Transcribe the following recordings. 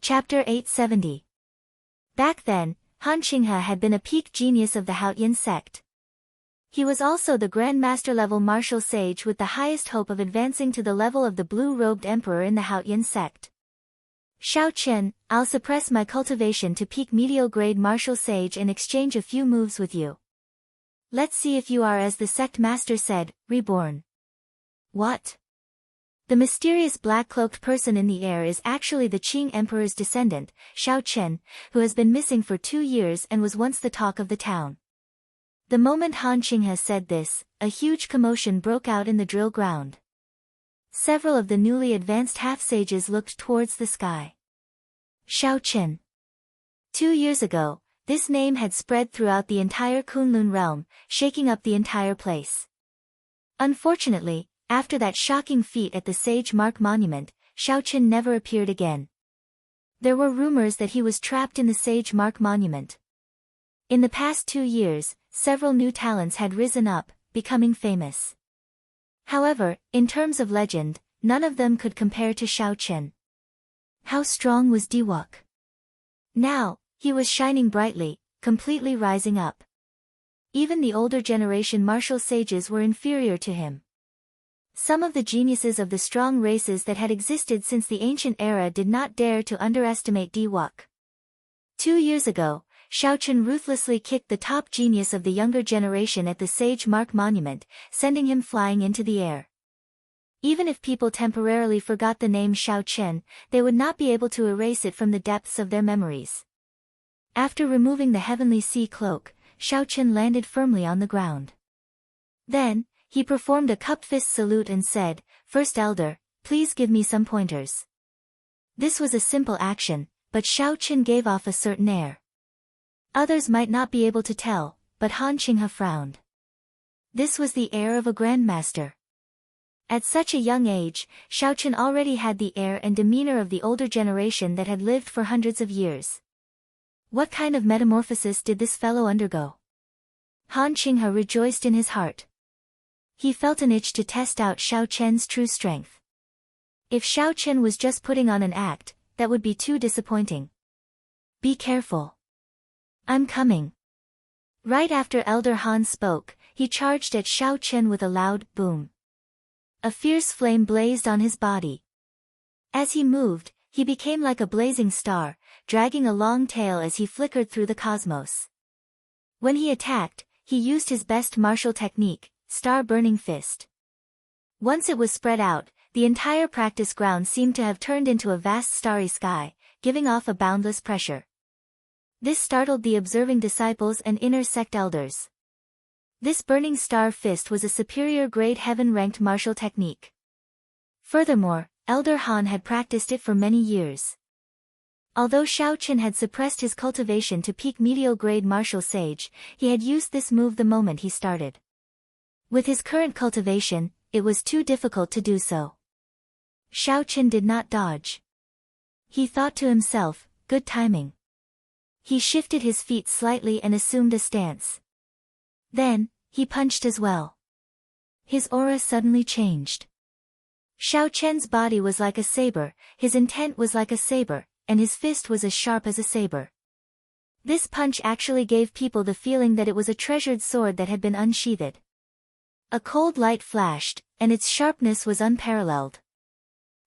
Chapter 870. Back then, Han Qinghe had been a peak genius of the Haotian sect. He was also the Grand Master level martial sage with the highest hope of advancing to the level of the blue-robed emperor in the Haotian sect. Shao Qian, I'll suppress my cultivation to peak medial grade martial sage and exchange a few moves with you. Let's see if you are as the sect master said, reborn. What? The mysterious black-cloaked person in the air is actually the Qing Emperor's descendant, Shao Qian, who has been missing for 2 years and was once the talk of the town. The moment Han Qinghe said this, a huge commotion broke out in the drill ground. Several of the newly advanced half-sages looked towards the sky. Shao Qian. 2 years ago, this name had spread throughout the entire Kunlun realm, shaking up the entire place. Unfortunately, after that shocking feat at the Sage Mark Monument, Shao Qian never appeared again. There were rumors that he was trapped in the Sage Mark Monument. In the past 2 years, several new talents had risen up, becoming famous. However, in terms of legend, none of them could compare to Shao Qian. How strong was Diwok? Now, he was shining brightly, completely rising up. Even the older generation martial sages were inferior to him. Some of the geniuses of the strong races that had existed since the ancient era did not dare to underestimate Diwok. 2 years ago, Shao Qian ruthlessly kicked the top genius of the younger generation at the Sage Mark Monument, sending him flying into the air. Even if people temporarily forgot the name Shao Qian, they would not be able to erase it from the depths of their memories. After removing the heavenly sea cloak, Shao Qian landed firmly on the ground. Then, he performed a cup fist salute and said, "First Elder, please give me some pointers." This was a simple action, but Shao Qian gave off a certain air. Others might not be able to tell, but Han Qinghe frowned. This was the air of a grandmaster. At such a young age, Shao Qian already had the air and demeanor of the older generation that had lived for hundreds of years. What kind of metamorphosis did this fellow undergo? Han Qinghe rejoiced in his heart. He felt an itch to test out Shao Qian's true strength. If Shao Qian was just putting on an act, that would be too disappointing. Be careful. I'm coming. Right after Elder Han spoke, he charged at Shao Qian with a loud boom. A fierce flame blazed on his body. As he moved, he became like a blazing star, dragging a long tail as he flickered through the cosmos. When he attacked, he used his best martial technique, Star-Burning Fist. Once it was spread out, the entire practice ground seemed to have turned into a vast starry sky, giving off a boundless pressure. This startled the observing disciples and inner sect elders. This burning star fist was a superior grade heaven-ranked martial technique. Furthermore, Elder Han had practiced it for many years. Although Shao Qian had suppressed his cultivation to peak medial grade martial sage, he had used this move the moment he started. With his current cultivation, it was too difficult to do so. Shao Qian did not dodge. He thought to himself, good timing. He shifted his feet slightly and assumed a stance. Then, he punched as well. His aura suddenly changed. Shao Qian's body was like a saber, his intent was like a saber, and his fist was as sharp as a saber. This punch actually gave people the feeling that it was a treasured sword that had been unsheathed. A cold light flashed, and its sharpness was unparalleled.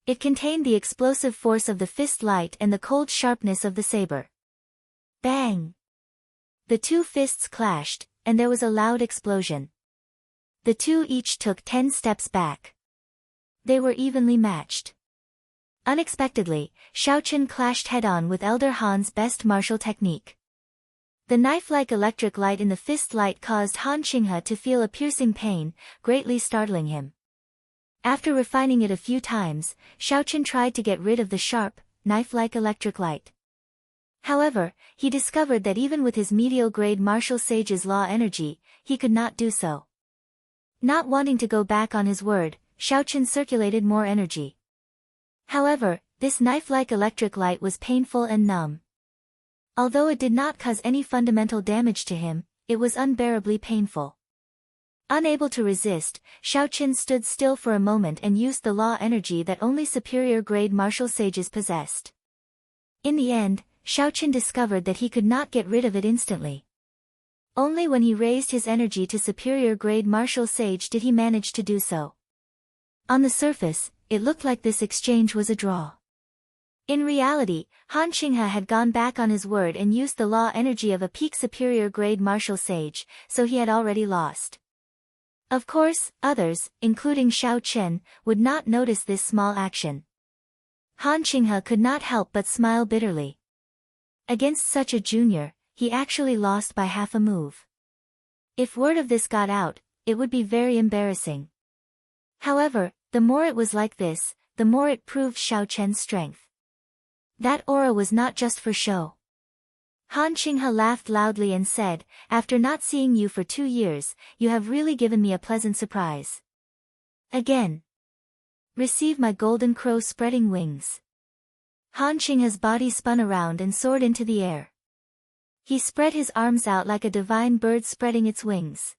It contained the explosive force of the fist light and the cold sharpness of the saber. Bang! The two fists clashed, and there was a loud explosion. The two each took 10 steps back. They were evenly matched. Unexpectedly, Shao Qian clashed head-on with Elder Han's best martial technique. The knife-like electric light in the fist light caused Han Qinghe to feel a piercing pain, greatly startling him. After refining it a few times, Shao Qian tried to get rid of the sharp, knife-like electric light. However, he discovered that even with his medial-grade martial sage's law energy, he could not do so. Not wanting to go back on his word, Shao Qian circulated more energy. However, this knife-like electric light was painful and numb. Although it did not cause any fundamental damage to him, it was unbearably painful. Unable to resist, Shao Qian stood still for a moment and used the law energy that only superior-grade martial sages possessed. In the end, Xiaochen discovered that he could not get rid of it instantly. Only when he raised his energy to superior-grade martial sage did he manage to do so. On the surface, it looked like this exchange was a draw. In reality, Han Qinghe had gone back on his word and used the law energy of a peak superior-grade martial sage, so he had already lost. Of course, others, including Xiao Chen, would not notice this small action. Han Qinghe could not help but smile bitterly. Against such a junior, he actually lost by half a move. If word of this got out, it would be very embarrassing. However, the more it was like this, the more it proved Xiao Chen's strength. That aura was not just for show. Han Qinghe laughed loudly and said, "After not seeing you for 2 years, you have really given me a pleasant surprise. Again. Receive my golden crow spreading wings." Han Qinghe's body spun around and soared into the air. He spread his arms out like a divine bird spreading its wings.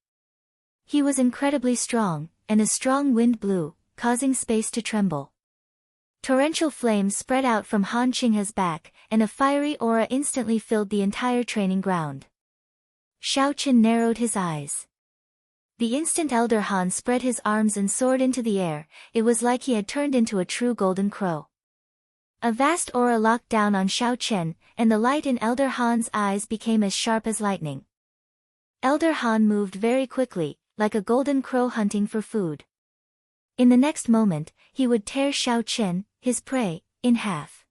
He was incredibly strong, and a strong wind blew, causing space to tremble. Torrential flames spread out from Han Qinghe's back, and a fiery aura instantly filled the entire training ground. Xiao Chen narrowed his eyes. The instant Elder Han spread his arms and soared into the air, it was like he had turned into a true golden crow. A vast aura locked down on Xiao Chen, and the light in Elder Han's eyes became as sharp as lightning. Elder Han moved very quickly, like a golden crow hunting for food. In the next moment, he would tear Xiao Chen, his prey, in half.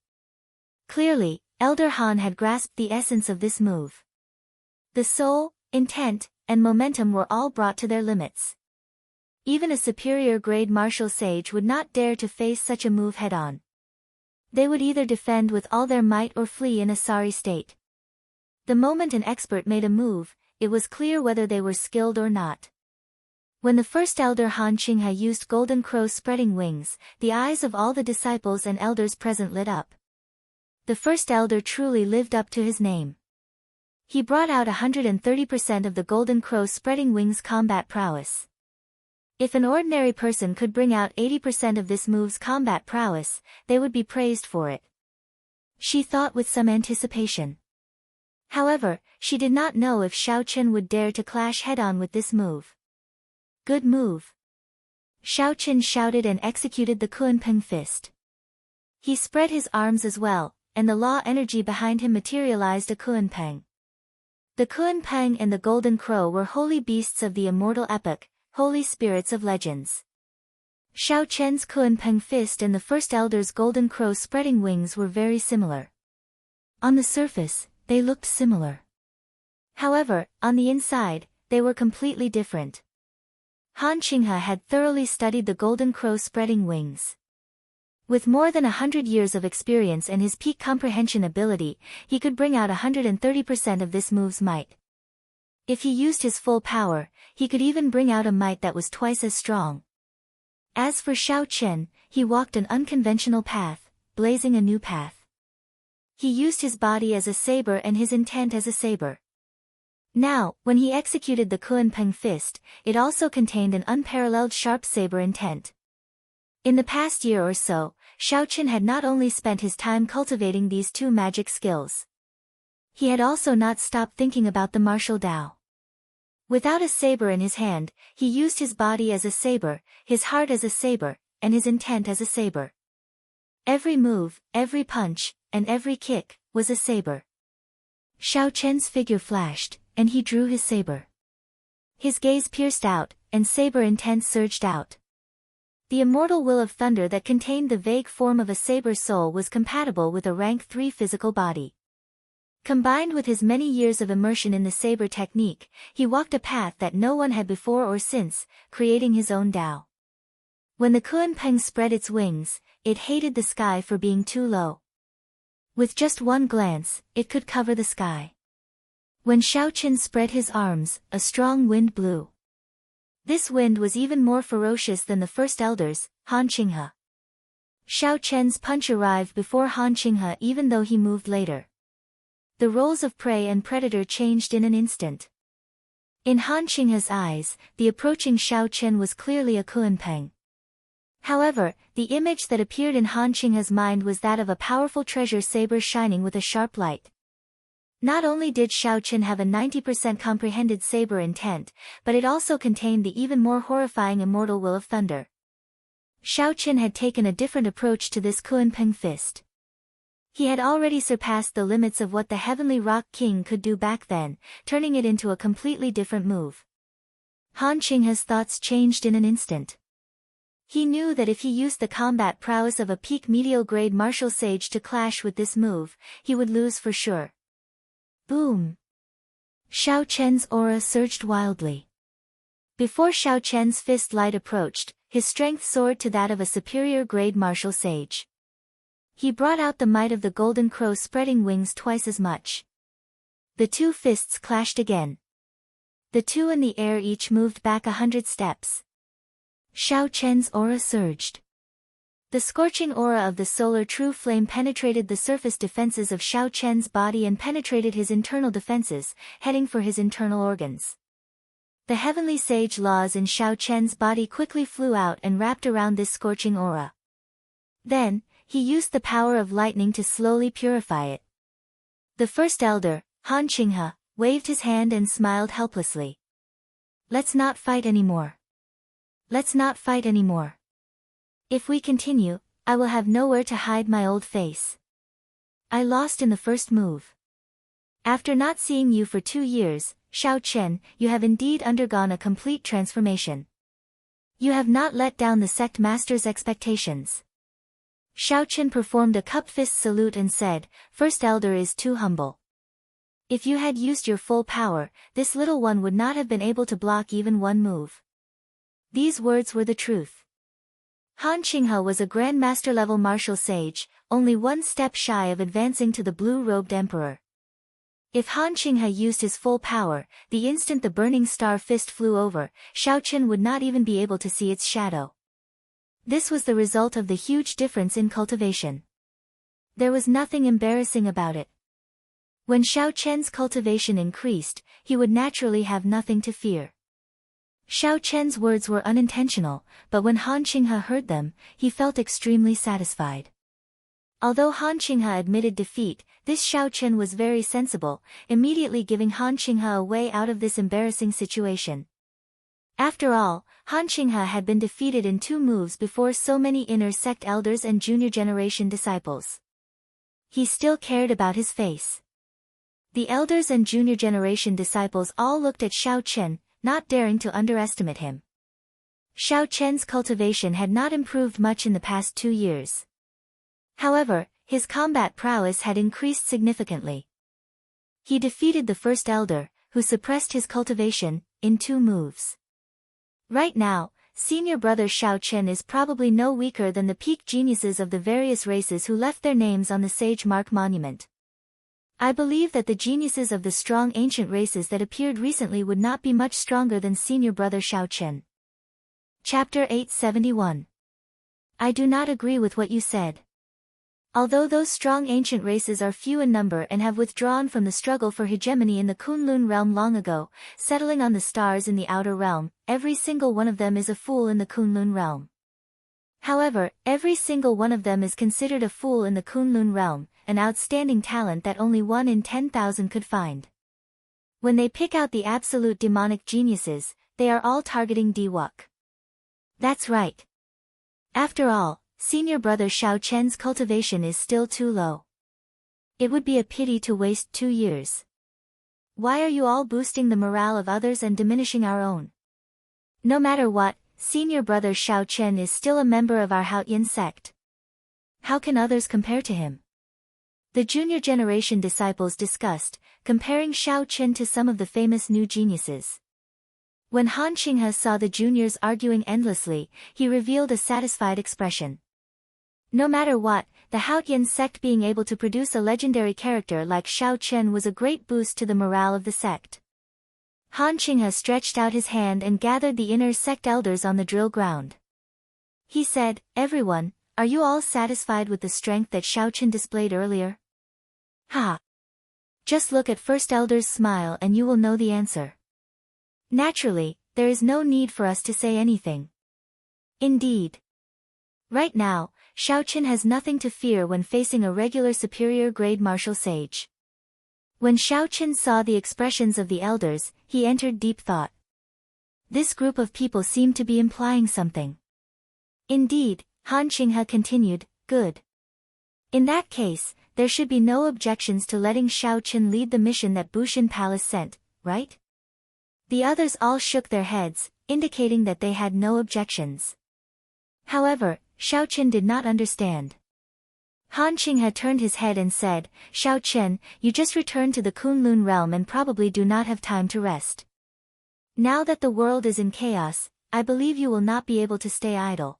Clearly, Elder Han had grasped the essence of this move. The soul, intent, and momentum were all brought to their limits. Even a superior-grade martial sage would not dare to face such a move head-on. They would either defend with all their might or flee in a sorry state. The moment an expert made a move, it was clear whether they were skilled or not. When the first elder Han Qinghe used golden crow spreading wings, the eyes of all the disciples and elders present lit up. The first elder truly lived up to his name. He brought out 130% of the golden crow spreading wings combat prowess. If an ordinary person could bring out 80% of this move's combat prowess, they would be praised for it. She thought with some anticipation. However, she did not know if Xiao Chen would dare to clash head-on with this move. Good move. Xiao Chen shouted and executed the Kunpeng fist. He spread his arms as well, and the law energy behind him materialized a Kunpeng. The Kunpeng and the Golden Crow were holy beasts of the immortal epoch, holy spirits of legends. Xiao Chen's Kunpeng fist and the first elder's Golden Crow spreading wings were very similar. On the surface, they looked similar. However, on the inside, they were completely different. Han Qinghe had thoroughly studied the Golden Crow spreading wings. With more than 100 years of experience and his peak comprehension ability, he could bring out 130% of this move's might. If he used his full power, he could even bring out a might that was twice as strong. As for Xiao Chen, he walked an unconventional path, blazing a new path. He used his body as a saber and his intent as a saber. Now, when he executed the Kunpeng fist, it also contained an unparalleled sharp saber intent. In the past year or so, Xiao Chen had not only spent his time cultivating these two magic skills. He had also not stopped thinking about the martial Tao. Without a saber in his hand, he used his body as a saber, his heart as a saber, and his intent as a saber. Every move, every punch, and every kick, was a saber. Xiao Chen's figure flashed, and he drew his saber. His gaze pierced out, and saber intent surged out. The immortal will of thunder that contained the vague form of a saber soul was compatible with a rank 3 physical body. Combined with his many years of immersion in the saber technique, he walked a path that no one had before or since, creating his own Tao. When the Kunpeng spread its wings, it hated the sky for being too low. With just one glance, it could cover the sky. When Xiao Chen spread his arms, a strong wind blew. This wind was even more ferocious than the first elders, Han Qinghe. Xiao Chen's punch arrived before Han Qinghe even though he moved later. The roles of prey and predator changed in an instant. In Han Qinghe's eyes, the approaching Xiao Chen was clearly a Kunpeng. However, the image that appeared in Han Qinghe's mind was that of a powerful treasure saber shining with a sharp light. Not only did Shao Chen have a 90% comprehended saber intent, but it also contained the even more horrifying immortal will of thunder. Shao Chen had taken a different approach to this Kunpeng fist. He had already surpassed the limits of what the Heavenly Rock King could do back then, turning it into a completely different move. Han Qinghe's thoughts changed in an instant. He knew that if he used the combat prowess of a peak medial-grade martial sage to clash with this move, he would lose for sure. Boom! Shao Chen's aura surged wildly. Before Shao Chen's fist light approached, his strength soared to that of a superior-grade martial sage. He brought out the might of the golden crow, spreading wings twice as much. The two fists clashed again. The two in the air each moved back 100 steps. Shao Chen's aura surged. The scorching aura of the solar true flame penetrated the surface defenses of Shao Chen's body and penetrated his internal defenses, heading for his internal organs. The heavenly sage laws in Shao Chen's body quickly flew out and wrapped around this scorching aura. Then, he used the power of lightning to slowly purify it. The first elder, Han Qinghe, waved his hand and smiled helplessly. Let's not fight anymore. Let's not fight anymore. If we continue, I will have nowhere to hide my old face. I lost in the first move. After not seeing you for 2 years, Shao Chen, you have indeed undergone a complete transformation. You have not let down the sect master's expectations. Shao Chen performed a cup fist salute and said, First Elder is too humble. If you had used your full power, this little one would not have been able to block even one move. These words were the truth. Han Qinghe was a Grandmaster-level martial sage, only one step shy of advancing to the blue-robed emperor. If Han Qinghe used his full power, the instant the burning star fist flew over, Shao Chen would not even be able to see its shadow. This was the result of the huge difference in cultivation. There was nothing embarrassing about it. When Shao Chen's cultivation increased, he would naturally have nothing to fear. Shao Chen's words were unintentional, but when Han Qinghe heard them, he felt extremely satisfied. Although Han Qinghe admitted defeat, this Shao Chen was very sensible, immediately giving Han Qinghe a way out of this embarrassing situation. After all, Han Qinghe had been defeated in 2 moves before so many inner sect elders and junior generation disciples. He still cared about his face. The elders and junior generation disciples all looked at Shao Chen, not daring to underestimate him. Shao Chen's cultivation had not improved much in the past 2 years. However, his combat prowess had increased significantly. He defeated the first elder, who suppressed his cultivation, in 2 moves. Right now, senior brother Shao Chen is probably no weaker than the peak geniuses of the various races who left their names on the Sage Mark monument. I believe that the geniuses of the strong ancient races that appeared recently would not be much stronger than senior brother Shao Chen. Chapter 871. I do not agree with what you said. Although those strong ancient races are few in number and have withdrawn from the struggle for hegemony in the Kunlun realm long ago, settling on the stars in the outer realm, every single one of them is a fool in the Kunlun realm. However, every single one of them is considered a fool in the Kunlun realm, an outstanding talent that only 1 in 10,000 could find. When they pick out the absolute demonic geniuses, they are all targeting Diwuk. That's right. After all, senior brother Shao Chen's cultivation is still too low. It would be a pity to waste 2 years. Why are you all boosting the morale of others and diminishing our own? No matter what, senior brother Shao Chen is still a member of our Haoyan sect. How can others compare to him? The junior generation disciples discussed, comparing Shao Chen to some of the famous new geniuses. When Han Qinghe saw the juniors arguing endlessly, he revealed a satisfied expression. No matter what, the Haoyan sect being able to produce a legendary character like Shao Chen was a great boost to the morale of the sect. Han Qinghe stretched out his hand and gathered the inner sect elders on the drill ground. He said, Everyone, are you all satisfied with the strength that Shao Chen displayed earlier? Ha! Just look at First Elder's smile and you will know the answer. Naturally, there is no need for us to say anything. Indeed. Right now, Xiaoqin has nothing to fear when facing a regular superior-grade martial sage. When Xiaoqin saw the expressions of the elders, he entered deep thought. This group of people seemed to be implying something. Indeed, Han Qinghe continued, good. In that case, there should be no objections to letting Xiaoqin lead the mission that Bushin Palace sent, right? The others all shook their heads, indicating that they had no objections. However, Xiaoqin did not understand. Han Qinghe turned his head and said, Xiaoqin, you just returned to the Kunlun realm and probably do not have time to rest. Now that the world is in chaos, I believe you will not be able to stay idle.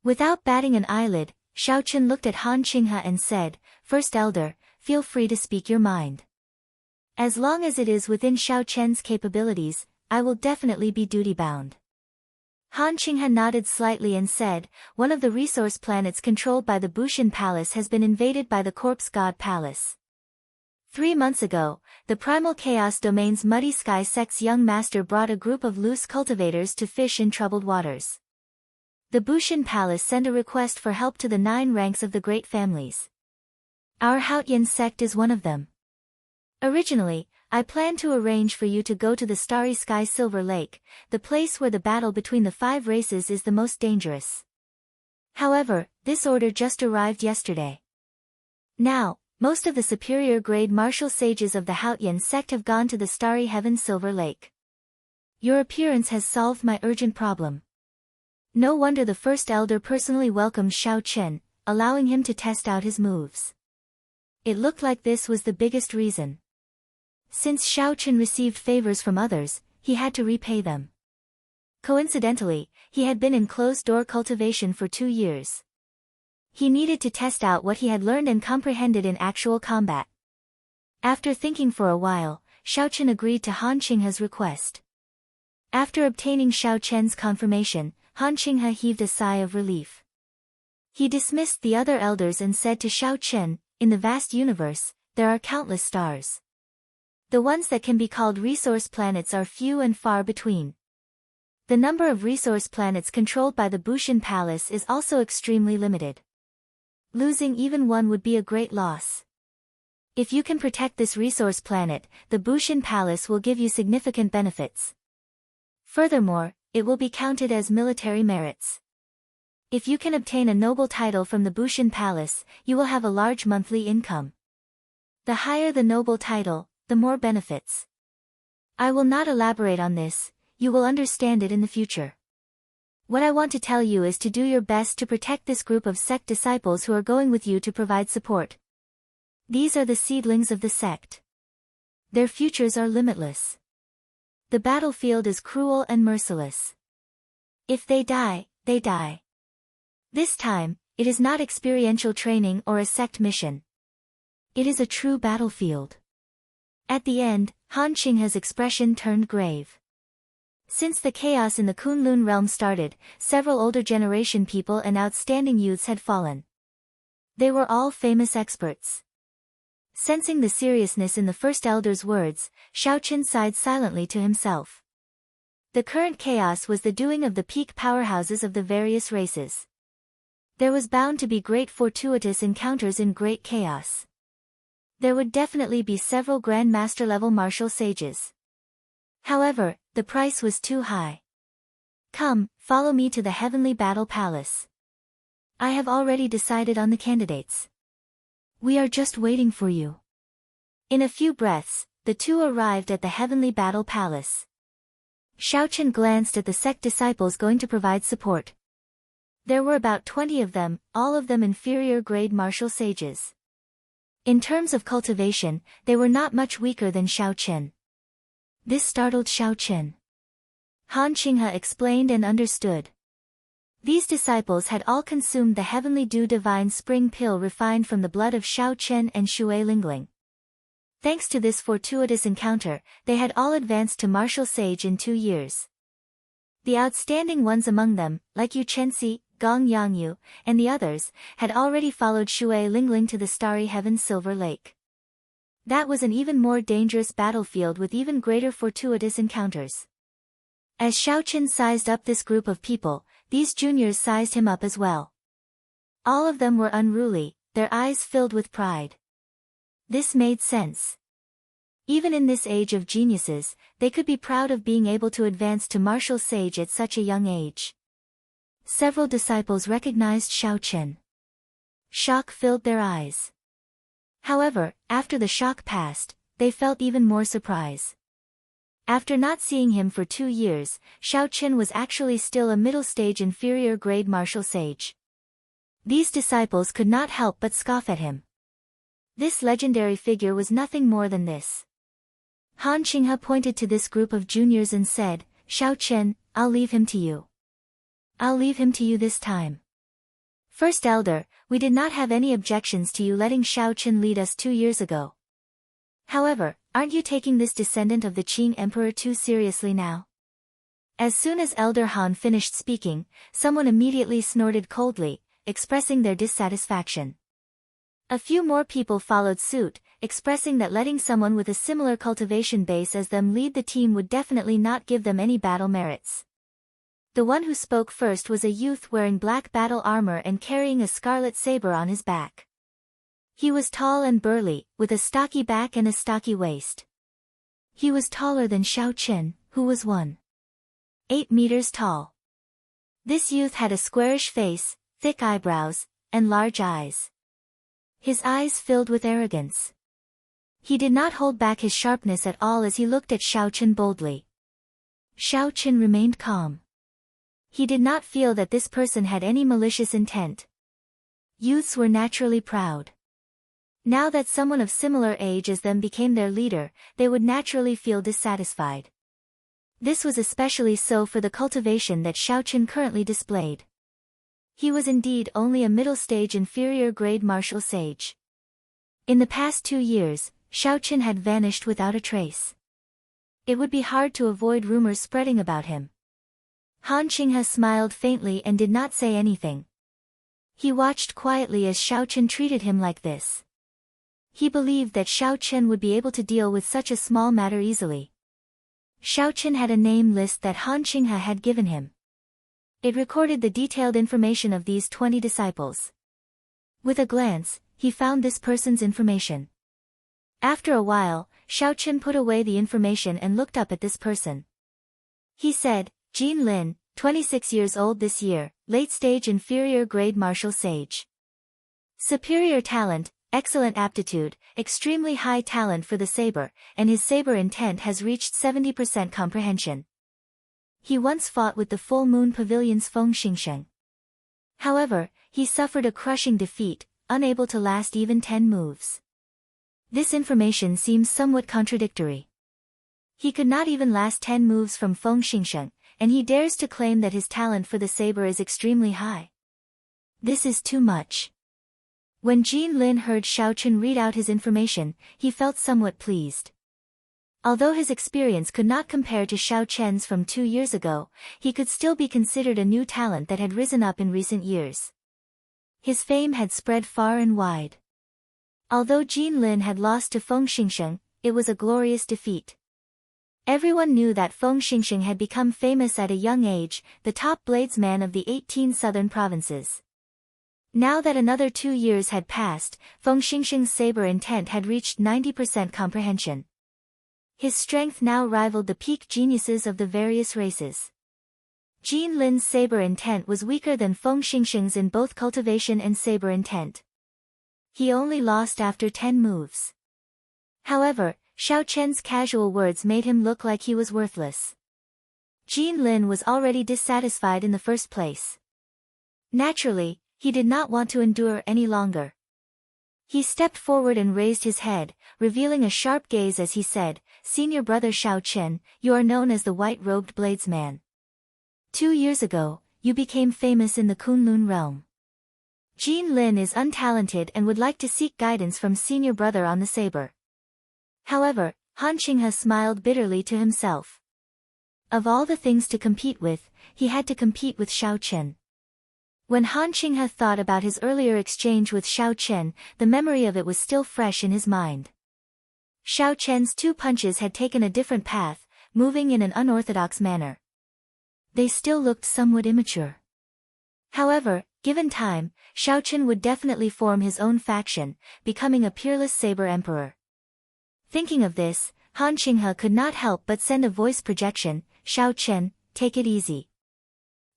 Without batting an eyelid, Xiaoqin looked at Han Qinghe and said, First Elder, feel free to speak your mind. As long as it is within Xiaoqin's capabilities, I will definitely be duty-bound. Han Qinghe nodded slightly and said, one of the resource planets controlled by the Bushin Palace has been invaded by the Corpse God Palace. 3 months ago, the Primal Chaos Domain's Muddy Sky sect's young master brought a group of loose cultivators to fish in troubled waters. The Bushin Palace sent a request for help to the 9 ranks of the great families. Our Haotian sect is one of them. Originally, I planned to arrange for you to go to the Starry Sky Silver Lake, the place where the battle between the 5 races is the most dangerous. However, this order just arrived yesterday. Now, most of the superior-grade martial sages of the Haotian sect have gone to the Starry Heaven Silver Lake. Your appearance has solved my urgent problem. No wonder the first elder personally welcomed Xiaoqin, allowing him to test out his moves. It looked like this was the biggest reason. Since Xiaoqin received favors from others, he had to repay them. Coincidentally, he had been in closed-door cultivation for 2 years. He needed to test out what he had learned and comprehended in actual combat. After thinking for a while, Xiaoqin agreed to Han Qinghe's request. After obtaining Xiaoqin's confirmation, Han Qinghe heaved a sigh of relief. He dismissed the other elders and said to Xiaoqin, in the vast universe, there are countless stars. The ones that can be called resource planets are few and far between. The number of resource planets controlled by the Bushin Palace is also extremely limited. Losing even one would be a great loss. If you can protect this resource planet, the Bushin Palace will give you significant benefits. Furthermore, it will be counted as military merits. If you can obtain a noble title from the Bushin Palace, you will have a large monthly income. The higher the noble title, the more benefits. I will not elaborate on this, you will understand it in the future. What I want to tell you is to do your best to protect this group of sect disciples who are going with you to provide support. These are the seedlings of the sect. Their futures are limitless. The battlefield is cruel and merciless. If they die, they die. This time, it is not experiential training or a sect mission. It is a true battlefield. At the end, Han Qinghe's expression turned grave. Since the chaos in the Kunlun realm started, several older generation people and outstanding youths had fallen. They were all famous experts. Sensing the seriousness in the first elder's words, Xiaoqin sighed silently to himself. The current chaos was the doing of the peak powerhouses of the various races. There was bound to be great fortuitous encounters in great chaos. There would definitely be several Grand Master-level martial sages. However, the price was too high. Come, follow me to the Heavenly Battle Palace. I have already decided on the candidates. We are just waiting for you. In a few breaths, the two arrived at the Heavenly Battle Palace. Xiaoqin glanced at the sect disciples going to provide support. There were about 20 of them, all of them inferior-grade martial sages. In terms of cultivation, they were not much weaker than Xiaoqin. This startled Xiaoqin. Han Qinghe explained and understood. These disciples had all consumed the Heavenly Dew Divine Spring Pill refined from the blood of Xiaoqin and Shui Lingling. Thanks to this fortuitous encounter, they had all advanced to martial sage in 2 years. The outstanding ones among them, like Yu Chenxi, Gong Yangyu, and the others, had already followed Shui Lingling to the Starry Heaven Silver Lake. That was an even more dangerous battlefield with even greater fortuitous encounters. As Xiaoqin sized up this group of people, these juniors sized him up as well. All of them were unruly, their eyes filled with pride. This made sense. Even in this age of geniuses, they could be proud of being able to advance to martial sage at such a young age. Several disciples recognized Xiao Chen. Shock filled their eyes. However, after the shock passed, they felt even more surprise. After not seeing him for 2 years, Xiao Chen was actually still a middle-stage inferior grade martial sage. These disciples could not help but scoff at him. This legendary figure was nothing more than this. Han Qinghe pointed to this group of juniors and said, "Xiao Chen, I'll leave him to you. I'll leave him to you this time. First elder, we did not have any objections to you letting Xiao Chen lead us 2 years ago. However, aren't you taking this descendant of the Qing emperor too seriously now?" As soon as Elder Han finished speaking, someone immediately snorted coldly, expressing their dissatisfaction. A few more people followed suit, expressing that letting someone with a similar cultivation base as them lead the team would definitely not give them any battle merits. The one who spoke first was a youth wearing black battle armor and carrying a scarlet saber on his back. He was tall and burly, with a stocky back and a stocky waist. He was taller than Xiao Chen, who was 1.8 meters tall. This youth had a squarish face, thick eyebrows, and large eyes. His eyes filled with arrogance. He did not hold back his sharpness at all as he looked at Xiao Chen boldly. Xiao Chen remained calm. He did not feel that this person had any malicious intent. Youths were naturally proud. Now that someone of similar age as them became their leader, they would naturally feel dissatisfied. This was especially so for the cultivation that Xiao Chen currently displayed. He was indeed only a middle-stage inferior grade martial sage. In the past 2 years, Xiao Chen had vanished without a trace. It would be hard to avoid rumors spreading about him. Han Qinghe smiled faintly and did not say anything. He watched quietly as Xiao Chen treated him like this. He believed that Xiao Chen would be able to deal with such a small matter easily. Xiao Chen had a name list that Han Qinghe had given him. It recorded the detailed information of these 20 disciples. With a glance, he found this person's information. After a while, Xiao Chen put away the information and looked up at this person. He said, "Jin Lin, 26 years old this year, late-stage inferior grade martial sage. Superior talent, excellent aptitude, extremely high talent for the saber, and his saber intent has reached 70% comprehension. He once fought with the Full Moon Pavilion's Feng Xingsheng. However, he suffered a crushing defeat, unable to last even 10 moves. This information seems somewhat contradictory. He could not even last 10 moves from Feng Xingsheng, and he dares to claim that his talent for the saber is extremely high. This is too much." When Jin Lin heard Xiao Chen read out his information, he felt somewhat pleased. Although his experience could not compare to Xiao Chen's from 2 years ago, he could still be considered a new talent that had risen up in recent years. His fame had spread far and wide. Although Jin Lin had lost to Feng Xingsheng, it was a glorious defeat. Everyone knew that Feng Xingsheng had become famous at a young age, the top bladesman of the 18 southern provinces. Now that another 2 years had passed, Feng Xingsheng's saber intent had reached 90% comprehension. His strength now rivaled the peak geniuses of the various races. Jin Lin's saber intent was weaker than Feng Xingsheng's in both cultivation and saber intent. He only lost after 10 moves. However, Xiao Chen's casual words made him look like he was worthless. Jin Lin was already dissatisfied in the first place. Naturally, he did not want to endure any longer. He stepped forward and raised his head, revealing a sharp gaze as he said, "Senior brother Xiao Chen, you are known as the white-robed bladesman. 2 years ago, you became famous in the Kunlun realm. Jin Lin is untalented and would like to seek guidance from senior brother on the saber." However, Han Qinghe smiled bitterly to himself. Of all the things to compete with, he had to compete with Xiao Chen. When Han Qinghe thought about his earlier exchange with Xiao Chen, the memory of it was still fresh in his mind. Xiao Chen's 2 punches had taken a different path, moving in an unorthodox manner. They still looked somewhat immature. However, given time, Shao Chen would definitely form his own faction, becoming a peerless saber emperor. Thinking of this, Han Qinghe could not help but send a voice projection, "Shao Chen, take it easy.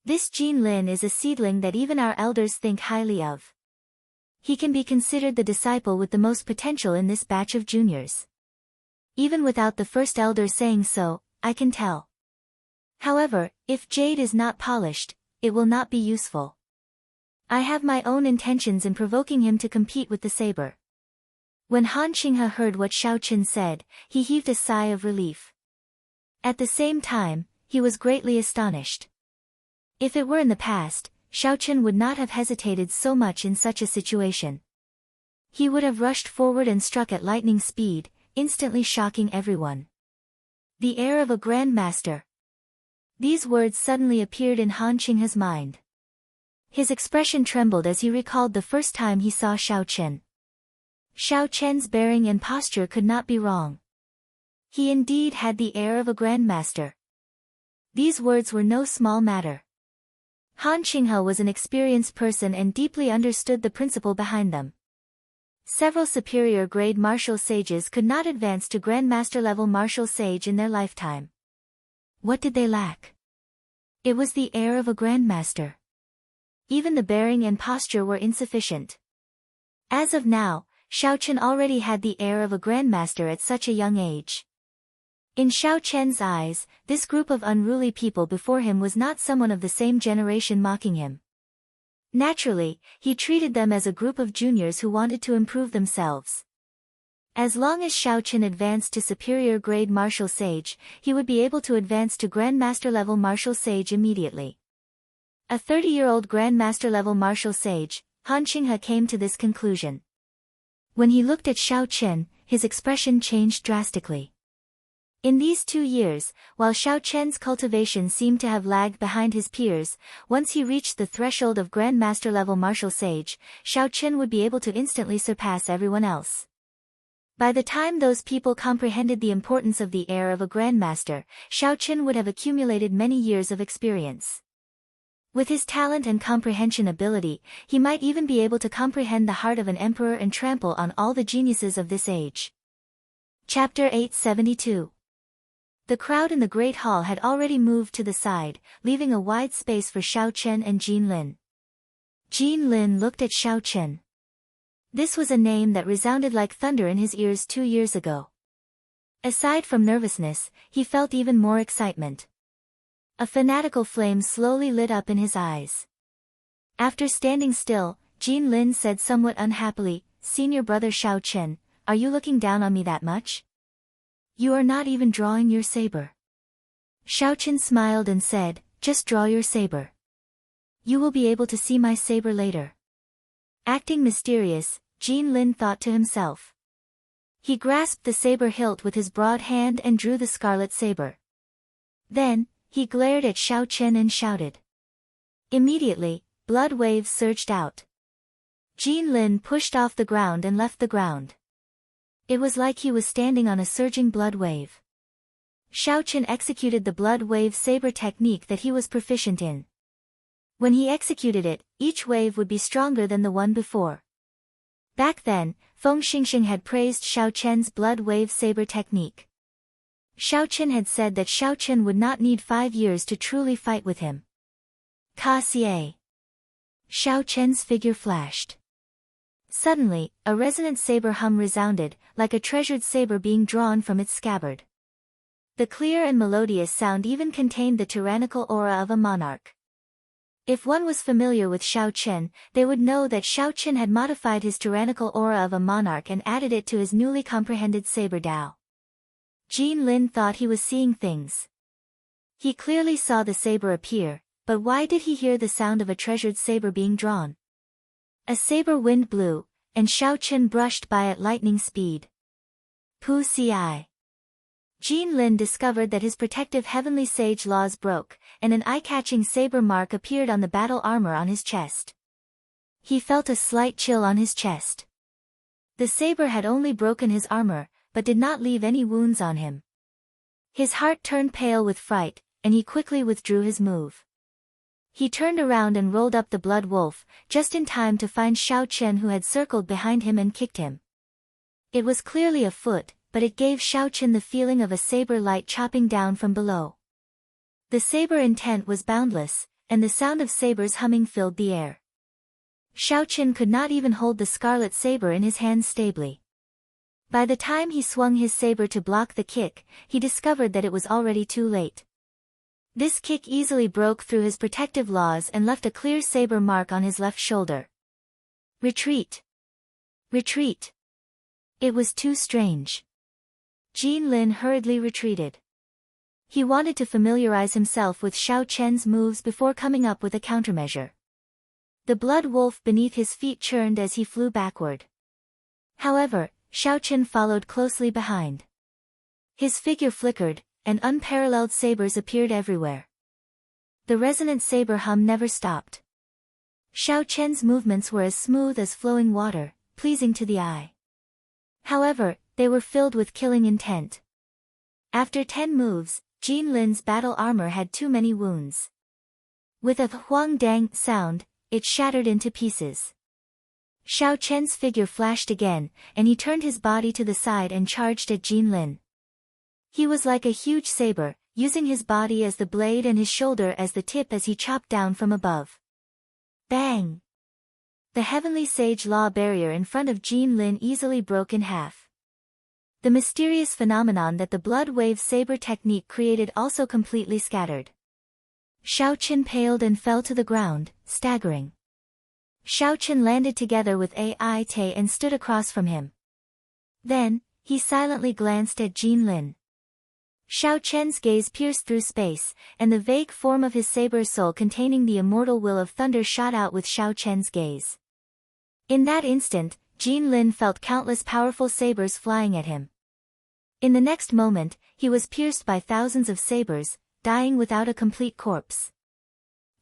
This Jin Lin is a seedling that even our elders think highly of. He can be considered the disciple with the most potential in this batch of juniors. Even without the first elder saying so, I can tell. However, if jade is not polished, it will not be useful. I have my own intentions in provoking him to compete with the saber." When Han Qinghe heard what Shao Chen said, he heaved a sigh of relief. At the same time, he was greatly astonished. If it were in the past, Shao Chen would not have hesitated so much in such a situation. He would have rushed forward and struck at lightning speed, instantly shocking everyone. The heir of a Grand Master. These words suddenly appeared in Han Qinghe's mind. His expression trembled as he recalled the first time he saw Shao Chen. Shao Chen's bearing and posture could not be wrong. He indeed had the air of a grandmaster. These words were no small matter. Han Qinghe was an experienced person and deeply understood the principle behind them. Several superior-grade martial sages could not advance to grandmaster-level martial sage in their lifetime. What did they lack? It was the air of a grandmaster. Even the bearing and posture were insufficient. As of now, Shao Chen already had the air of a grandmaster at such a young age. In Shao Chen's eyes, this group of unruly people before him was not someone of the same generation mocking him. Naturally, he treated them as a group of juniors who wanted to improve themselves. As long as Shao Chen advanced to superior-grade martial sage, he would be able to advance to grandmaster-level martial sage immediately. A 30-year-old grandmaster-level martial sage, Han Qinghe came to this conclusion. When he looked at Shao Chen, his expression changed drastically. In these 2 years, while Shao Chen's cultivation seemed to have lagged behind his peers, once he reached the threshold of grandmaster-level martial sage, Shao Chen would be able to instantly surpass everyone else. By the time those people comprehended the importance of the air of a grandmaster, Shao Chen would have accumulated many years of experience. With his talent and comprehension ability, he might even be able to comprehend the heart of an emperor and trample on all the geniuses of this age. Chapter 872. The crowd in the Great Hall had already moved to the side, leaving a wide space for Shao Chen and Jin Lin. Jin Lin looked at Shao Chen. This was a name that resounded like thunder in his ears 2 years ago. Aside from nervousness, he felt even more excitement. A fanatical flame slowly lit up in his eyes. After standing still, Jin Lin said somewhat unhappily, "Senior brother Shao Chen, are you looking down on me that much? You are not even drawing your saber." Shao Chen smiled and said, "Just draw your saber. You will be able to see my saber later." Acting mysterious, Jin Lin thought to himself. He grasped the saber hilt with his broad hand and drew the scarlet saber. Then, he glared at Shao Chen and shouted. Immediately, blood waves surged out. Jin Lin pushed off the ground and left the ground. It was like he was standing on a surging blood wave. Shao Chen executed the blood wave saber technique that he was proficient in. When he executed it, each wave would be stronger than the one before. Back then, Feng Xingxing had praised Shao Chen's blood wave saber technique. Shao Chen had said that Shao Chen would not need 5 years to truly fight with him. Ka xie. Shao Chen's figure flashed. Suddenly, a resonant saber hum resounded, like a treasured saber being drawn from its scabbard. The clear and melodious sound even contained the tyrannical aura of a monarch. If one was familiar with Shao Chen, they would know that Shao Chen had modified his tyrannical aura of a monarch and added it to his newly comprehended saber Dao. Jin Lin thought he was seeing things. He clearly saw the saber appear, but why did he hear the sound of a treasured saber being drawn? A saber wind blew, and Shao Chen brushed by at lightning speed. Pu Ci. Jin Lin discovered that his protective heavenly sage laws broke, and an eye-catching saber mark appeared on the battle armor on his chest. He felt a slight chill on his chest. The saber had only broken his armor, but did not leave any wounds on him. His heart turned pale with fright, and he quickly withdrew his move. He turned around and rolled up the blood wolf, just in time to find Xiao Chen, who had circled behind him and kicked him. It was clearly a foot, but it gave Xiao Chen the feeling of a saber light chopping down from below. The saber intent was boundless, and the sound of sabers humming filled the air. Xiao Chen could not even hold the scarlet saber in his hands stably. By the time he swung his saber to block the kick, he discovered that it was already too late. This kick easily broke through his protective laws and left a clear saber mark on his left shoulder. Retreat! Retreat! It was too strange. Jin Lin hurriedly retreated. He wanted to familiarize himself with Xiao Chen's moves before coming up with a countermeasure. The blood wolf beneath his feet churned as he flew backward. However, Xiao Chen followed closely behind. His figure flickered, and unparalleled sabers appeared everywhere. The resonant saber hum never stopped. Xiao Chen's movements were as smooth as flowing water, pleasing to the eye. However, they were filled with killing intent. After 10 moves, Jin Lin's battle armor had too many wounds. With a huang dang sound, it shattered into pieces. Xiao Chen's figure flashed again, and he turned his body to the side and charged at Jin Lin. He was like a huge saber, using his body as the blade and his shoulder as the tip as he chopped down from above. Bang! The heavenly sage law barrier in front of Jin Lin easily broke in half. The mysterious phenomenon that the blood wave saber technique created also completely scattered. Xiao Chen paled and fell to the ground, staggering. Xiao Chen landed together with Ai Te and stood across from him. Then, he silently glanced at Jin Lin. Xiao Chen's gaze pierced through space, and the vague form of his saber soul containing the immortal will of thunder shot out with Xiao Chen's gaze. In that instant, Jin Lin felt countless powerful sabers flying at him. In the next moment, he was pierced by thousands of sabers, dying without a complete corpse.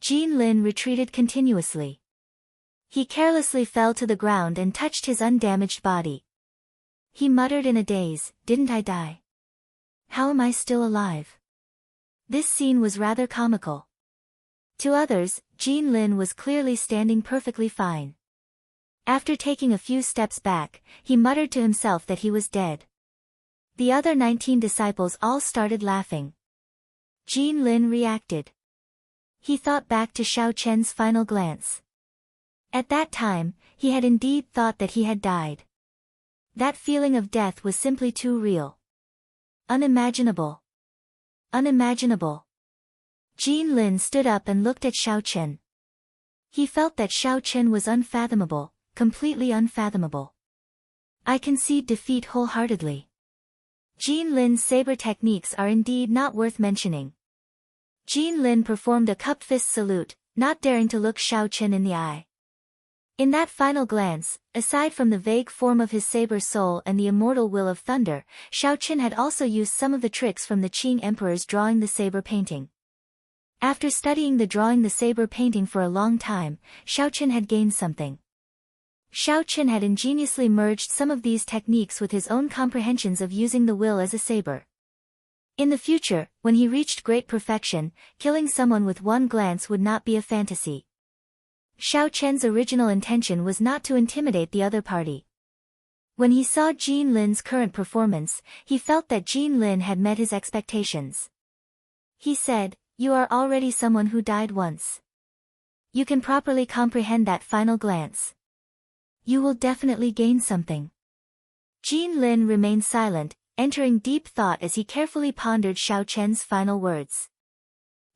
Jin Lin retreated continuously. He carelessly fell to the ground and touched his undamaged body. He muttered in a daze, "Didn't I die? How am I still alive?" This scene was rather comical. To others, Jin Lin was clearly standing perfectly fine. After taking a few steps back, he muttered to himself that he was dead. The other 19 disciples all started laughing. Jin Lin reacted. He thought back to Xiao Chen's final glance. At that time, he had indeed thought that he had died. That feeling of death was simply too real. Unimaginable. Unimaginable. Jin Lin stood up and looked at Xiao Chen. He felt that Xiao Chen was unfathomable, completely unfathomable. I concede defeat wholeheartedly. Jin Lin's saber techniques are indeed not worth mentioning. Jin Lin performed a cupped fist salute, not daring to look Xiao Chen in the eye. In that final glance, aside from the vague form of his saber soul and the immortal will of thunder, Xiao Chen had also used some of the tricks from the Qing emperor's drawing the saber painting. After studying the drawing the saber painting for a long time, Xiao Chen had gained something. Xiao Chen had ingeniously merged some of these techniques with his own comprehensions of using the will as a saber. In the future, when he reached great perfection, killing someone with one glance would not be a fantasy. Xiao Chen's original intention was not to intimidate the other party. When he saw Jin Lin's current performance, he felt that Jin Lin had met his expectations. He said, "You are already someone who died once. You can properly comprehend that final glance. You will definitely gain something." Jin Lin remained silent, entering deep thought as he carefully pondered Xiao Chen's final words.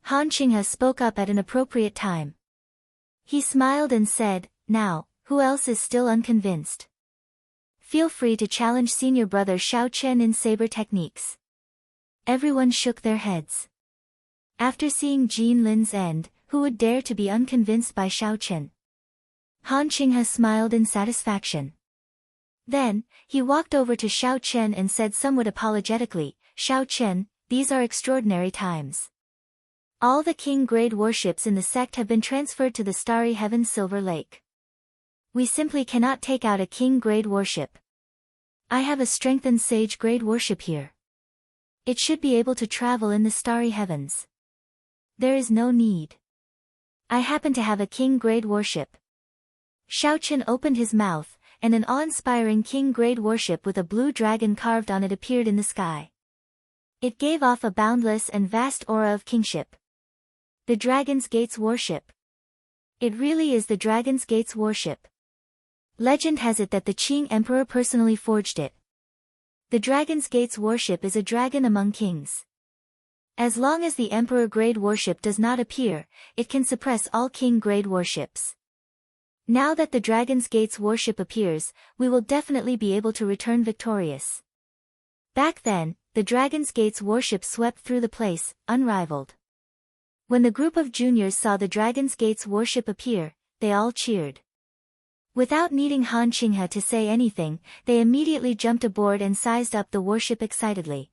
Han Qinghe spoke up at an appropriate time. He smiled and said, "Now, who else is still unconvinced? Feel free to challenge senior brother Xiao Chen in saber techniques." Everyone shook their heads. After seeing Jin Lin's end, who would dare to be unconvinced by Xiao Chen? Han Qinghe smiled in satisfaction. Then, he walked over to Xiao Chen and said somewhat apologetically, "Xiao Chen, these are extraordinary times. All the king-grade warships in the sect have been transferred to the Starry Heaven Silver Lake. We simply cannot take out a king-grade warship. I have a strengthened sage-grade warship here. It should be able to travel in the Starry Heavens. There is no need." I happen to have a king-grade warship. Xiaochen opened his mouth, and an awe-inspiring king-grade warship with a blue dragon carved on it appeared in the sky. It gave off a boundless and vast aura of kingship. The Dragon's Gates warship. It really is the Dragon's Gates warship. Legend has it that the Qing Emperor personally forged it. The Dragon's Gates warship is a dragon among kings. As long as the Emperor-grade warship does not appear, it can suppress all king-grade warships. Now that the Dragon's Gates warship appears, we will definitely be able to return victorious. Back then, the Dragon's Gates warship swept through the place, unrivaled. When the group of juniors saw the Dragon's Gates warship appear, they all cheered. Without needing Han Qinghe to say anything, they immediately jumped aboard and sized up the warship excitedly.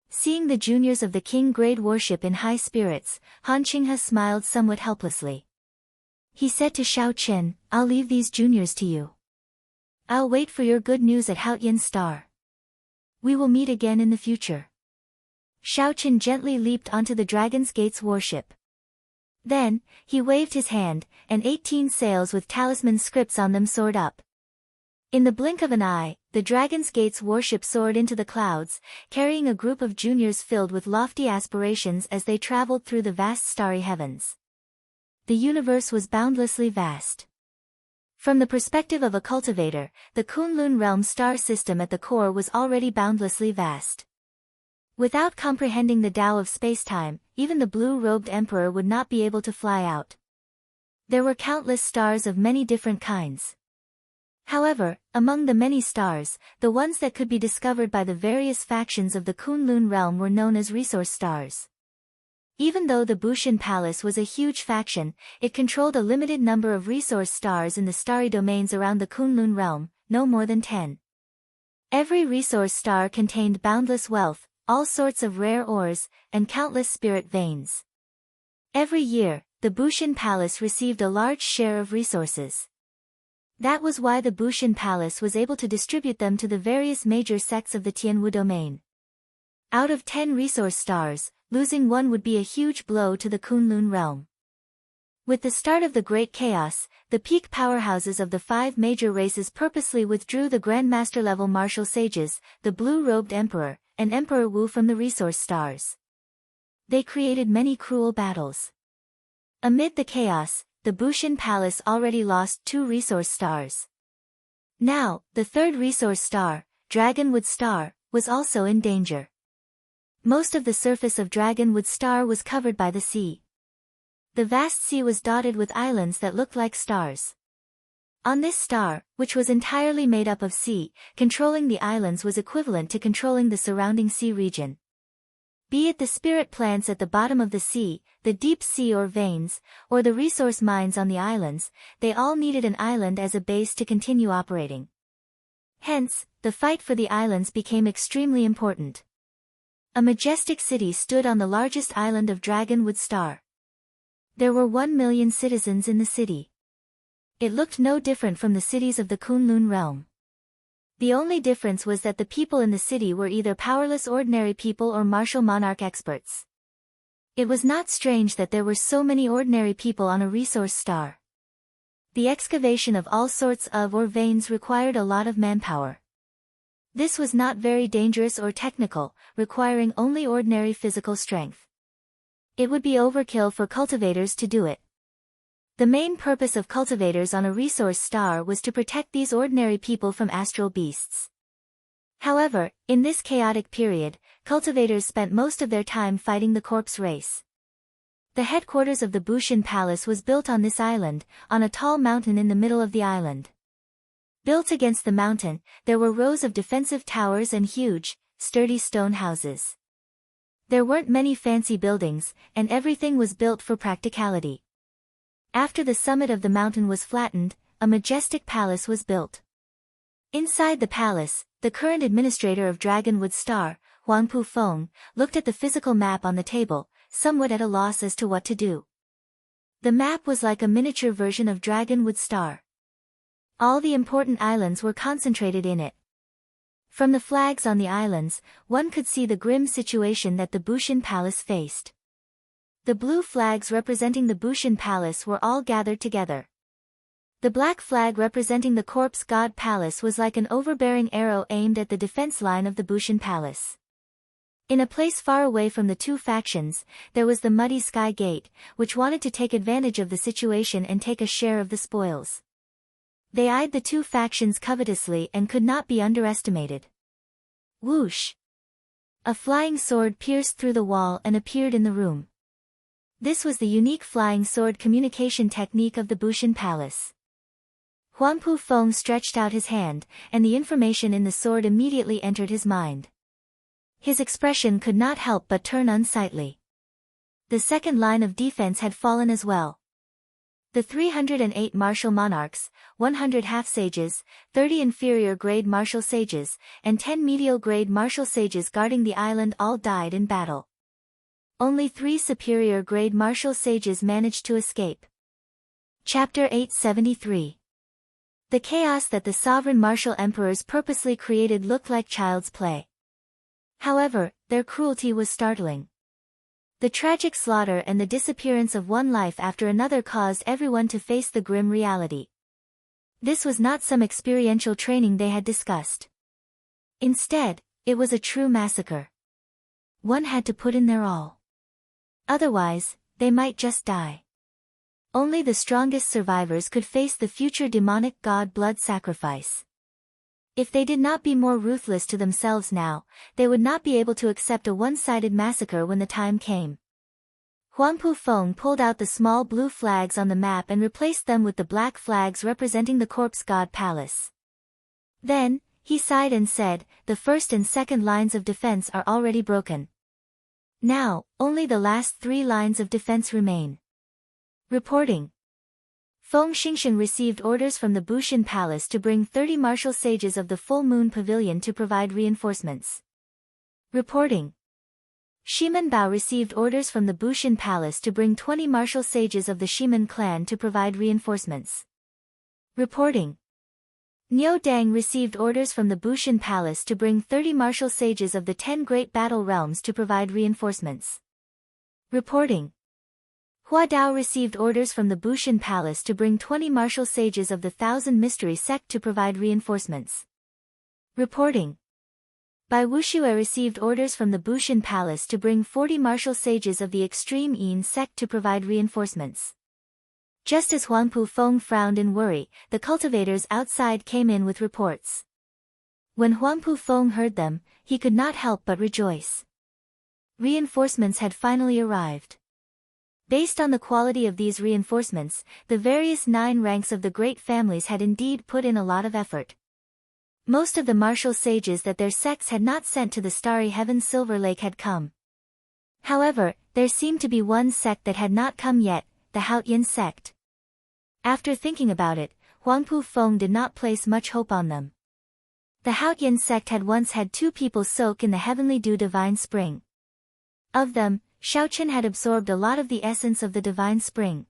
Seeing the juniors of the king-grade warship in high spirits, Han Qinghe smiled somewhat helplessly. He said to Xiaochen, "I'll leave these juniors to you. I'll wait for your good news at Haotian Star. We will meet again in the future." Xiaochen gently leaped onto the Dragon's Gates warship. Then, he waved his hand, and 18 sails with talisman scripts on them soared up. In the blink of an eye, the Dragon's Gates warship soared into the clouds, carrying a group of juniors filled with lofty aspirations as they traveled through the vast starry heavens. The universe was boundlessly vast. From the perspective of a cultivator, the Kunlun realm star system at the core was already boundlessly vast. Without comprehending the Tao of spacetime, even the blue-robed emperor would not be able to fly out. There were countless stars of many different kinds. However, among the many stars, the ones that could be discovered by the various factions of the Kunlun realm were known as resource stars. Even though the Bushin Palace was a huge faction, it controlled a limited number of resource stars in the starry domains around the Kunlun realm, no more than 10. Every resource star contained boundless wealth, all sorts of rare ores, and countless spirit veins. Every year, the Bushin Palace received a large share of resources. That was why the Bushin Palace was able to distribute them to the various major sects of the Tianwu domain. Out of 10 resource stars, losing one would be a huge blow to the Kunlun realm. With the start of the Great Chaos, the peak powerhouses of the 5 major races purposely withdrew the Grandmaster-level martial sages, the blue-robed emperor, and Emperor Wu from the resource stars. They created many cruel battles. Amid the chaos, the Bushin Palace already lost 2 resource stars. Now, the 3rd resource star, Dragonwood Star, was also in danger. Most of the surface of Dragonwood Star was covered by the sea. The vast sea was dotted with islands that looked like stars. On this star, which was entirely made up of sea, controlling the islands was equivalent to controlling the surrounding sea region. Be it the spirit plants at the bottom of the sea, the deep sea or veins, or the resource mines on the islands, they all needed an island as a base to continue operating. Hence, the fight for the islands became extremely important. A majestic city stood on the largest island of Dragonwood Star. There were 1 million citizens in the city. It looked no different from the cities of the Kunlun realm. The only difference was that the people in the city were either powerless ordinary people or martial monarch experts. It was not strange that there were so many ordinary people on a resource star. The excavation of all sorts of ore veins required a lot of manpower. This was not very dangerous or technical, requiring only ordinary physical strength. It would be overkill for cultivators to do it. The main purpose of cultivators on a resource star was to protect these ordinary people from astral beasts. However, in this chaotic period, cultivators spent most of their time fighting the corpse race. The headquarters of the Bushin Palace was built on this island, on a tall mountain in the middle of the island. Built against the mountain, there were rows of defensive towers and huge, sturdy stone houses. There weren't many fancy buildings, and everything was built for practicality. After the summit of the mountain was flattened, a majestic palace was built. Inside the palace, the current administrator of Dragonwood Star, Huang Pufeng, looked at the physical map on the table, somewhat at a loss as to what to do. The map was like a miniature version of Dragonwood Star. All the important islands were concentrated in it. From the flags on the islands, one could see the grim situation that the Bushin Palace faced. The blue flags representing the Bushin Palace were all gathered together. The black flag representing the corpse god palace was like an overbearing arrow aimed at the defense line of the Bushin Palace. In a place far away from the two factions, there was the Muddy Sky Gate, which wanted to take advantage of the situation and take a share of the spoils. They eyed the two factions covetously and could not be underestimated. Whoosh! A flying sword pierced through the wall and appeared in the room. This was the unique flying sword communication technique of the Bushin Palace. Huangpu Feng stretched out his hand, and the information in the sword immediately entered his mind. His expression could not help but turn unsightly. The second line of defense had fallen as well. The 308 martial monarchs, 100 half-sages, 30 inferior-grade martial sages, and 10 medial-grade martial sages guarding the island all died in battle. Only 3 superior-grade martial sages managed to escape. Chapter 873. The chaos that the sovereign martial emperors purposely created looked like child's play. However, their cruelty was startling. The tragic slaughter and the disappearance of one life after another caused everyone to face the grim reality. This was not some experiential training they had discussed. Instead, it was a true massacre. One had to put in their all. Otherwise, they might just die. Only the strongest survivors could face the future demonic god blood sacrifice. If they did not be more ruthless to themselves now, they would not be able to accept a one-sided massacre when the time came. Huangpu Feng pulled out the small blue flags on the map and replaced them with the black flags representing the corpse god palace. Then, he sighed and said, "The first and second lines of defense are already broken. Now, only the last 3 lines of defense remain." Reporting. Feng Xingsheng received orders from the Bushin Palace to bring 30 martial sages of the Full Moon Pavilion to provide reinforcements. Reporting. Shimen Bao received orders from the Bushin Palace to bring 20 martial sages of the Shimen clan to provide reinforcements. Reporting. Niu Dang received orders from the Bushin Palace to bring 30 martial sages of the 10 Great Battle Realms to provide reinforcements. Reporting. Hua Dao received orders from the Bushin Palace to bring 20 martial sages of the Thousand Mystery Sect to provide reinforcements. Reporting. Bai Wuxue received orders from the Bushin Palace to bring 40 martial sages of the Extreme Yin Sect to provide reinforcements. Just as Huangpu Feng frowned in worry, the cultivators outside came in with reports. When Huangpu Feng heard them, he could not help but rejoice. Reinforcements had finally arrived. Based on the quality of these reinforcements, the various 9 ranks of the great families had indeed put in a lot of effort. Most of the martial sages that their sects had not sent to the Starry Heaven Silver Lake had come. However, there seemed to be one sect that had not come yet, the Haotian sect. After thinking about it, Huangpu Feng did not place much hope on them. The Haotian sect had once had 2 people soak in the heavenly dew divine spring. Of them, Shaochen had absorbed a lot of the essence of the divine spring.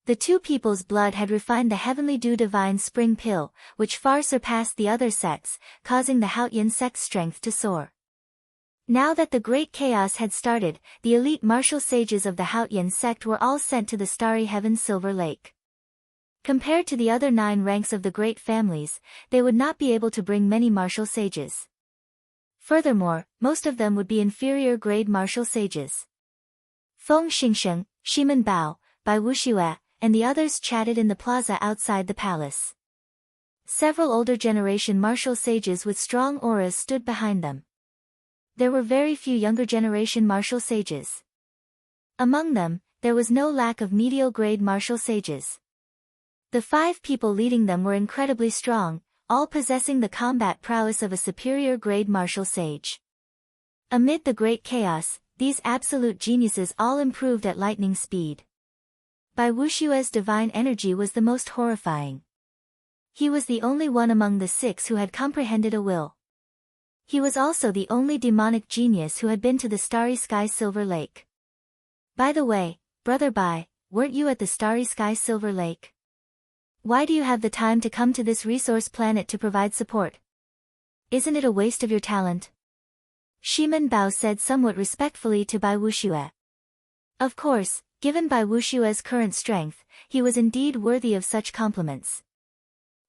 The 2 people's blood had refined the heavenly dew divine spring pill, which far surpassed the other sects, causing the Haotian sect's strength to soar. Now that the great chaos had started, the elite martial sages of the Haotian sect were all sent to the Starry Heaven Silver Lake. Compared to the other 9 ranks of the great families, they would not be able to bring many martial sages. Furthermore, most of them would be inferior-grade martial sages. Feng Xingsheng, Shimen Bao, Bai Wuxue, and the others chatted in the plaza outside the palace. Several older generation martial sages with strong auras stood behind them. There were very few younger generation martial sages. Among them, there was no lack of medial-grade martial sages. The 5 people leading them were incredibly strong, all possessing the combat prowess of a superior-grade martial sage. Amid the great chaos, these absolute geniuses all improved at lightning speed. Bai Wuxue's divine energy was the most horrifying. He was the only one among the 6 who had comprehended a will. He was also the only demonic genius who had been to the Starry Sky Silver Lake. By the way, Brother Bai, weren't you at the Starry Sky Silver Lake? Why do you have the time to come to this resource planet to provide support? Isn't it a waste of your talent? Shimen Bao said somewhat respectfully to Bai Wuxue. Of course, given by Wushue's current strength, he was indeed worthy of such compliments.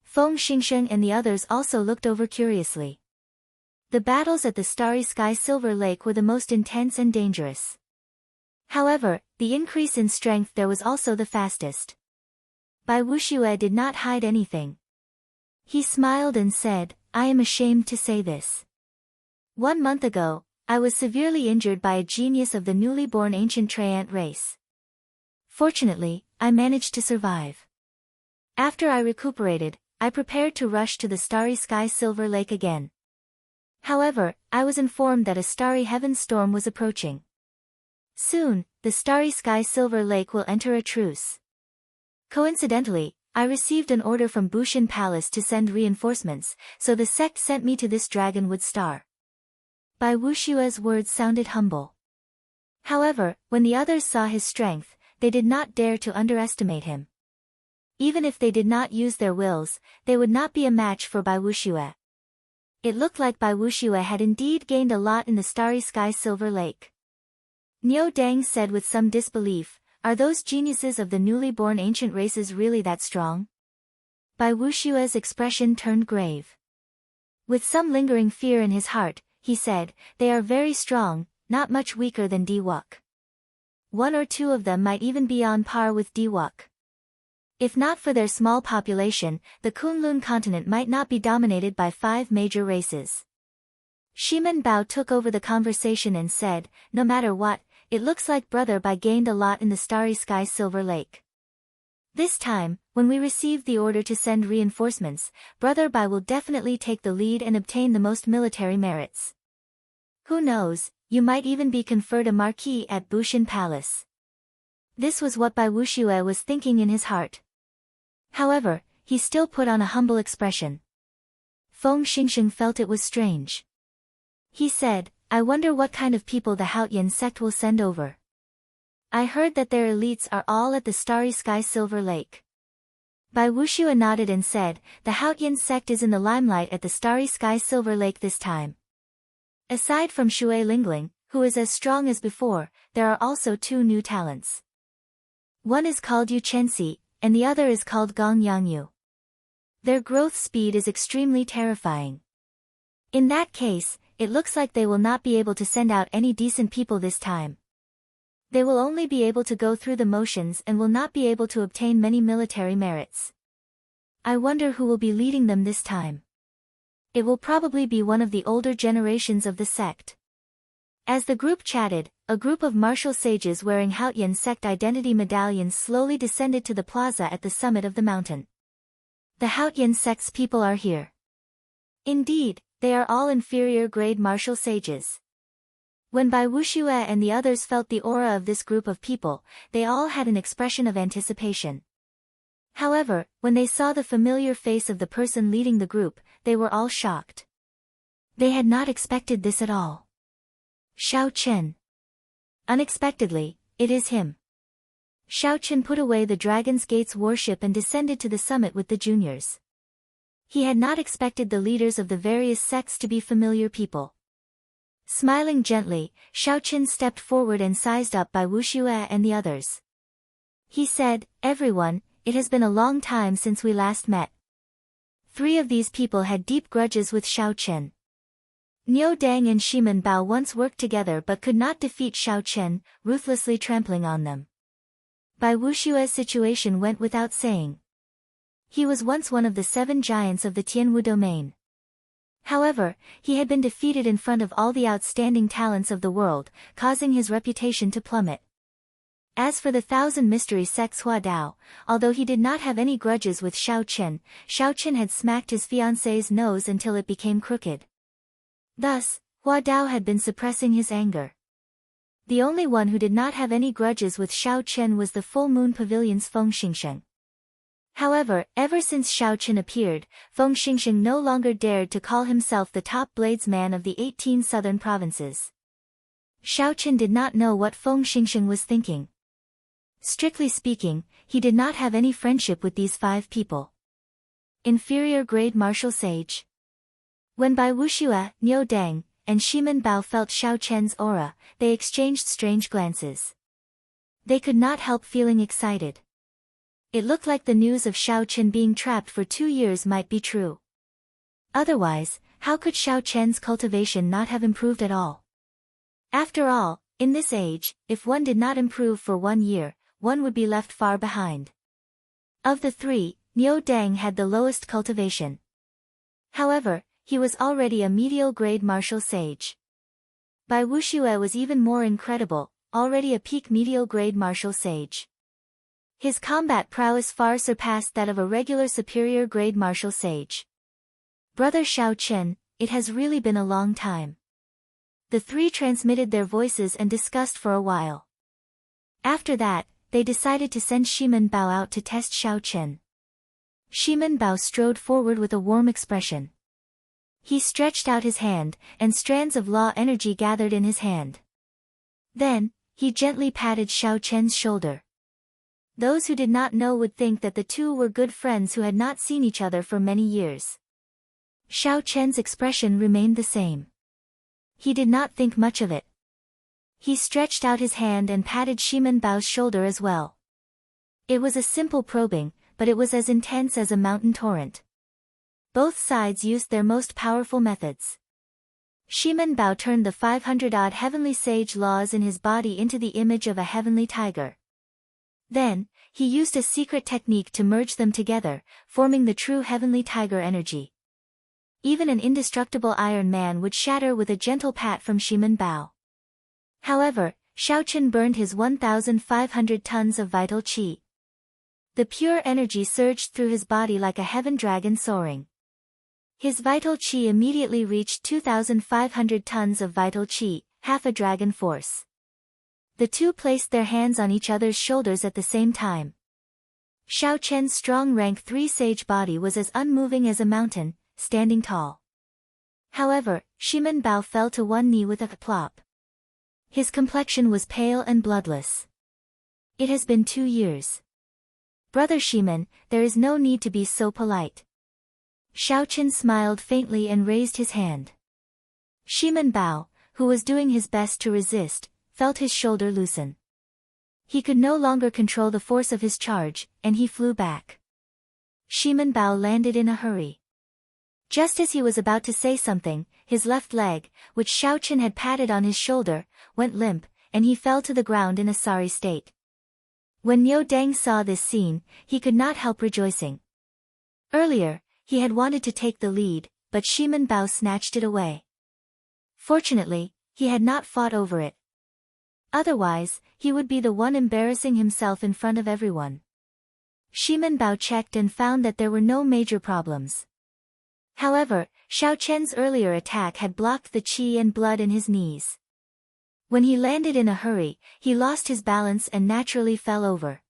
Feng Xingsheng and the others also looked over curiously. The battles at the Starry Sky Silver Lake were the most intense and dangerous. However, the increase in strength there was also the fastest. Bai Wuxue did not hide anything. He smiled and said, I am ashamed to say this. 1 month ago, I was severely injured by a genius of the newly born ancient Treant race. Fortunately, I managed to survive. After I recuperated, I prepared to rush to the Starry Sky Silver Lake again. However, I was informed that a starry heaven storm was approaching. Soon, the Starry Sky Silver Lake will enter a truce. Coincidentally, I received an order from Bushin Palace to send reinforcements, so the sect sent me to this dragonwood star. Bai Wushue's words sounded humble. However, when the others saw his strength, they did not dare to underestimate him. Even if they did not use their wills, they would not be a match for Bai Wuxue. It looked like Bai Wuxue had indeed gained a lot in the Starry Sky Silver Lake. Niu Dang said with some disbelief, are those geniuses of the newly born ancient races really that strong? Bai Wushue's expression turned grave. With some lingering fear in his heart, he said, they are very strong, not much weaker than Diwuk. 1 or 2 of them might even be on par with Diwuk. If not for their small population, the Kunlun continent might not be dominated by 5 major races. Shimen Bao took over the conversation and said, no matter what, it looks like Brother Bai gained a lot in the Starry Sky Silver Lake. This time, when we receive the order to send reinforcements, Brother Bai will definitely take the lead and obtain the most military merits. Who knows, you might even be conferred a marquis at Bushin Palace. This was what Bai Wuxue was thinking in his heart. However, he still put on a humble expression. Feng Xingsheng felt it was strange. He said, I wonder what kind of people the Haotian sect will send over. I heard that their elites are all at the Starry Sky Silver Lake. Bai Wuxue nodded and said, the Haotian sect is in the limelight at the Starry Sky Silver Lake this time. Aside from Shui Lingling, who is as strong as before, there are also 2 new talents. One is called Yu Chenxi, and the other is called Gong Yangyu. Their growth speed is extremely terrifying. In that case, it looks like they will not be able to send out any decent people this time. They will only be able to go through the motions and will not be able to obtain many military merits. I wonder who will be leading them this time. It will probably be one of the older generations of the sect. As the group chatted, a group of martial sages wearing Haotian sect identity medallions slowly descended to the plaza at the summit of the mountain. The Haotian sect's people are here. Indeed, they are all inferior grade martial sages. When Bai Wuxue and the others felt the aura of this group of people, they all had an expression of anticipation. However, when they saw the familiar face of the person leading the group, they were all shocked. They had not expected this at all. Xiao Chen. Unexpectedly, it is him. Xiao Chen put away the Dragon's Gate's warship and descended to the summit with the juniors. He had not expected the leaders of the various sects to be familiar people. Smiling gently, Xiao Chen stepped forward and sized up Bai Wuxue and the others. He said, everyone, it has been a long time since we last met. 3 of these people had deep grudges with Xiao Chen. Niu Dang and Shimen Bao once worked together but could not defeat Xiao Chen, ruthlessly trampling on them. Bai Wushue's situation went without saying. He was once one of the 7 giants of the Tianwu domain. However, he had been defeated in front of all the outstanding talents of the world, causing his reputation to plummet. As for the 1,000 mystery sects Hua Dao, although he did not have any grudges with Xiao Chen had smacked his fiancée's nose until it became crooked. Thus, Hua Dao had been suppressing his anger. The only one who did not have any grudges with Xiao Chen was the Full Moon Pavilion's Feng Xingsheng. However, ever since Xiao Chen appeared, Feng Xingsheng no longer dared to call himself the top bladesman of the 18 southern provinces. Xiao Chen did not know what Feng Xingsheng was thinking. Strictly speaking, he did not have any friendship with these 5 people. Inferior grade martial sage. When Bai Wuxue, Niu Dang, and Shimen Bao felt Xiao Chen's aura, they exchanged strange glances. They could not help feeling excited. It looked like the news of Xiao Chen being trapped for 2 years might be true. Otherwise, how could Xiao Chen's cultivation not have improved at all? After all, in this age, if one did not improve for 1 year, one would be left far behind. Of the three, Niu Deng had the lowest cultivation. However, he was already a medial grade martial sage. Bai Wuxue was even more incredible, already a peak medial grade martial sage. His combat prowess far surpassed that of a regular superior grade martial sage. Brother Xiao Chen, it has really been a long time. The three transmitted their voices and discussed for a while. After that, they decided to send Shimen Bao out to test Xiao Chen. Shimen Bao strode forward with a warm expression. He stretched out his hand, and strands of law energy gathered in his hand. Then, he gently patted Xiao Chen's shoulder. Those who did not know would think that the two were good friends who had not seen each other for many years. Xiao Chen's expression remained the same. He did not think much of it. He stretched out his hand and patted Shimen Bao's shoulder as well. It was a simple probing, but it was as intense as a mountain torrent. Both sides used their most powerful methods. Shimen Bao turned the 500-odd heavenly sage laws in his body into the image of a heavenly tiger. Then, he used a secret technique to merge them together, forming the true heavenly tiger energy. Even an indestructible Iron Man would shatter with a gentle pat from Shimen Bao. However, Xiao Chen burned his 1,500 tons of vital qi. The pure energy surged through his body like a heaven dragon soaring. His vital qi immediately reached 2,500 tons of vital qi, half a dragon force. The two placed their hands on each other's shoulders at the same time. Xiao Chen's strong rank 3 sage body was as unmoving as a mountain, standing tall. However, Shimen Bao fell to one knee with a plop. His complexion was pale and bloodless. It has been 2 years. Brother Shimen, there is no need to be so polite. Xiao Chen smiled faintly and raised his hand. Shimen Bao, who was doing his best to resist, felt his shoulder loosen. He could no longer control the force of his charge, and he flew back. Shimen Bao landed in a hurry. Just as he was about to say something, his left leg, which Xiao Chen had patted on his shoulder, went limp, and he fell to the ground in a sorry state. When Niu Deng saw this scene, he could not help rejoicing. Earlier, he had wanted to take the lead, but Shimen Bao snatched it away. Fortunately, he had not fought over it. Otherwise, he would be the one embarrassing himself in front of everyone. Shimen Bao checked and found that there were no major problems. However, Xiao Chen's earlier attack had blocked the qi and blood in his knees. When he landed in a hurry, he lost his balance and naturally fell over.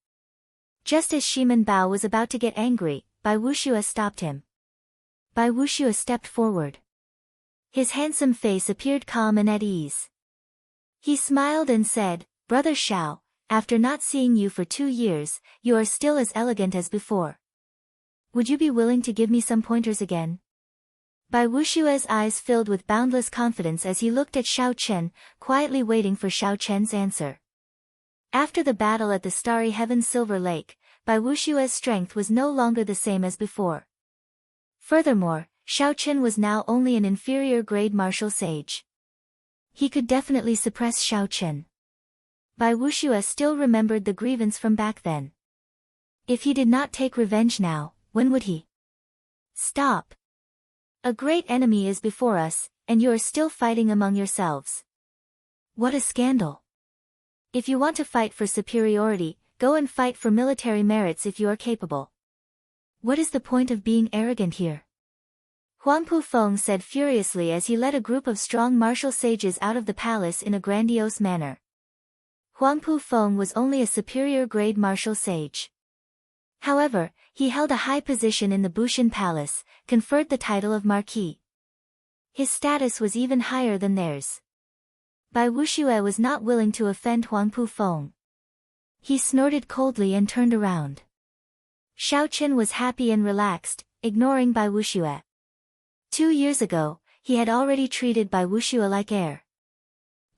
Just as Shimen Bao was about to get angry, Bai Wuxue stopped him. Bai Wuxue stepped forward. His handsome face appeared calm and at ease. He smiled and said, "Brother Xiao, after not seeing you for 2 years, you are still as elegant as before. Would you be willing to give me some pointers again?" Bai Wuxue's eyes filled with boundless confidence as he looked at Xiao Chen, quietly waiting for Xiao Chen's answer. After the battle at the Starry Heaven Silver Lake, Bai Wuxue's strength was no longer the same as before. Furthermore, Xiao Chen was now only an inferior grade martial sage. He could definitely suppress Xiao Chen. Bai Wuxue still remembered the grievance from back then. If he did not take revenge now, when would he? Stop! A great enemy is before us, and you are still fighting among yourselves. What a scandal! If you want to fight for superiority, go and fight for military merits if you are capable. What is the point of being arrogant here? Huangpu Feng said furiously as he led a group of strong martial sages out of the palace in a grandiose manner. Huangpu Feng was only a superior grade martial sage. However, he held a high position in the Bushin Palace, conferred the title of Marquis. His status was even higher than theirs. Bai Wuxue was not willing to offend Huangpu Feng. He snorted coldly and turned around. Xiao Chen was happy and relaxed, ignoring Bai Wuxue. 2 years ago, he had already treated Bai Wuxue like air.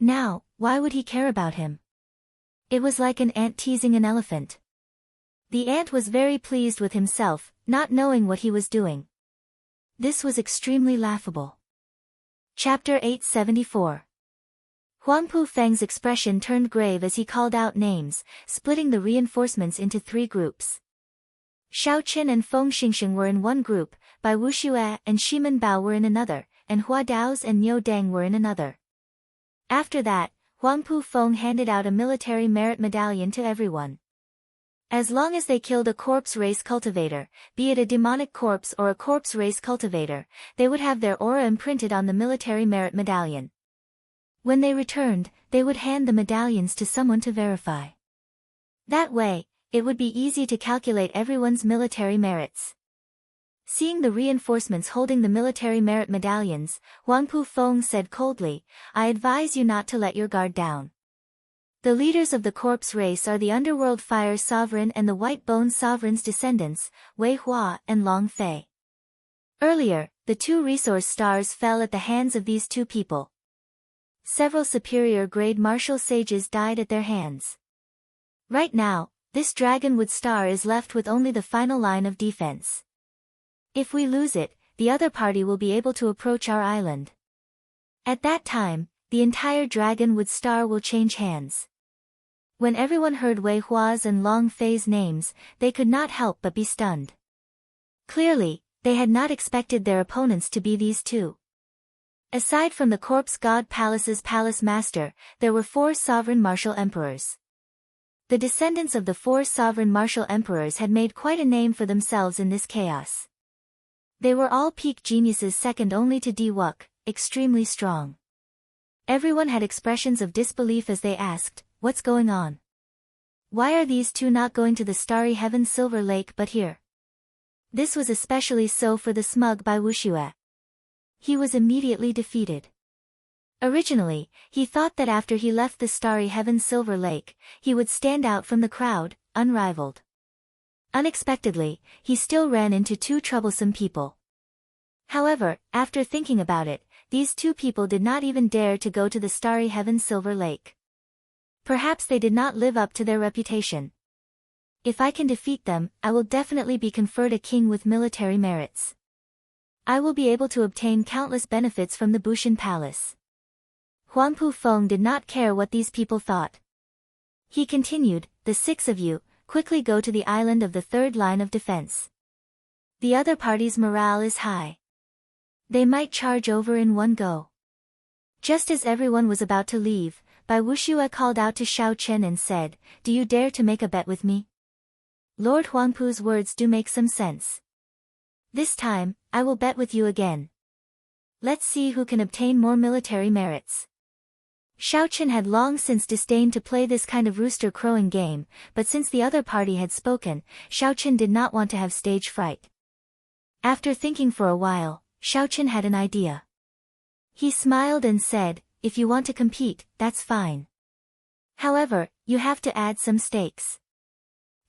Now, why would he care about him? It was like an ant teasing an elephant. The ant was very pleased with himself, not knowing what he was doing. This was extremely laughable. Chapter 874. Huangpu Feng's expression turned grave as he called out names, splitting the reinforcements into 3 groups. Xiao Qin and Feng Xingsheng were in one group, Bai Wuxue and Shimen Bao were in another, and Hua Dao's and Niu Deng were in another. After that, Huangpu Feng handed out a military merit medallion to everyone. As long as they killed a corpse race cultivator, be it a demonic corpse or a corpse race cultivator, they would have their aura imprinted on the military merit medallion. When they returned, they would hand the medallions to someone to verify. That way, it would be easy to calculate everyone's military merits. Seeing the reinforcements holding the military merit medallions, Huangpu Feng said coldly, "I advise you not to let your guard down. The leaders of the corpse race are the Underworld Fire Sovereign and the White Bone Sovereign's descendants, Wei Hua and Long Fei. Earlier, the 2 resource stars fell at the hands of these 2 people. Several superior-grade martial sages died at their hands. Right now, this Dragonwood star is left with only the final line of defense. If we lose it, the other party will be able to approach our island. At that time, the entire Dragonwood star will change hands." When everyone heard Wei Hua's and Long Fei's names, they could not help but be stunned. Clearly, they had not expected their opponents to be these 2. Aside from the Corpse God Palace's palace master, there were 4 sovereign martial emperors. The descendants of the 4 sovereign martial emperors had made quite a name for themselves in this chaos. They were all peak geniuses second only to Diwuk, extremely strong. Everyone had expressions of disbelief as they asked, "What's going on? Why are these 2 not going to the starry heaven Silver Lake but here?" This was especially so for the smug Bai Wuxue. He was immediately defeated. Originally, he thought that after he left the starry heaven Silver Lake, he would stand out from the crowd, unrivaled. Unexpectedly, he still ran into 2 troublesome people. However, after thinking about it, these 2 people did not even dare to go to the starry heaven Silver Lake. Perhaps they did not live up to their reputation. If I can defeat them, I will definitely be conferred a king with military merits. I will be able to obtain countless benefits from the Bushan Palace. Huangpu Feng did not care what these people thought. He continued, "The 6 of you, quickly go to the island of the 3rd line of defense. The other party's morale is high. They might charge over in one go." Just as everyone was about to leave, Bai Wuxue called out to Xiao Chen and said, "Do you dare to make a bet with me?" Lord Huangpu's words do make some sense. "This time, I will bet with you again. Let's see who can obtain more military merits." Xiao Chen had long since disdained to play this kind of rooster crowing game, but since the other party had spoken, Xiao Chen did not want to have stage fright. After thinking for a while, Xiao Chen had an idea. He smiled and said, "If you want to compete, that's fine. However, you have to add some stakes.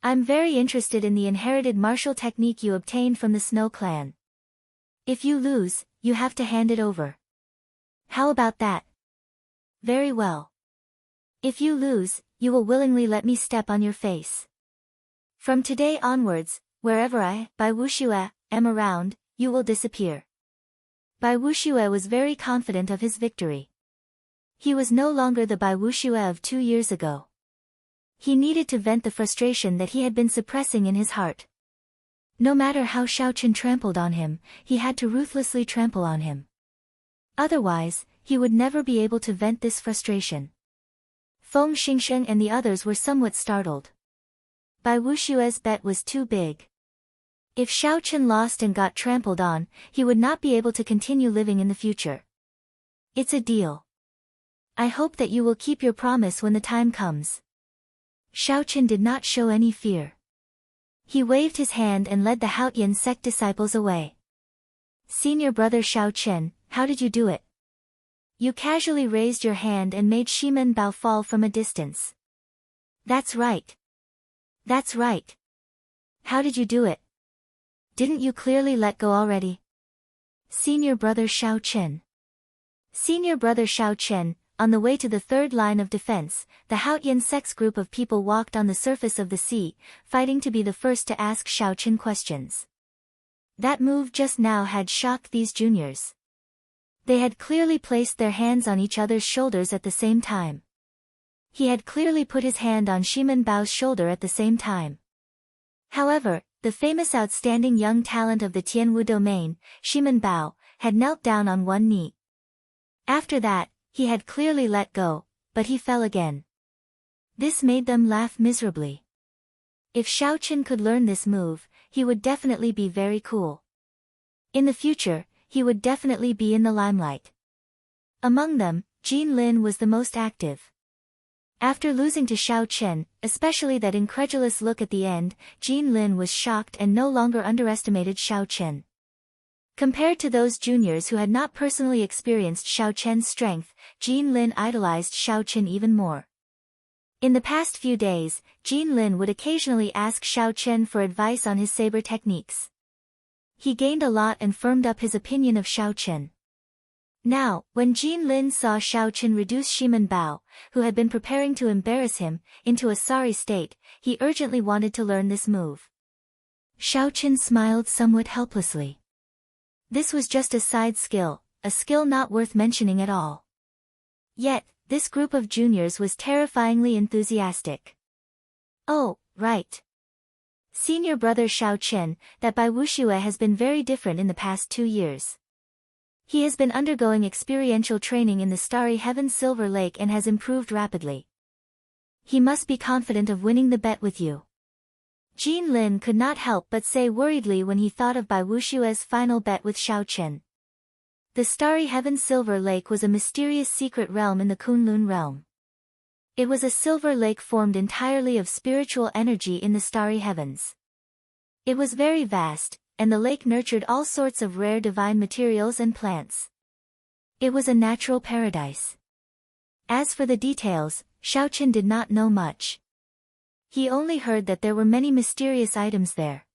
I'm very interested in the inherited martial technique you obtained from the Snow Clan. If you lose, you have to hand it over. How about that?" "Very well. If you lose, you will willingly let me step on your face. From today onwards, wherever I, Bai Wuxue, am around, you will disappear." Bai Wuxue was very confident of his victory. He was no longer the Bai Wuxue of 2 years ago. He needed to vent the frustration that he had been suppressing in his heart. No matter how Xiao Chen trampled on him, he had to ruthlessly trample on him. Otherwise, he would never be able to vent this frustration. Feng Xingsheng and the others were somewhat startled. Bai Wuxue's bet was too big. If Xiao Chen lost and got trampled on, he would not be able to continue living in the future. "It's a deal. I hope that you will keep your promise when the time comes." Xiao Chen did not show any fear. He waved his hand and led the Haotian sect disciples away. "Senior brother Xiao Chen, how did you do it? You casually raised your hand and made Shimen Bao fall from a distance." "That's right. That's right. How did you do it? Didn't you clearly let go already?" "Senior brother Xiao Chen. Senior brother Xiao Chen, on the way to the third line of defense, the Haotian sex group of people walked on the surface of the sea, fighting to be the first to ask Xiaoqin questions. That move just now had shocked these juniors. They had clearly placed their hands on each other's shoulders at the same time. He had clearly put his hand on Shiman Bao's shoulder at the same time. However, the famous outstanding young talent of the Tianwu domain, Shiman Bao, had knelt down on one knee. After that, he had clearly let go, but he fell again. This made them laugh miserably. If Xiaoqin could learn this move, he would definitely be very cool. In the future, he would definitely be in the limelight. Among them, Jin Lin was the most active. After losing to Xiaoqin, especially that incredulous look at the end, Jin Lin was shocked and no longer underestimated Xiaoqin. Compared to those juniors who had not personally experienced Xiaoqin's strength, Jin Lin idolized Xiaoqin even more. In the past few days, Jin Lin would occasionally ask Xiaoqin for advice on his saber techniques. He gained a lot and firmed up his opinion of Xiaoqin. Now, when Jin Lin saw Xiaoqin reduce Shiman Bao, who had been preparing to embarrass him, into a sorry state, he urgently wanted to learn this move. Xiaoqin smiled somewhat helplessly. This was just a side skill, a skill not worth mentioning at all. Yet, this group of juniors was terrifyingly enthusiastic. Oh, right. Senior brother Xiaoqin, that Bai Wuxue has been very different in the past 2 years. He has been undergoing experiential training in the starry heaven Silver Lake and has improved rapidly. He must be confident of winning the bet with you. Jin Lin could not help but say worriedly when he thought of Bai Wuxue's final bet with Xiaoqin. The starry heaven Silver Lake was a mysterious secret realm in the Kunlun realm. It was a silver lake formed entirely of spiritual energy in the starry heavens. It was very vast, and the lake nurtured all sorts of rare divine materials and plants. It was a natural paradise. As for the details, Xiaoqin did not know much. He only heard that there were many mysterious items there.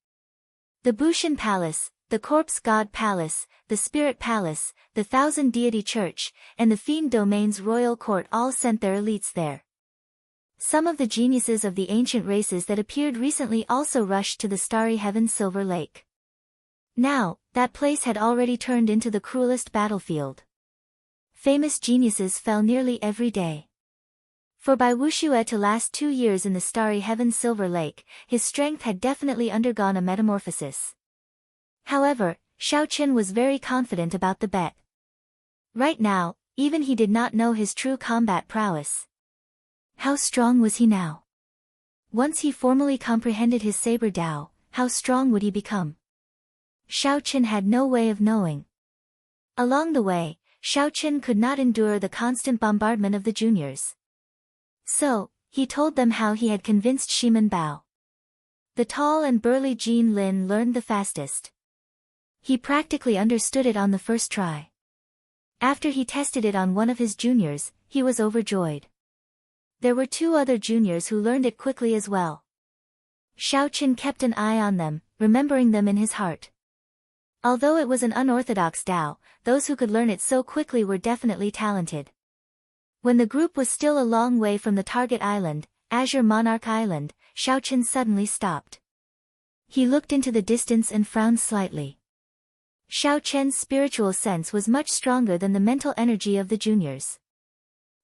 The Bushan Palace, the Corpse God Palace, the Spirit Palace, the Thousand Deity Church, and the Fiend Domain's royal court all sent their elites there. Some of the geniuses of the ancient races that appeared recently also rushed to the starry heaven Silver Lake. Now, that place had already turned into the cruelest battlefield. Famous geniuses fell nearly every day. For Bai Wuxue to last 2 years in the starry heaven Silver Lake, his strength had definitely undergone a metamorphosis. However, Xiaoqin was very confident about the bet. Right now, even he did not know his true combat prowess. How strong was he now? Once he formally comprehended his saber Dao, how strong would he become? Xiaoqin had no way of knowing. Along the way, Xiaoqin could not endure the constant bombardment of the juniors. So, he told them how he had convinced Shiman Bao. The tall and burly Jin Lin learned the fastest. He practically understood it on the first try. After he tested it on one of his juniors, he was overjoyed. There were 2 other juniors who learned it quickly as well. Xiaoqin kept an eye on them, remembering them in his heart. Although it was an unorthodox Dao, those who could learn it so quickly were definitely talented. When the group was still a long way from the target island, Azure Monarch Island, Xiaoqin suddenly stopped. He looked into the distance and frowned slightly. Xiaoqin's spiritual sense was much stronger than the mental energy of the juniors.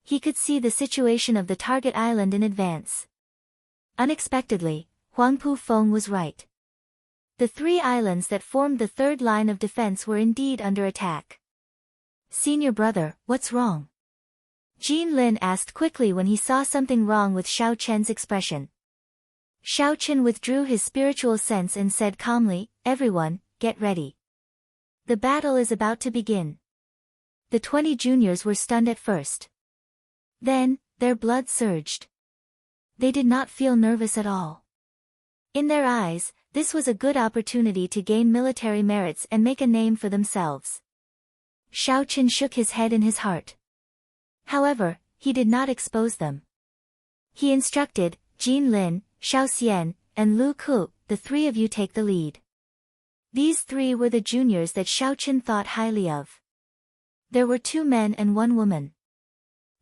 He could see the situation of the target island in advance. Unexpectedly, Huangpu Feng was right. The 3 islands that formed the third line of defense were indeed under attack. Senior brother, what's wrong? Jin Lin asked quickly when he saw something wrong with Xiaoqin's expression. Xiaoqin withdrew his spiritual sense and said calmly, everyone, get ready. The battle is about to begin. The 20 juniors were stunned at first. Then, their blood surged. They did not feel nervous at all. In their eyes, this was a good opportunity to gain military merits and make a name for themselves. Xiaoqin shook his head in his heart. However, he did not expose them. He instructed, Jin Lin, Xiao Xian, and Lu Ku, the 3 of you take the lead. These 3 were the juniors that Xiaoqin thought highly of. There were 2 men and 1 woman.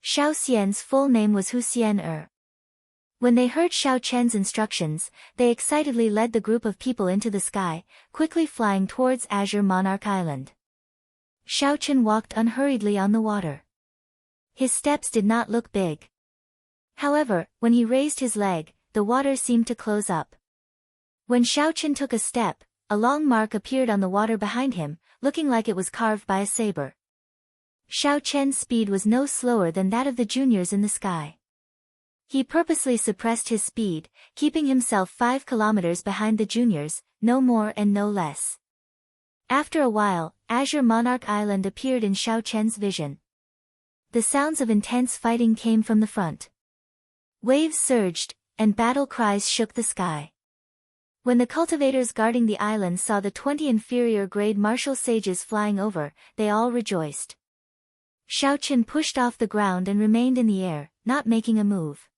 Xiao Xian's full name was Hu Xian. When they heard Xiao Chen's instructions, they excitedly led the group of people into the sky, quickly flying towards Azure Monarch Island. Xiao Chen walked unhurriedly on the water. His steps did not look big. However, when he raised his leg, the water seemed to close up. When Xiao Chen took a step, a long mark appeared on the water behind him, looking like it was carved by a saber. Xiao Chen's speed was no slower than that of the juniors in the sky. He purposely suppressed his speed, keeping himself 5 kilometers behind the juniors, no more and no less. After a while, Azure Monarch Island appeared in Xiao Chen's vision. The sounds of intense fighting came from the front. Waves surged, and battle cries shook the sky. When the cultivators guarding the island saw the 20 inferior-grade martial sages flying over, they all rejoiced. Xiao Chen pushed off the ground and remained in the air, not making a move.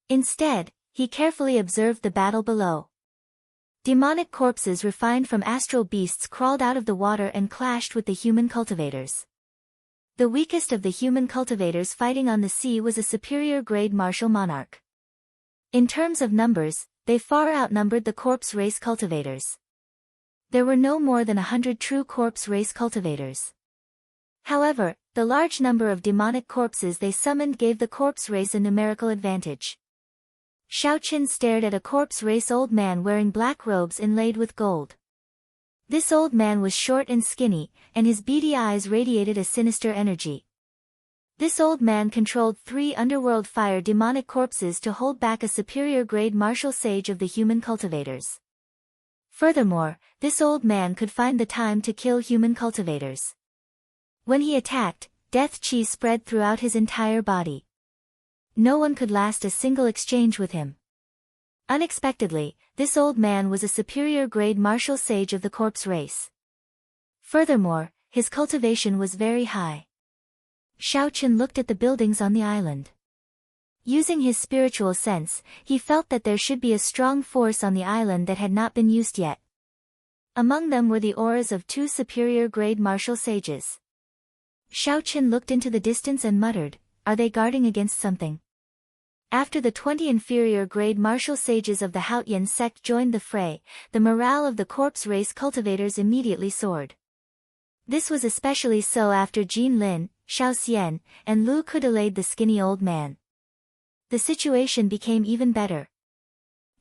Instead, he carefully observed the battle below. Demonic corpses refined from astral beasts crawled out of the water and clashed with the human cultivators. The weakest of the human cultivators fighting on the sea was a superior-grade martial monarch. In terms of numbers, they far outnumbered the corpse race cultivators. There were no more than 100 true corpse race cultivators. However, the large number of demonic corpses they summoned gave the corpse race a numerical advantage. Xiao Chen stared at a corpse race old man wearing black robes inlaid with gold. This old man was short and skinny, and his beady eyes radiated a sinister energy. This old man controlled 3 underworld fire demonic corpses to hold back a superior-grade martial sage of the human cultivators. Furthermore, this old man could find the time to kill human cultivators. When he attacked, death chi spread throughout his entire body. No one could last a single exchange with him. Unexpectedly, this old man was a superior-grade martial sage of the corpse race. Furthermore, his cultivation was very high. Xiao Chen looked at the buildings on the island. Using his spiritual sense, he felt that there should be a strong force on the island that had not been used yet. Among them were the auras of 2 superior-grade martial sages. Xiao Chen looked into the distance and muttered, "Are they guarding against something?" After the 20 inferior-grade martial sages of the Haotian sect joined the fray, the morale of the corpse race cultivators immediately soared. This was especially so after Jin Lin, Xiao Xian, and Lu Ku delayed the skinny old man. The situation became even better.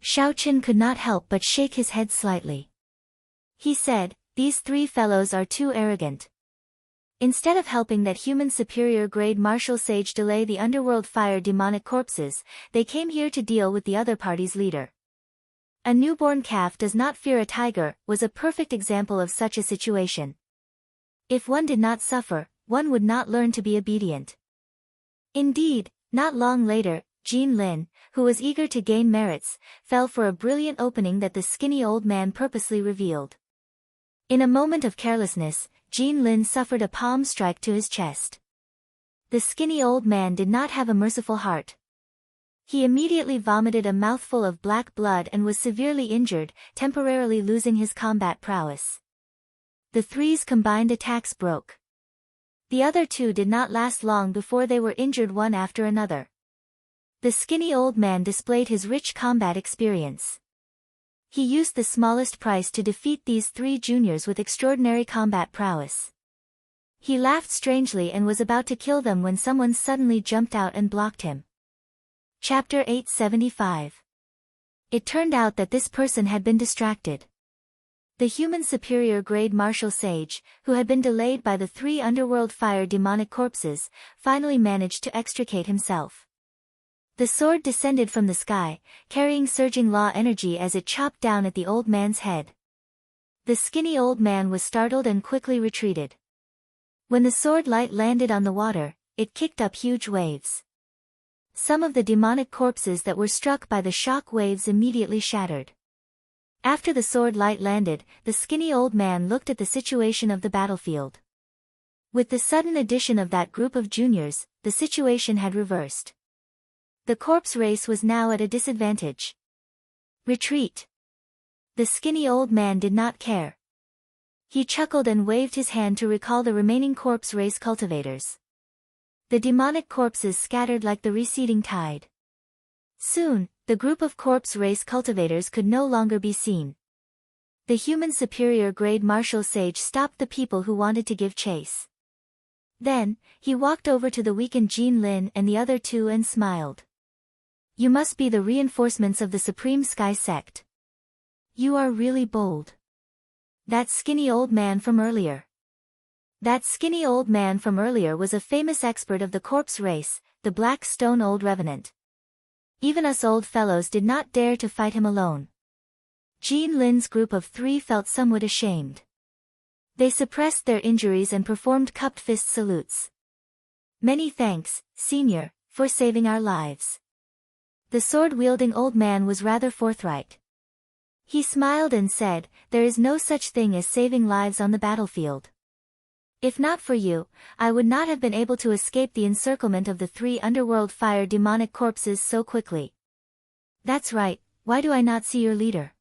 Xiao Chen could not help but shake his head slightly. He said, "These 3 fellows are too arrogant." Instead of helping that human superior-grade martial sage delay the underworld fire demonic corpses, they came here to deal with the other party's leader. A newborn calf does not fear a tiger was a perfect example of such a situation. If one did not suffer, one would not learn to be obedient. Indeed, not long later, Jin Lin, who was eager to gain merits, fell for a brilliant opening that the skinny old man purposely revealed. In a moment of carelessness, Jin Lin suffered a palm strike to his chest. The skinny old man did not have a merciful heart. He immediately vomited a mouthful of black blood and was severely injured, temporarily losing his combat prowess. The 3's combined attacks broke. The other 2 did not last long before they were injured one after another. The skinny old man displayed his rich combat experience. He used the smallest price to defeat these 3 juniors with extraordinary combat prowess. He laughed strangely and was about to kill them when someone suddenly jumped out and blocked him. Chapter 875. It turned out that this person had been distracted. The human superior-grade martial sage, who had been delayed by the 3 underworld fire demonic corpses, finally managed to extricate himself. The sword descended from the sky, carrying surging law energy as it chopped down at the old man's head. The skinny old man was startled and quickly retreated. When the sword light landed on the water, it kicked up huge waves. Some of the demonic corpses that were struck by the shock waves immediately shattered. After the sword light landed, the skinny old man looked at the situation of the battlefield. With the sudden addition of that group of juniors, the situation had reversed. The corpse race was now at a disadvantage. Retreat. The skinny old man did not care. He chuckled and waved his hand to recall the remaining corpse race cultivators. The demonic corpses scattered like the receding tide. Soon, the group of corpse race cultivators could no longer be seen. The human superior grade martial sage stopped the people who wanted to give chase. Then, he walked over to the weakened Jean Lin and the other two and smiled. You must be the reinforcements of the Supreme Sky Sect. You are really bold. That skinny old man from earlier. That skinny old man from earlier was a famous expert of the corpse race, the Black Stone Old Revenant. Even us old fellows did not dare to fight him alone. Jean Lin's group of 3 felt somewhat ashamed. They suppressed their injuries and performed cupped fist salutes. Many thanks, Senior, for saving our lives. The sword-wielding old man was rather forthright. He smiled and said, there is no such thing as saving lives on the battlefield. If not for you, I would not have been able to escape the encirclement of the 3 underworld fire demonic corpses so quickly. That's right, why do I not see your leader?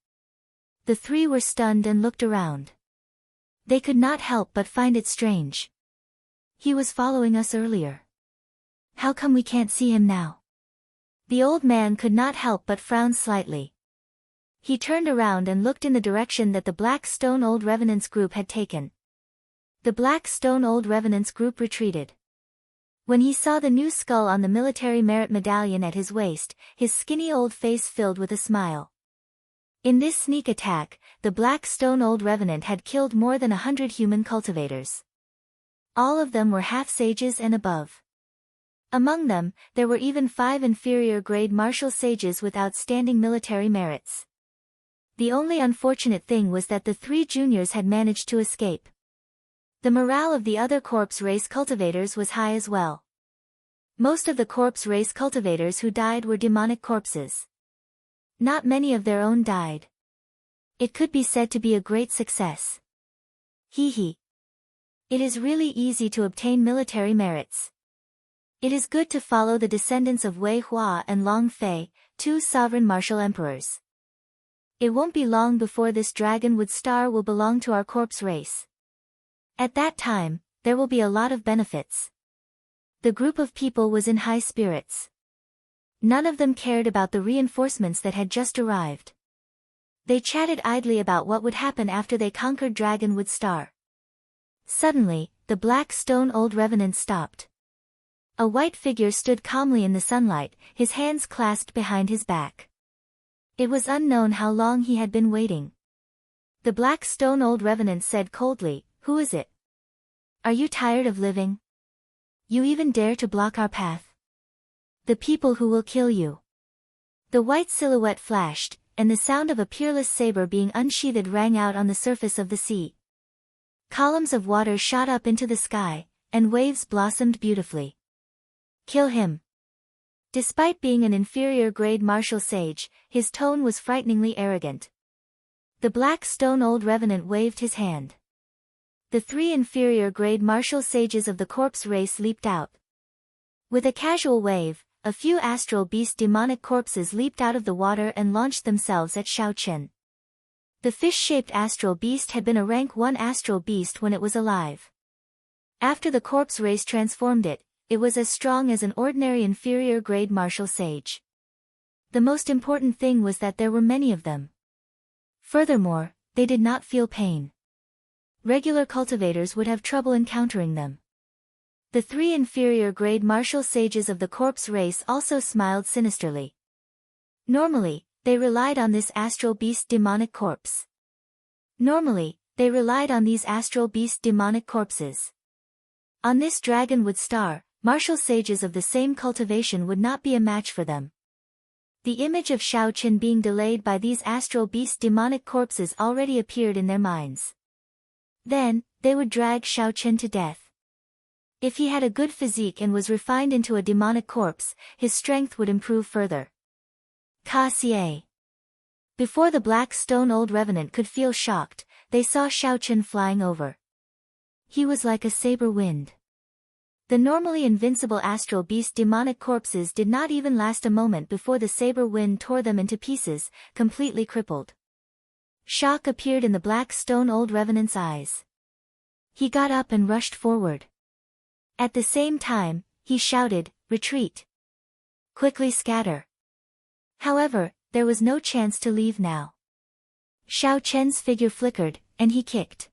The 3 were stunned and looked around. They could not help but find it strange. He was following us earlier. How come we can't see him now? The old man could not help but frown slightly. He turned around and looked in the direction that the Black Stone Old Revenants group had taken. The Black Stone Old Revenants group retreated. When he saw the new skull on the military merit medallion at his waist, his skinny old face filled with a smile. In this sneak attack, the Black Stone Old Revenant had killed more than 100 human cultivators. All of them were half-sages and above. Among them, there were even 5 inferior-grade martial sages with outstanding military merits. The only unfortunate thing was that the 3 juniors had managed to escape. The morale of the other corpse race cultivators was high as well. Most of the corpse race cultivators who died were demonic corpses. Not many of their own died. It could be said to be a great success. Hee hee. It is really easy to obtain military merits. It is good to follow the descendants of Wei Hua and Long Fei, 2 sovereign martial emperors. It won't be long before this dragonwood star will belong to our corpse race. At that time, there will be a lot of benefits. The group of people was in high spirits. None of them cared about the reinforcements that had just arrived. They chatted idly about what would happen after they conquered Dragonwood Star. Suddenly, the Black Stone Old Revenant stopped. A white figure stood calmly in the sunlight, his hands clasped behind his back. It was unknown how long he had been waiting. The Black Stone Old Revenant said coldly, "Who is it? Are you tired of living? You even dare to block our path? The people who will kill you." The white silhouette flashed, and the sound of a peerless saber being unsheathed rang out on the surface of the sea. Columns of water shot up into the sky, and waves blossomed beautifully. Kill him. Despite being an inferior-grade martial sage, his tone was frighteningly arrogant. The Black Stone Old Revenant waved his hand. The 3 inferior-grade martial sages of the corpse race leaped out. With a casual wave, a few astral beast demonic corpses leaped out of the water and launched themselves at Xiaoqin. The fish-shaped astral beast had been a rank 1 astral beast when it was alive. After the corpse race transformed it, it was as strong as an ordinary inferior-grade martial sage. The most important thing was that there were many of them. Furthermore, they did not feel pain. Regular cultivators would have trouble encountering them. The 3 inferior-grade martial sages of the corpse race also smiled sinisterly. Normally, they relied on this astral beast demonic corpse. Normally, they relied on these astral beast demonic corpses. On this Dragonwood Star, martial sages of the same cultivation would not be a match for them. The image of Xiaoqin being delayed by these astral beast demonic corpses already appeared in their minds. Then, they would drag Xiaoqin to death. If he had a good physique and was refined into a demonic corpse, his strength would improve further. Ka-Xie. Before the Black Stone Old Revenant could feel shocked, they saw Xiaoqin flying over. He was like a saber wind. The normally invincible astral beast demonic corpses did not even last a moment before the saber wind tore them into pieces, completely crippled. Shock appeared in the Black Stone Old Revenant's eyes. He got up and rushed forward. At the same time, he shouted, "Retreat! Quickly scatter!" However, there was no chance to leave now. Xiao Chen's figure flickered, and he kicked.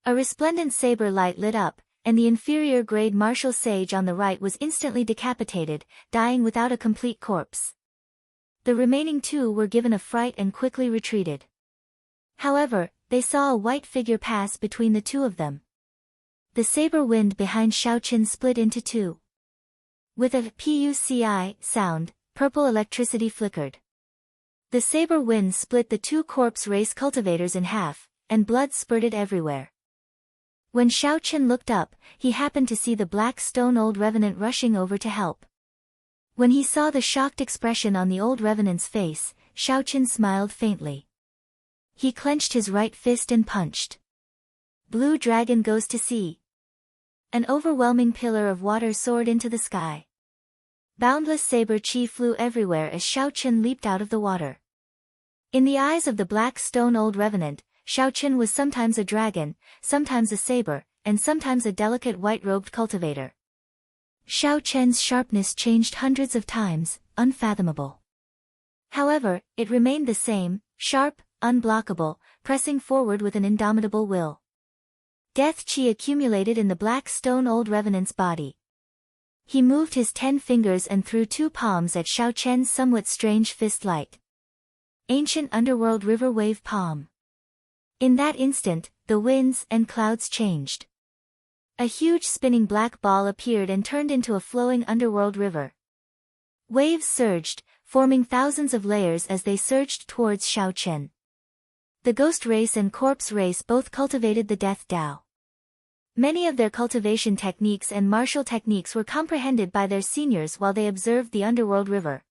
A resplendent saber light lit up, and the inferior grade martial sage on the right was instantly decapitated, dying without a complete corpse. The remaining two were given a fright and quickly retreated. However, they saw a white figure pass between the two of them. The saber wind behind Xiao Chen split into two. With a "puci" sound, purple electricity flickered. The saber wind split the two corpse race cultivators in half, and blood spurted everywhere. When Xiao Chen looked up, he happened to see the black stone old revenant rushing over to help. When he saw the shocked expression on the old revenant's face, Xiao Chen smiled faintly. He clenched his right fist and punched. Blue dragon goes to sea. An overwhelming pillar of water soared into the sky. Boundless saber chi flew everywhere as Xiao Chen leaped out of the water. In the eyes of the black stone old revenant, Xiao Chen was sometimes a dragon, sometimes a saber, and sometimes a delicate white-robed cultivator. Xiao Chen's sharpness changed hundreds of times, unfathomable. However, it remained the same, sharp, unblockable, pressing forward with an indomitable will. Death chi accumulated in the black stone old revenant's body. He moved his 10 fingers and threw 2 palms at Xiao Chen's somewhat strange fist light. Ancient underworld river wave palm. In that instant, the winds and clouds changed. A huge spinning black ball appeared and turned into a flowing underworld river. Waves surged, forming thousands of layers as they surged towards Xiao Chen. The ghost race and corpse race both cultivated the death Dao. Many of their cultivation techniques and martial techniques were comprehended by their seniors while they observed the underworld river.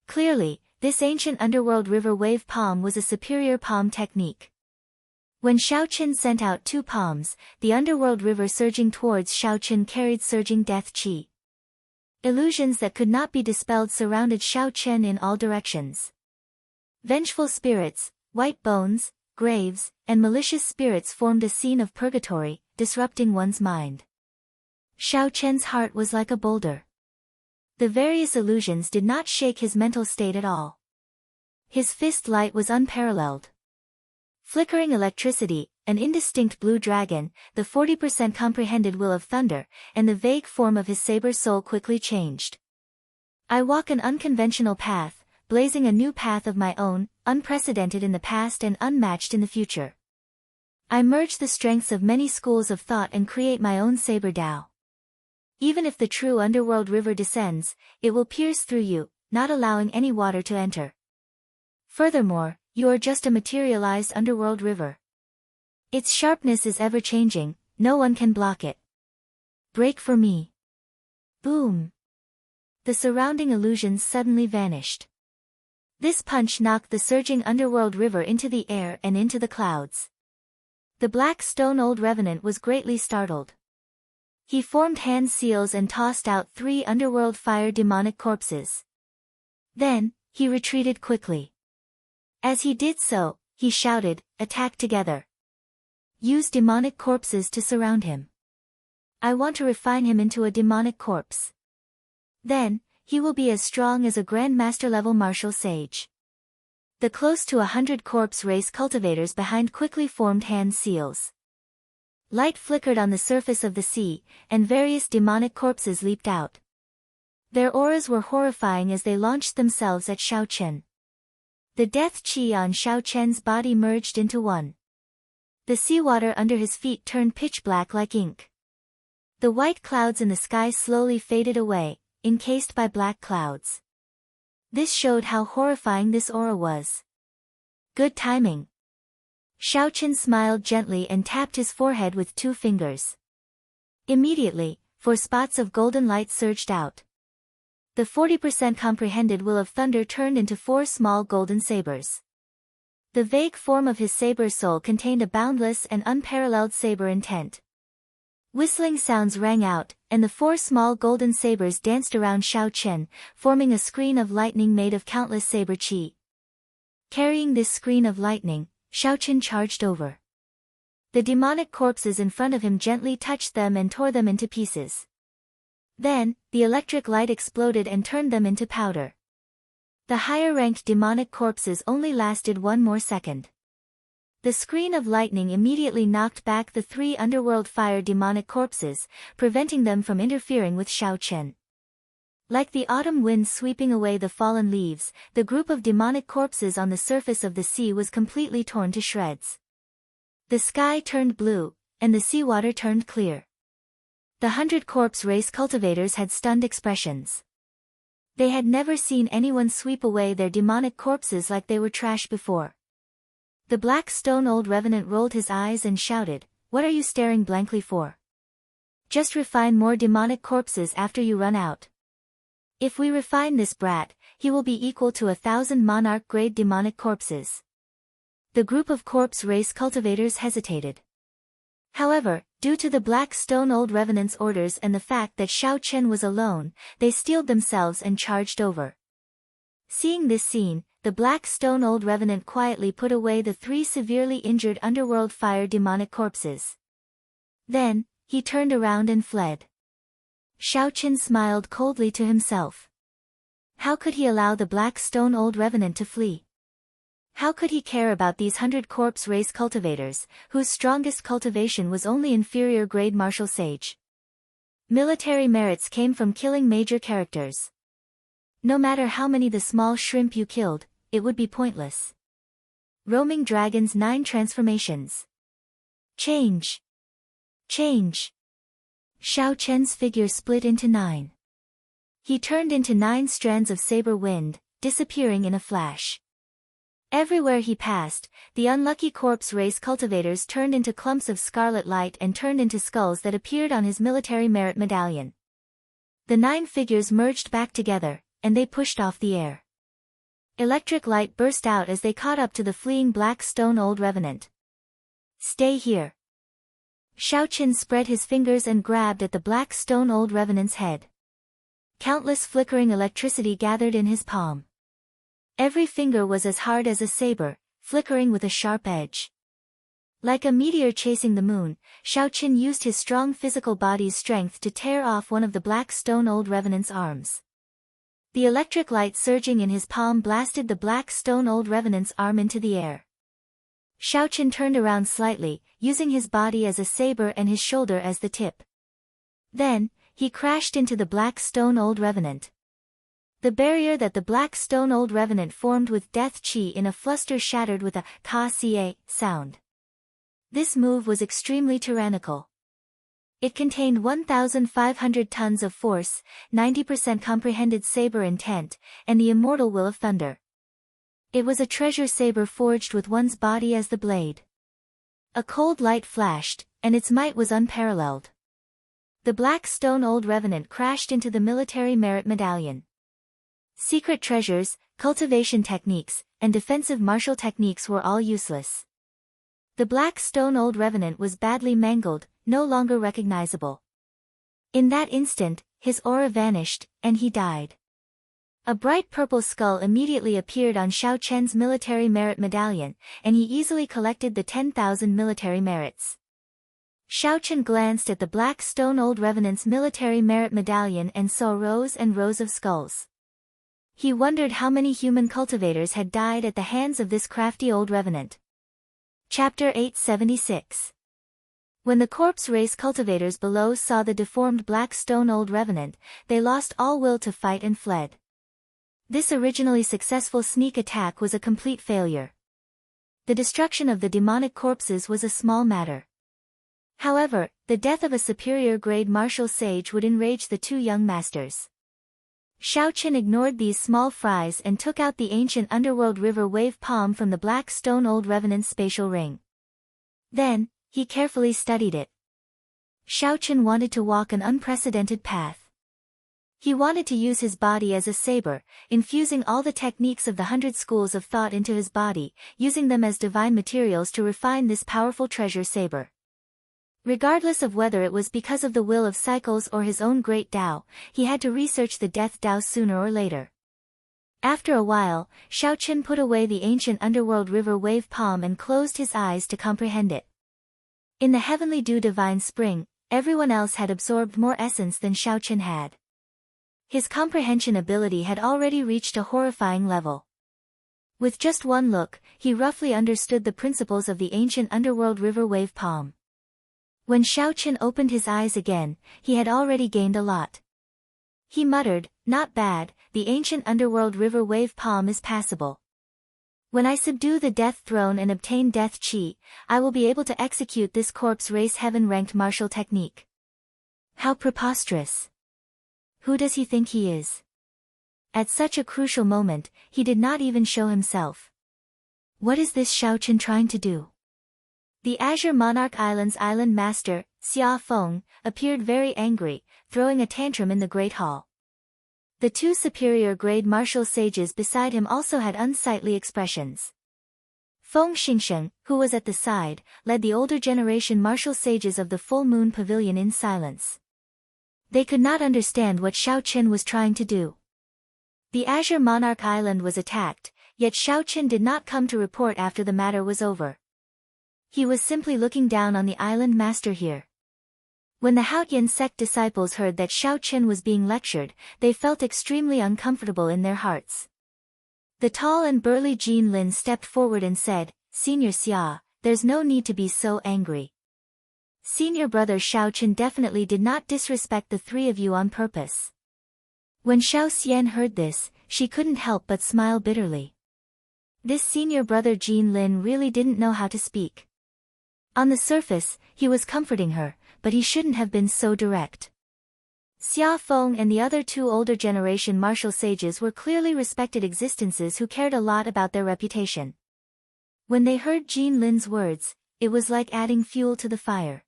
Clearly, this ancient underworld river wave palm was a superior palm technique. When Xiao Chen sent out 2 palms, the underworld river surging towards Xiao Chen carried surging death chi. Illusions that could not be dispelled surrounded Xiao Chen in all directions. Vengeful spirits, white bones, graves, and malicious spirits formed a scene of purgatory, disrupting one's mind. Xiao Chen's heart was like a boulder. The various illusions did not shake his mental state at all. His fist light was unparalleled. Flickering electricity, an indistinct blue dragon, the 40% comprehended will of thunder, and the vague form of his saber soul quickly changed. I walk an unconventional path, blazing a new path of my own, unprecedented in the past and unmatched in the future. I merge the strengths of many schools of thought and create my own saber Dao. Even if the true underworld river descends, it will pierce through you, not allowing any water to enter. Furthermore, you are just a materialized underworld river. Its sharpness is ever-changing, no one can block it. Break for me. Boom. The surrounding illusions suddenly vanished. This punch knocked the surging underworld river into the air and into the clouds. The black stone old revenant was greatly startled. He formed hand seals and tossed out 3 underworld fire demonic corpses. Then, he retreated quickly. As he did so, he shouted, "Attack together. Use demonic corpses to surround him. I want to refine him into a demonic corpse. Then, he will be as strong as a Grandmaster level martial sage." The close to 100 corpse race cultivators behind quickly formed hand seals. Light flickered on the surface of the sea, and various demonic corpses leaped out. Their auras were horrifying as they launched themselves at Xiao Chen. The death chi on Xiao Chen's body merged into one. The seawater under his feet turned pitch black like ink. The white clouds in the sky slowly faded away, encased by black clouds. This showed how horrifying this aura was. Good timing. Xiao Chen smiled gently and tapped his forehead with 2 fingers. Immediately, 4 spots of golden light surged out. The 40% comprehended will of thunder turned into 4 small golden sabers. The vague form of his saber soul contained a boundless and unparalleled saber intent. Whistling sounds rang out, and the 4 small golden sabers danced around Xiao Chen, forming a screen of lightning made of countless saber chi. Carrying this screen of lightning, Xiao Chen charged over. The demonic corpses in front of him gently touched them and tore them into pieces. Then, the electric light exploded and turned them into powder. The higher-ranked demonic corpses only lasted one more second. The screen of lightning immediately knocked back the 3 underworld fire demonic corpses, preventing them from interfering with Xiao Chen. Like the autumn wind sweeping away the fallen leaves, the group of demonic corpses on the surface of the sea was completely torn to shreds. The sky turned blue, and the seawater turned clear. The 100 corpse race cultivators had stunned expressions. They had never seen anyone sweep away their demonic corpses like they were trash before. The black stone old revenant rolled his eyes and shouted, "What are you staring blankly for? Just refine more demonic corpses after you run out. If we refine this brat, he will be equal to 1,000 monarch-grade demonic corpses." The group of corpse race cultivators hesitated. However, due to the black stone old revenant's orders and the fact that Xiao Chen was alone, they steeled themselves and charged over. Seeing this scene, the black stone old revenant quietly put away the 3 severely injured underworld fire demonic corpses. Then, he turned around and fled. Xiao Chen smiled coldly to himself. How could he allow the black stone old revenant to flee? How could he care about these 100 corpse race cultivators, whose strongest cultivation was only inferior grade martial sage? Military merits came from killing major characters. No matter how many the small shrimp you killed, it would be pointless. Roaming Dragon's 9 transformations. Change. Change. Xiao Chen's figure split into 9. He turned into 9 strands of saber wind, disappearing in a flash. Everywhere he passed, the unlucky corpse race cultivators turned into clumps of scarlet light and turned into skulls that appeared on his military merit medallion. The 9 figures merged back together, and they pushed off the air. Electric light burst out as they caught up to the fleeing black stone old revenant. Stay here. Xiao Chen spread his fingers and grabbed at the black stone old revenant's head. Countless flickering electricity gathered in his palm. Every finger was as hard as a saber, flickering with a sharp edge. Like a meteor chasing the moon, Xiao Chen used his strong physical body's strength to tear off one of the black stone old revenant's arms. The electric light surging in his palm blasted the black stone old revenant's arm into the air. Xiao Chen turned around slightly, using his body as a saber and his shoulder as the tip. Then, he crashed into the black stone old revenant. The barrier that the black stone old revenant formed with death chi in a fluster shattered with a ka-ca sound. This move was extremely tyrannical. It contained 1,500 tons of force, 90% comprehended saber intent, and the immortal will of thunder. It was a treasure saber forged with one's body as the blade. A cold light flashed, and its might was unparalleled. The black stone old revenant crashed into the military merit medallion. Secret treasures, cultivation techniques, and defensive martial techniques were all useless. The black stone old revenant was badly mangled, no longer recognizable. In that instant, his aura vanished, and he died. A bright purple skull immediately appeared on Xiao Chen's military merit medallion, and he easily collected the 10,000 military merits. Xiao Chen glanced at the black stone old revenant's military merit medallion and saw rows and rows of skulls. He wondered how many human cultivators had died at the hands of this crafty old revenant. Chapter 876. When the corpse race cultivators below saw the deformed black stone old revenant, they lost all will to fight and fled. This originally successful sneak attack was a complete failure. The destruction of the demonic corpses was a small matter. However, the death of a superior grade martial sage would enrage the 2 young masters. Xiao Chen ignored these small fries and took out the ancient underworld river wave palm from the black stone old revenant's spatial ring. Then, he carefully studied it. Xiao Chen wanted to walk an unprecedented path. He wanted to use his body as a saber, infusing all the techniques of the 100 schools of thought into his body, using them as divine materials to refine this powerful treasure saber. Regardless of whether it was because of the will of cycles or his own great Tao, he had to research the death Tao sooner or later. After a while, Xiao Chen put away the ancient underworld river wave palm and closed his eyes to comprehend it. In the heavenly dew divine spring, everyone else had absorbed more essence than Xiaochen had. His comprehension ability had already reached a horrifying level. With just one look, he roughly understood the principles of the ancient underworld river wave palm. When Xiaochen opened his eyes again, he had already gained a lot. He muttered, "Not bad, the ancient underworld river wave palm is passable. When I subdue the death throne and obtain death chi, I will be able to execute this corpse race heaven-ranked martial technique." How preposterous! Who does he think he is? At such a crucial moment, he did not even show himself. What is this Xiaochen trying to do? The Azure Monarch Island's island master, Xia Feng, appeared very angry, throwing a tantrum in the Great Hall. The two superior-grade martial sages beside him also had unsightly expressions. Feng Xingsheng, who was at the side, led the older generation martial sages of the Full Moon Pavilion in silence. They could not understand what Xiaochen was trying to do. The Azure Monarch Island was attacked, yet Xiaochen did not come to report after the matter was over. He was simply looking down on the island master here. When the Haotian sect disciples heard that Xiaochen was being lectured, they felt extremely uncomfortable in their hearts. The tall and burly Jin Lin stepped forward and said, "Senior Xia, there's no need to be so angry. Senior brother Xiaochen definitely did not disrespect the three of you on purpose." When Xiao Xian heard this, she couldn't help but smile bitterly. This senior brother Jin Lin really didn't know how to speak. On the surface, he was comforting her, but he shouldn't have been so direct. Xia Feng and the other two older generation martial sages were clearly respected existences who cared a lot about their reputation. When they heard Jin Lin's words, it was like adding fuel to the fire.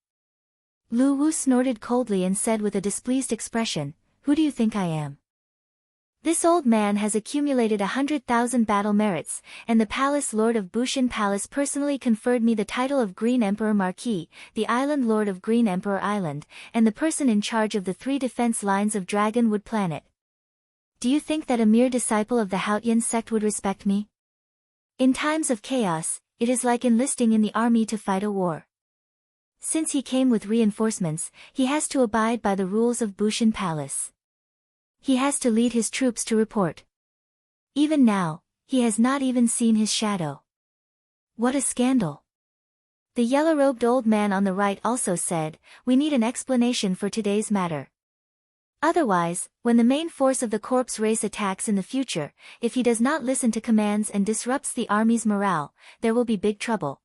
Lu Wu snorted coldly and said with a displeased expression, "Who do you think I am? This old man has accumulated 100,000 battle merits, and the Palace Lord of Bushin Palace personally conferred me the title of Green Emperor Marquis, the Island Lord of Green Emperor Island, and the person in charge of the 3 defense lines of Dragonwood Planet. Do you think that a mere disciple of the Haotian sect would respect me? In times of chaos, it is like enlisting in the army to fight a war. Since he came with reinforcements, he has to abide by the rules of Bushin Palace. He has to lead his troops to report. Even now, he has not even seen his shadow. What a scandal." The yellow-robed old man on the right also said, "We need an explanation for today's matter. Otherwise, when the main force of the corpse race attacks in the future, if he does not listen to commands and disrupts the army's morale, there will be big trouble."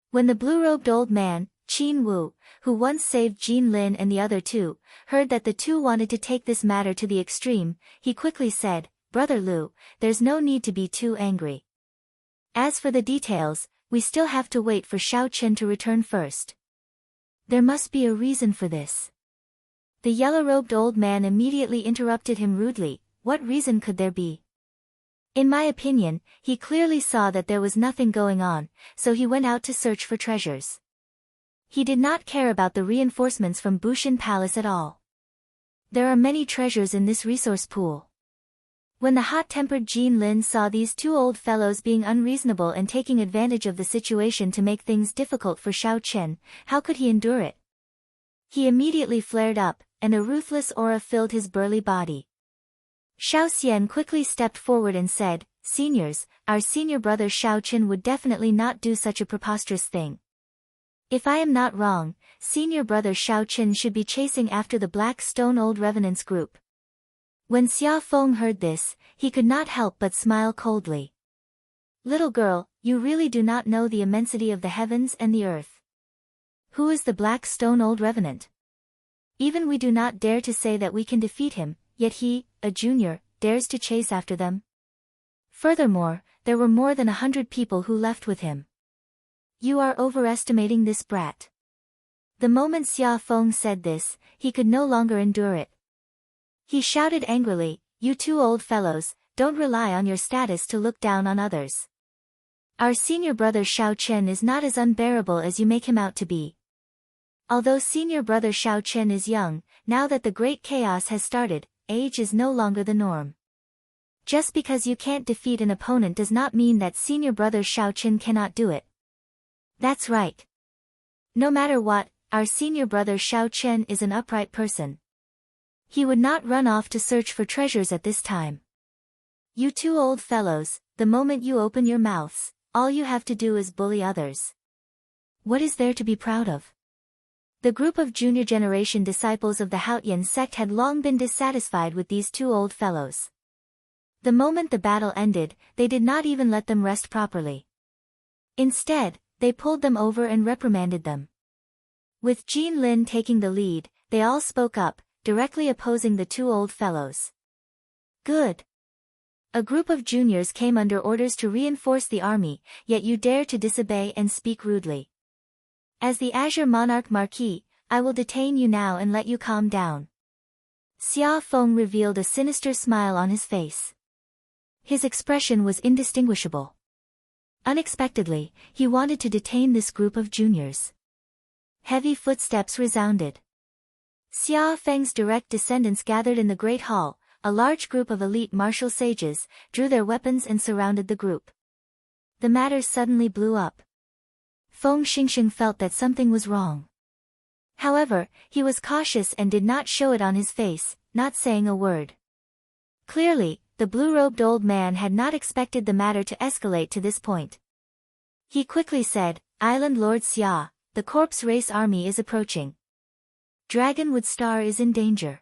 When the blue-robed old man, Qin Wu, who once saved Jin Lin and the other two, heard that the two wanted to take this matter to the extreme, he quickly said, "Brother Lu, there's no need to be too angry. As for the details, we still have to wait for Xiaochen to return first. There must be a reason for this." The yellow-robed old man immediately interrupted him rudely, "What reason could there be? In my opinion, he clearly saw that there was nothing going on, so he went out to search for treasures. He did not care about the reinforcements from Bushin Palace at all. There are many treasures in this resource pool." When the hot-tempered Jin Lin saw these two old fellows being unreasonable and taking advantage of the situation to make things difficult for Xiaochen, how could he endure it? He immediately flared up, and a ruthless aura filled his burly body. Xiao Xian quickly stepped forward and said, "Seniors, our senior brother Xiaochen would definitely not do such a preposterous thing. If I am not wrong, senior brother Xiaochen should be chasing after the Black Stone Old Revenants group." When Xia Feng heard this, he could not help but smile coldly. "Little girl, you really do not know the immensity of the heavens and the earth. Who is the Black Stone Old Revenant? Even we do not dare to say that we can defeat him, yet he, a junior, dares to chase after them. Furthermore, there were more than 100 people who left with him. You are overestimating this brat." The moment Xia Feng said this, he could no longer endure it. He shouted angrily, "You two old fellows, don't rely on your status to look down on others. Our senior brother Xiaochen is not as unbearable as you make him out to be. Although senior brother Xiaochen is young, now that the great chaos has started, age is no longer the norm. Just because you can't defeat an opponent does not mean that senior brother Xiaochen cannot do it. That's right. No matter what, our senior brother Xiao Chen is an upright person. He would not run off to search for treasures at this time. You two old fellows, the moment you open your mouths, all you have to do is bully others. What is there to be proud of? The group of junior generation disciples of the Haotian sect had long been dissatisfied with these two old fellows. The moment the battle ended, they did not even let them rest properly. Instead, they pulled them over and reprimanded them. With Jean Lin taking the lead, they all spoke up, directly opposing the two old fellows. Good. A group of juniors came under orders to reinforce the army, yet you dare to disobey and speak rudely. As the Azure Monarch Marquis, I will detain you now and let you calm down. Xia Feng revealed a sinister smile on his face. His expression was indistinguishable. Unexpectedly, he wanted to detain this group of juniors. Heavy footsteps resounded. Xia Feng's direct descendants gathered in the Great Hall. A large group of elite martial sages drew their weapons and surrounded the group. The matter suddenly blew up. Feng Xingxing felt that something was wrong. However, he was cautious and did not show it on his face, not saying a word. Clearly, the blue-robed old man had not expected the matter to escalate to this point. He quickly said, Island Lord Xia, the corpse race army is approaching. Dragonwood Star is in danger.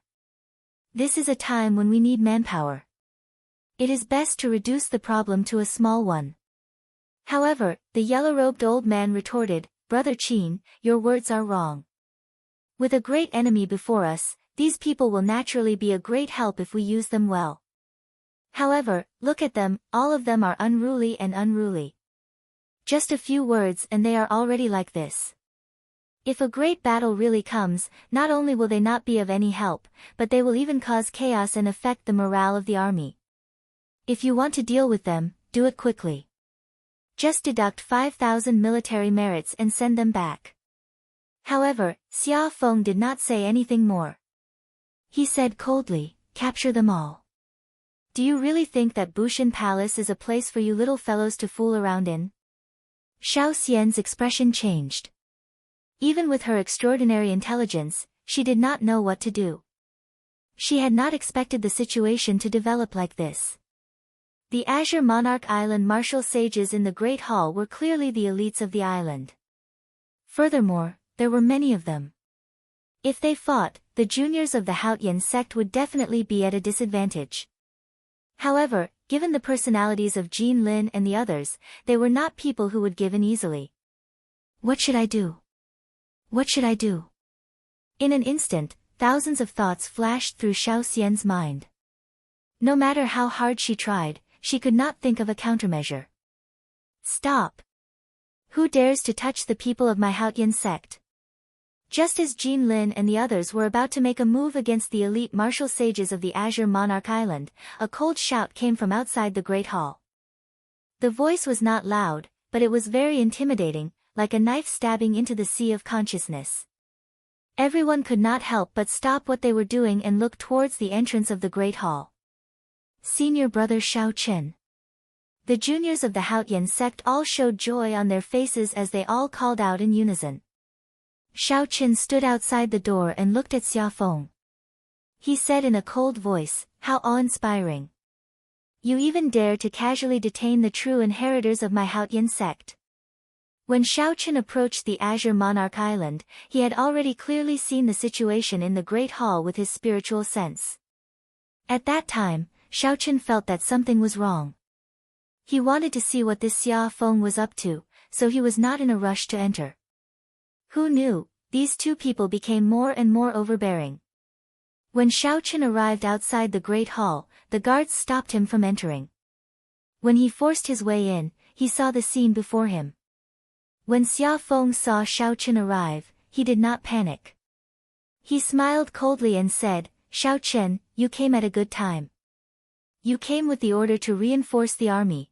This is a time when we need manpower. It is best to reduce the problem to a small one. However, the yellow-robed old man retorted, Brother Qin, your words are wrong. With a great enemy before us, these people will naturally be a great help if we use them well. However, look at them, all of them are unruly and unruly. Just a few words and they are already like this. If a great battle really comes, not only will they not be of any help, but they will even cause chaos and affect the morale of the army. If you want to deal with them, do it quickly. Just deduct 5,000 military merits and send them back. However, Xia Feng did not say anything more. He said coldly, capture them all. Do you really think that Bushan Palace is a place for you little fellows to fool around in? Xiao Xian's expression changed. Even with her extraordinary intelligence, she did not know what to do. She had not expected the situation to develop like this. The Azure Monarch Island martial sages in the Great Hall were clearly the elites of the island. Furthermore, there were many of them. If they fought, the juniors of the Haotian sect would definitely be at a disadvantage. However, given the personalities of Jean Lin and the others, they were not people who would give in easily. What should I do? What should I do? In an instant, thousands of thoughts flashed through Xiao Xian's mind. No matter how hard she tried, she could not think of a countermeasure. Stop! Who dares to touch the people of my Haotian sect? Just as Jean Lin and the others were about to make a move against the elite martial sages of the Azure Monarch Island, a cold shout came from outside the Great Hall. The voice was not loud, but it was very intimidating, like a knife stabbing into the sea of consciousness. Everyone could not help but stop what they were doing and look towards the entrance of the Great Hall. Senior brother Xiao Chen. The juniors of the Haotian sect all showed joy on their faces as they all called out in unison. Xiao Chen stood outside the door and looked at Xia Feng. He said in a cold voice, how awe-inspiring. You even dare to casually detain the true inheritors of my Haotian sect. When Xiao Chen approached the Azure Monarch Island, he had already clearly seen the situation in the Great Hall with his spiritual sense. At that time, Xiao Chen felt that something was wrong. He wanted to see what this Xia Feng was up to, so he was not in a rush to enter. Who knew, these two people became more and more overbearing. When Xiao Chen arrived outside the Great Hall, the guards stopped him from entering. When he forced his way in, he saw the scene before him. When Xia Feng saw Xiao Chen arrive, he did not panic. He smiled coldly and said, Xiao Chen, you came at a good time. You came with the order to reinforce the army.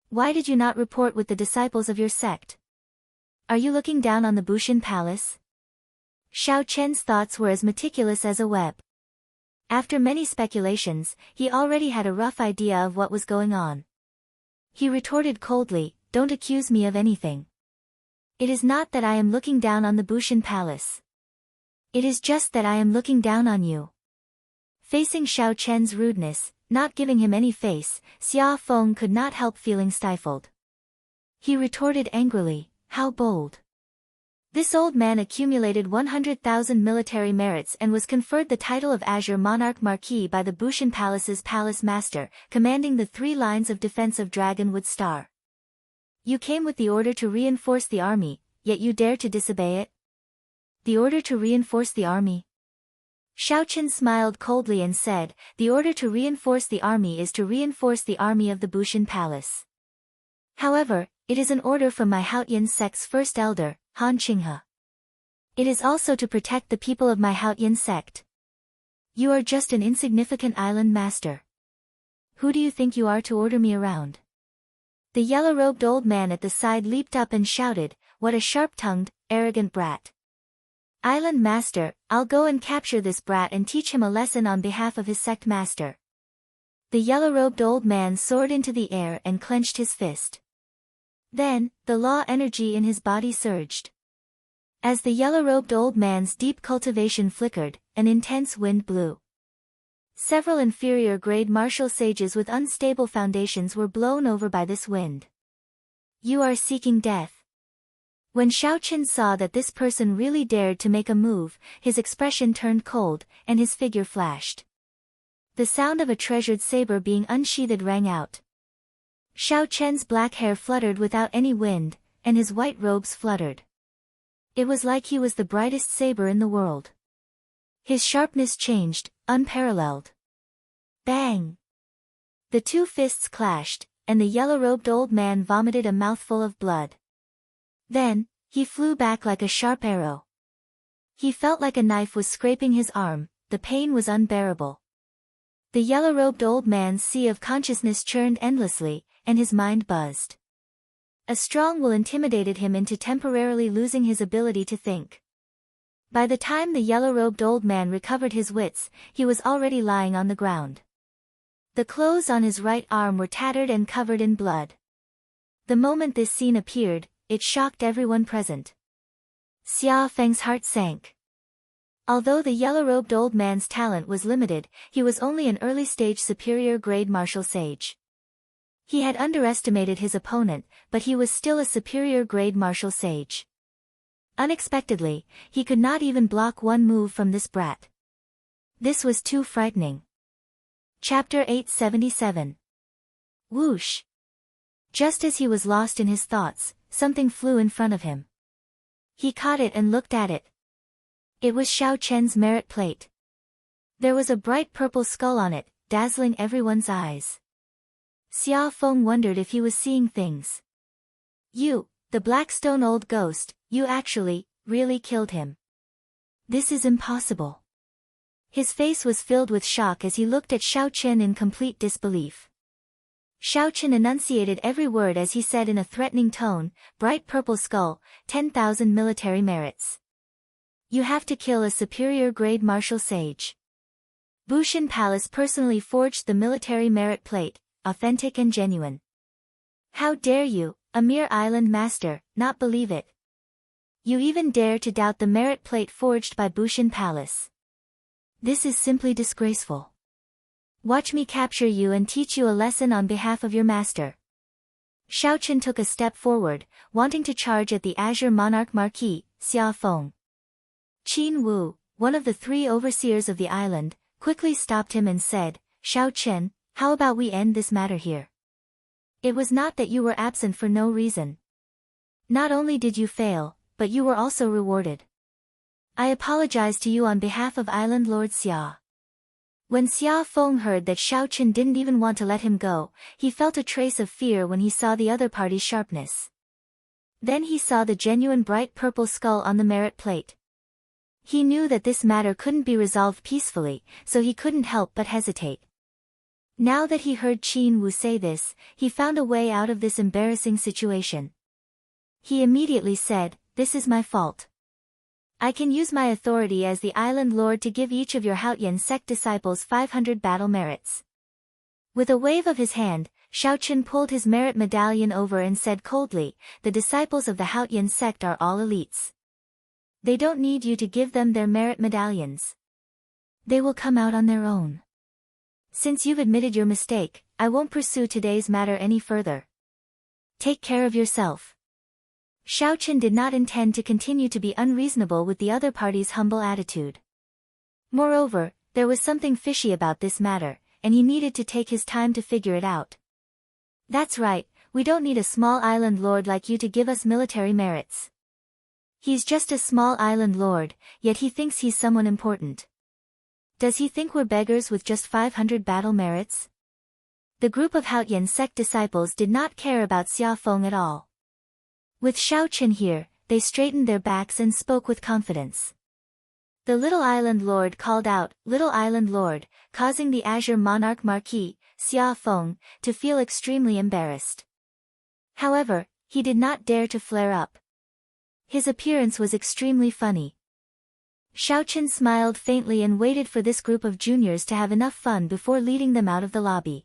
Why did you not report with the disciples of your sect? Are you looking down on the Bushan Palace? Xiao Chen's thoughts were as meticulous as a web. After many speculations, he already had a rough idea of what was going on. He retorted coldly, don't accuse me of anything. It is not that I am looking down on the Bushan Palace. It is just that I am looking down on you. Facing Xiao Chen's rudeness, not giving him any face, Xia Feng could not help feeling stifled. He retorted angrily, how bold. This old man accumulated 100,000 military merits and was conferred the title of Azure Monarch Marquis by the Bushan Palace's palace master, commanding the 3 lines of defense of Dragonwood Star. You came with the order to reinforce the army, yet you dare to disobey it? The order to reinforce the army? Xiao Chen smiled coldly and said, the order to reinforce the army is to reinforce the army of the Bushan Palace. However, it is an order from my Haotian sect's first elder, Han Qinghe. It is also to protect the people of my Haotian sect. You are just an insignificant island master. Who do you think you are to order me around? The yellow-robed old man at the side leaped up and shouted, what a sharp-tongued, arrogant brat. Island master, I'll go and capture this brat and teach him a lesson on behalf of his sect master. The yellow-robed old man soared into the air and clenched his fist. Then, the law energy in his body surged. As the yellow-robed old man's deep cultivation flickered, an intense wind blew. Several inferior-grade martial sages with unstable foundations were blown over by this wind. You are seeking death. When Xiao Chen saw that this person really dared to make a move, his expression turned cold, and his figure flashed. The sound of a treasured saber being unsheathed rang out. Xiao Chen's black hair fluttered without any wind, and his white robes fluttered. It was like he was the brightest saber in the world. His sharpness changed, unparalleled. Bang! The 2 fists clashed, and the yellow-robed old man vomited a mouthful of blood. Then, he flew back like a sharp arrow. He felt like a knife was scraping his arm, the pain was unbearable. The yellow-robed old man's sea of consciousness churned endlessly, and his mind buzzed. A strong will intimidated him into temporarily losing his ability to think. By the time the yellow-robed old man recovered his wits, he was already lying on the ground. The clothes on his right arm were tattered and covered in blood. The moment this scene appeared, it shocked everyone present. Xia Feng's heart sank. Although the yellow-robed old man's talent was limited, he was only an early-stage superior-grade martial sage. He had underestimated his opponent, but he was still a superior-grade martial sage. Unexpectedly, he could not even block one move from this brat. This was too frightening. Chapter 877. Whoosh! Just as he was lost in his thoughts, something flew in front of him. He caught it and looked at it. It was Xiao Chen's merit plate. There was a bright purple skull on it, dazzling everyone's eyes. Xia Feng wondered if he was seeing things. You, the Blackstone old ghost, you actually, really killed him. This is impossible. His face was filled with shock as he looked at Xiao Chen in complete disbelief. Xiao Chen enunciated every word as he said in a threatening tone, bright purple skull, 10,000 military merits. You have to kill a superior-grade martial sage. Bushan Palace personally forged the military merit plate, authentic and genuine. How dare you, a mere island master, not believe it? You even dare to doubt the merit plate forged by Bushan Palace. This is simply disgraceful. Watch me capture you and teach you a lesson on behalf of your master. Xiao Chen took a step forward, wanting to charge at the Azure Monarch Marquis, Xia Feng. Qin Wu, one of the 3 overseers of the island, quickly stopped him and said, Xiao Chen, how about we end this matter here? It was not that you were absent for no reason. Not only did you fail, but you were also rewarded. I apologize to you on behalf of Island Lord Xia. When Xia Feng heard that Xiao Chen didn't even want to let him go, he felt a trace of fear when he saw the other party's sharpness. Then he saw the genuine bright purple skull on the merit plate. He knew that this matter couldn't be resolved peacefully, so he couldn't help but hesitate. Now that he heard Qin Wu say this, he found a way out of this embarrassing situation. He immediately said, this is my fault. I can use my authority as the island lord to give each of your Haotian sect disciples 500 battle merits. With a wave of his hand, Shaochen pulled his merit medallion over and said coldly, "The disciples of the Haoyan sect are all elites. They don't need you to give them their merit medallions. They will come out on their own. Since you've admitted your mistake, I won't pursue today's matter any further. Take care of yourself." Shaochen did not intend to continue to be unreasonable with the other party's humble attitude. Moreover, there was something fishy about this matter, and he needed to take his time to figure it out. "That's right, we don't need a small island lord like you to give us military merits. He's just a small island lord, yet he thinks he's someone important. Does he think we're beggars with just 500 battle merits?" The group of Haoyan sect disciples did not care about Xia Feng at all. With Shaochen here, they straightened their backs and spoke with confidence. The little island lord called out, "Little island lord," causing the Azure Monarch Marquis, Xia Feng, to feel extremely embarrassed. However, he did not dare to flare up. His appearance was extremely funny. Shaochen smiled faintly and waited for this group of juniors to have enough fun before leading them out of the lobby.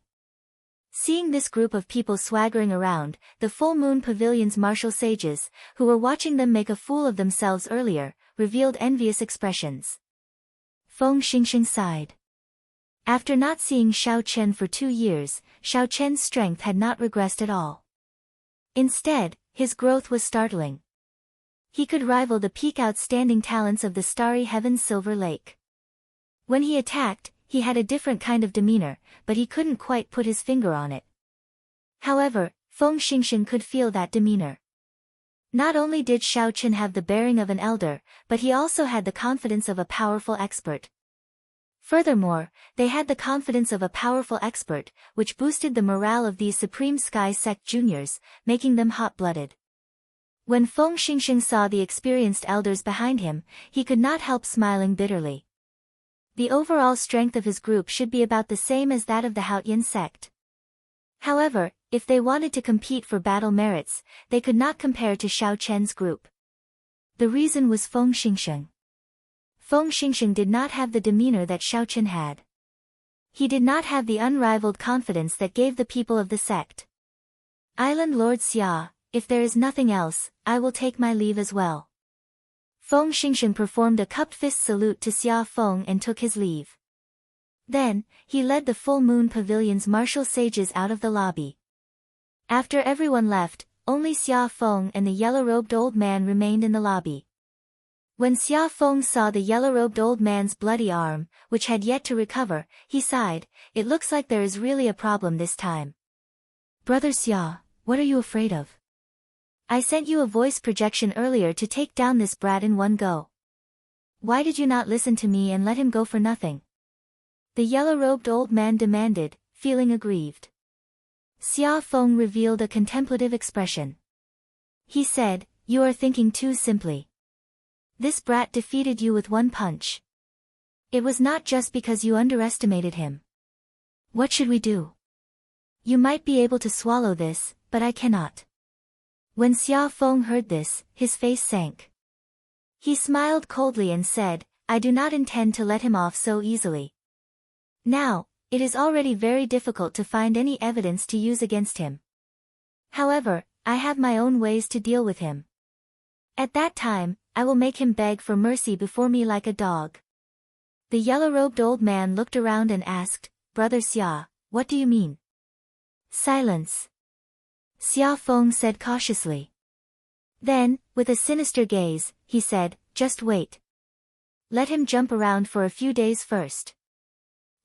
Seeing this group of people swaggering around, the Full Moon Pavilion's martial sages, who were watching them make a fool of themselves earlier, revealed envious expressions. Feng Xingxing sighed. After not seeing Shaochen for 2 years, Shaochen's strength had not regressed at all. Instead, his growth was startling. He could rival the peak outstanding talents of the starry heaven's Silver Lake. When he attacked, he had a different kind of demeanor, but he couldn't quite put his finger on it. However, Feng Xingxing could feel that demeanor. Not only did Shaochen have the bearing of an elder, but he also had the confidence of a powerful expert. Furthermore, they had the confidence of a powerful expert, which boosted the morale of these Supreme Sky Sect juniors, making them hot-blooded. When Feng Xingxing saw the experienced elders behind him, he could not help smiling bitterly. The overall strength of his group should be about the same as that of the Haoyan sect. However, if they wanted to compete for battle merits, they could not compare to Shaochen's group. The reason was Feng Xingxing. Feng Xingxing did not have the demeanor that Shaochen had. He did not have the unrivaled confidence that gave the people of the sect. "Island Lord Xia, if there is nothing else, I will take my leave as well." Feng Xingxing performed a cupped fist salute to Xia Feng and took his leave. Then, he led the Full Moon Pavilion's martial sages out of the lobby. After everyone left, only Xia Feng and the yellow-robed old man remained in the lobby. When Xia Feng saw the yellow-robed old man's bloody arm, which had yet to recover, he sighed, "It looks like there is really a problem this time." "Brother Xia, what are you afraid of? I sent you a voice projection earlier to take down this brat in one go. Why did you not listen to me and let him go for nothing?" The yellow-robed old man demanded, feeling aggrieved. Xia Feng revealed a contemplative expression. He said, "You are thinking too simply. This brat defeated you with one punch. It was not just because you underestimated him. What should we do? You might be able to swallow this, but I cannot." When Xia Feng heard this, his face sank. He smiled coldly and said, "I do not intend to let him off so easily. Now, it is already very difficult to find any evidence to use against him. However, I have my own ways to deal with him. At that time, I will make him beg for mercy before me like a dog." The yellow-robed old man looked around and asked, "Brother Xia, what do you mean?" "Silence," Xia Feng said cautiously. Then, with a sinister gaze, he said, "Just wait. Let him jump around for a few days first.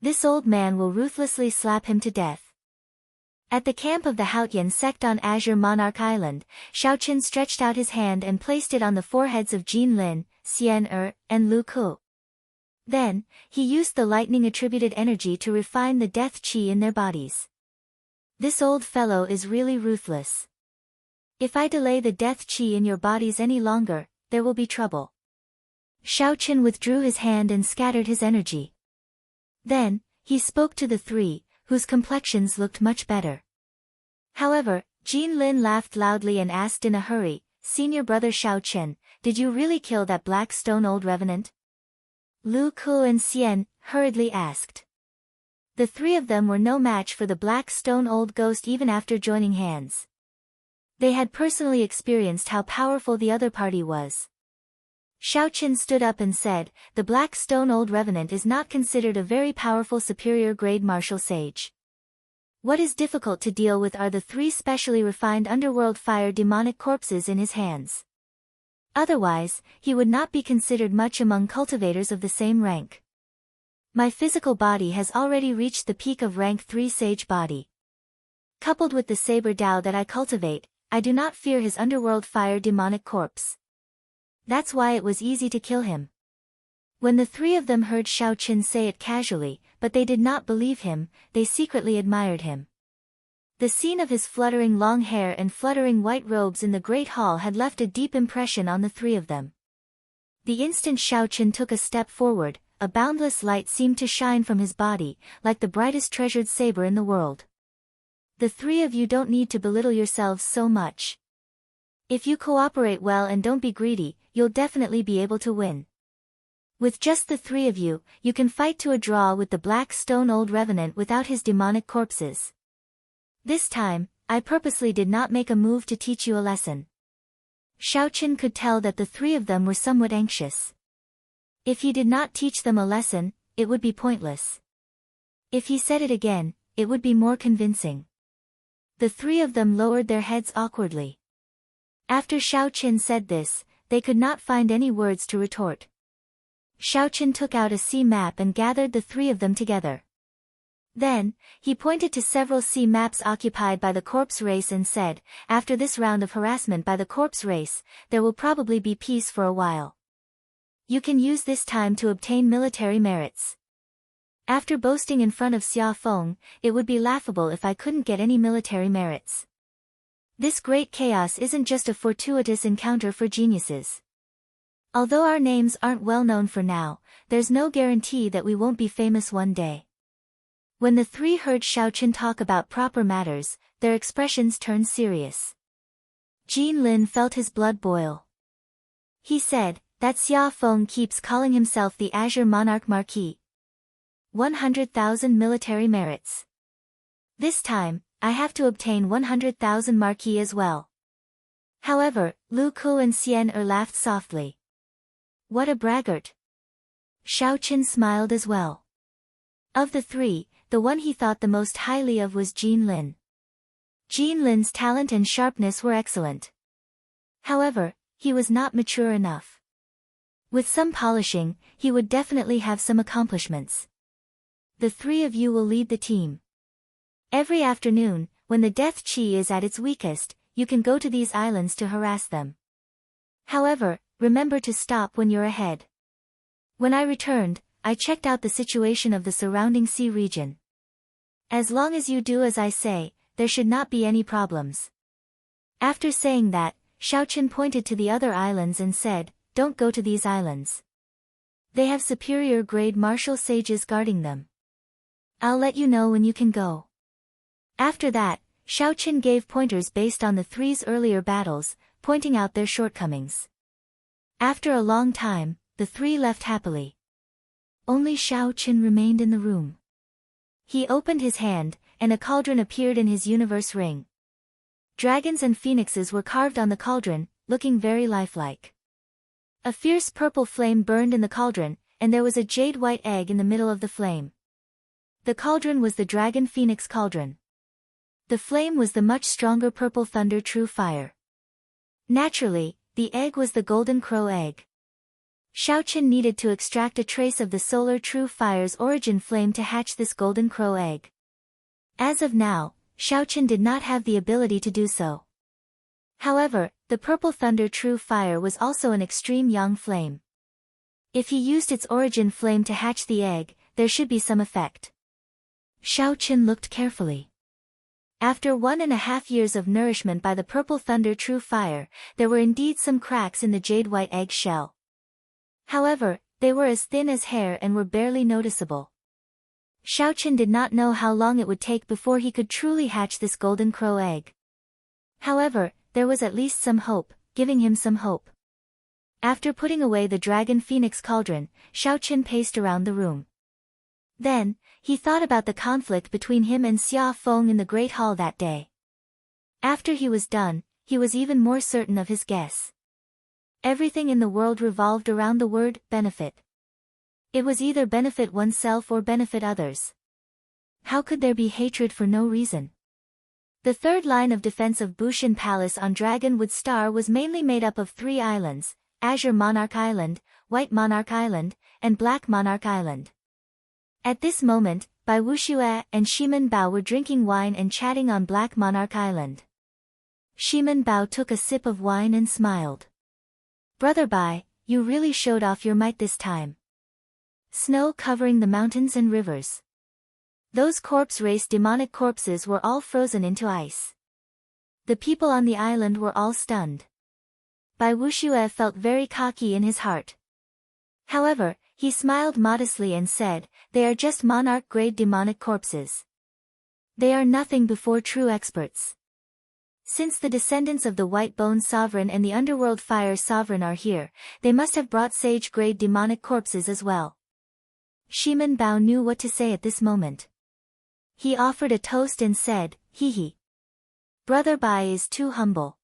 This old man will ruthlessly slap him to death." At the camp of the Haoyan sect on Azure Monarch Island, Shaochen stretched out his hand and placed it on the foreheads of Jin Lin, Xian and Lu Ku. Then, he used the lightning-attributed energy to refine the death qi in their bodies. "This old fellow is really ruthless. If I delay the death qi in your bodies any longer, there will be trouble." Shaochen withdrew his hand and scattered his energy. Then, he spoke to the three, whose complexions looked much better. However, Jin Lin laughed loudly and asked in a hurry, "Senior brother Shaochen, did you really kill that black stone old revenant?" Lu Ku and Xian hurriedly asked. The three of them were no match for the black stone old ghost even after joining hands. They had personally experienced how powerful the other party was. Xiaoqin stood up and said, "The black stone old revenant is not considered a very powerful superior grade martial sage. What is difficult to deal with are the three specially refined underworld fire demonic corpses in his hands. Otherwise, he would not be considered much among cultivators of the same rank. My physical body has already reached the peak of rank 3 sage body. Coupled with the saber Dao that I cultivate, I do not fear his underworld fire demonic corpse. That's why it was easy to kill him." When the three of them heard Xiaoqin say it casually, but they did not believe him, they secretly admired him. The scene of his fluttering long hair and fluttering white robes in the great hall had left a deep impression on the three of them. The instant Xiaoqin took a step forward, a boundless light seemed to shine from his body, like the brightest treasured saber in the world. "The three of you don't need to belittle yourselves so much. If you cooperate well and don't be greedy, you'll definitely be able to win. With just the three of you, you can fight to a draw with the black stone old revenant without his demonic corpses. This time, I purposely did not make a move to teach you a lesson." Xiaoqin could tell that the three of them were somewhat anxious. If he did not teach them a lesson, it would be pointless. If he said it again, it would be more convincing. The three of them lowered their heads awkwardly. After Xiaoqin said this, they could not find any words to retort. Xiaoqin took out a sea map and gathered the three of them together. Then, he pointed to several sea maps occupied by the corpse race and said, "After this round of harassment by the corpse race, there will probably be peace for a while. You can use this time to obtain military merits. After boasting in front of Xia Feng, it would be laughable if I couldn't get any military merits. This great chaos isn't just a fortuitous encounter for geniuses. Although our names aren't well known for now, there's no guarantee that we won't be famous one day." When the three heard Xiaoqin talk about proper matters, their expressions turned serious. Jin Lin felt his blood boil. He said, "That Xia Feng keeps calling himself the Azure Monarch Marquis. 100,000 military merits. This time, I have to obtain 100,000 marquis as well." However, Lu Ku and Xian laughed softly. "What a braggart." Xiaoqin smiled as well. Of the three, the one he thought the most highly of was Jin Lin. Jin Lin's talent and sharpness were excellent. However, he was not mature enough. With some polishing, he would definitely have some accomplishments. "The three of you will lead the team. Every afternoon, when the death chi is at its weakest, you can go to these islands to harass them. However, remember to stop when you're ahead. When I returned, I checked out the situation of the surrounding sea region. As long as you do as I say, there should not be any problems." After saying that, Xiaoqin pointed to the other islands and said, "Don't go to these islands. They have superior grade martial sages guarding them. I'll let you know when you can go." After that, Xiaoqin gave pointers based on the three's earlier battles, pointing out their shortcomings. After a long time, the three left happily. Only Xiaoqin remained in the room. He opened his hand, and a cauldron appeared in his universe ring. Dragons and phoenixes were carved on the cauldron, looking very lifelike. A fierce purple flame burned in the cauldron, and there was a jade-white egg in the middle of the flame. The cauldron was the Dragon Phoenix Cauldron. The flame was the much stronger Purple Thunder True Fire. Naturally, the egg was the Golden Crow Egg. Xiaoqin needed to extract a trace of the Solar True Fire's origin flame to hatch this Golden Crow Egg. As of now, Xiaoqin did not have the ability to do so. However, the Purple Thunder True Fire was also an extreme yang flame. If he used its origin flame to hatch the egg, there should be some effect. Xiaoqin looked carefully. After 1.5 years of nourishment by the Purple Thunder True Fire, there were indeed some cracks in the jade-white egg shell. However, they were as thin as hair and were barely noticeable. Xiaoqin did not know how long it would take before he could truly hatch this Golden Crow Egg. However, there was at least some hope, giving him some hope. After putting away the Dragon Phoenix Cauldron, Xiaoqin paced around the room. Then, He thought about the conflict between him and Xia Feng in the Great Hall that day. After he was done, he was even more certain of his guess. Everything in the world revolved around the word benefit. It was either benefit oneself or benefit others. How could there be hatred for no reason? The third line of defense of Bushin Palace on Dragonwood Star was mainly made up of 3 islands: Azure Monarch Island, White Monarch Island, and Black Monarch Island. At this moment, Bai Wuxue and Shimen Bao were drinking wine and chatting on Black Monarch Island. Shimen Bao took a sip of wine and smiled. "Brother Bai, you really showed off your might this time. Snow covering the mountains and rivers. Those corpse-race demonic corpses were all frozen into ice. The people on the island were all stunned." Bai Wuxue felt very cocky in his heart. However, he smiled modestly and said, "They are just monarch-grade demonic corpses. They are nothing before true experts. Since the descendants of the White Bone Sovereign and the Underworld Fire Sovereign are here, they must have brought sage-grade demonic corpses as well." Shimen Bao knew what to say at this moment. He offered a toast and said, "Hee hee. Brother Bai is too humble.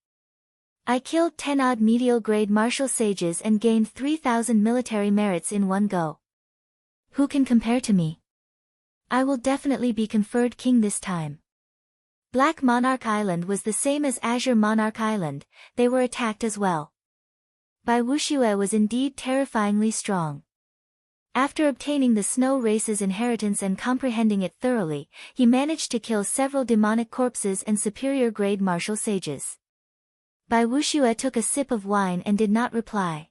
I killed 10-odd medial-grade martial sages and gained 3,000 military merits in one go. Who can compare to me? I will definitely be conferred king this time." Black Monarch Island was the same as Azure Monarch Island. They were attacked as well. Bai Wuxue was indeed terrifyingly strong. After obtaining the Snow Race's inheritance and comprehending it thoroughly, he managed to kill several demonic corpses and superior-grade martial sages. Bai Wuxue took a sip of wine and did not reply.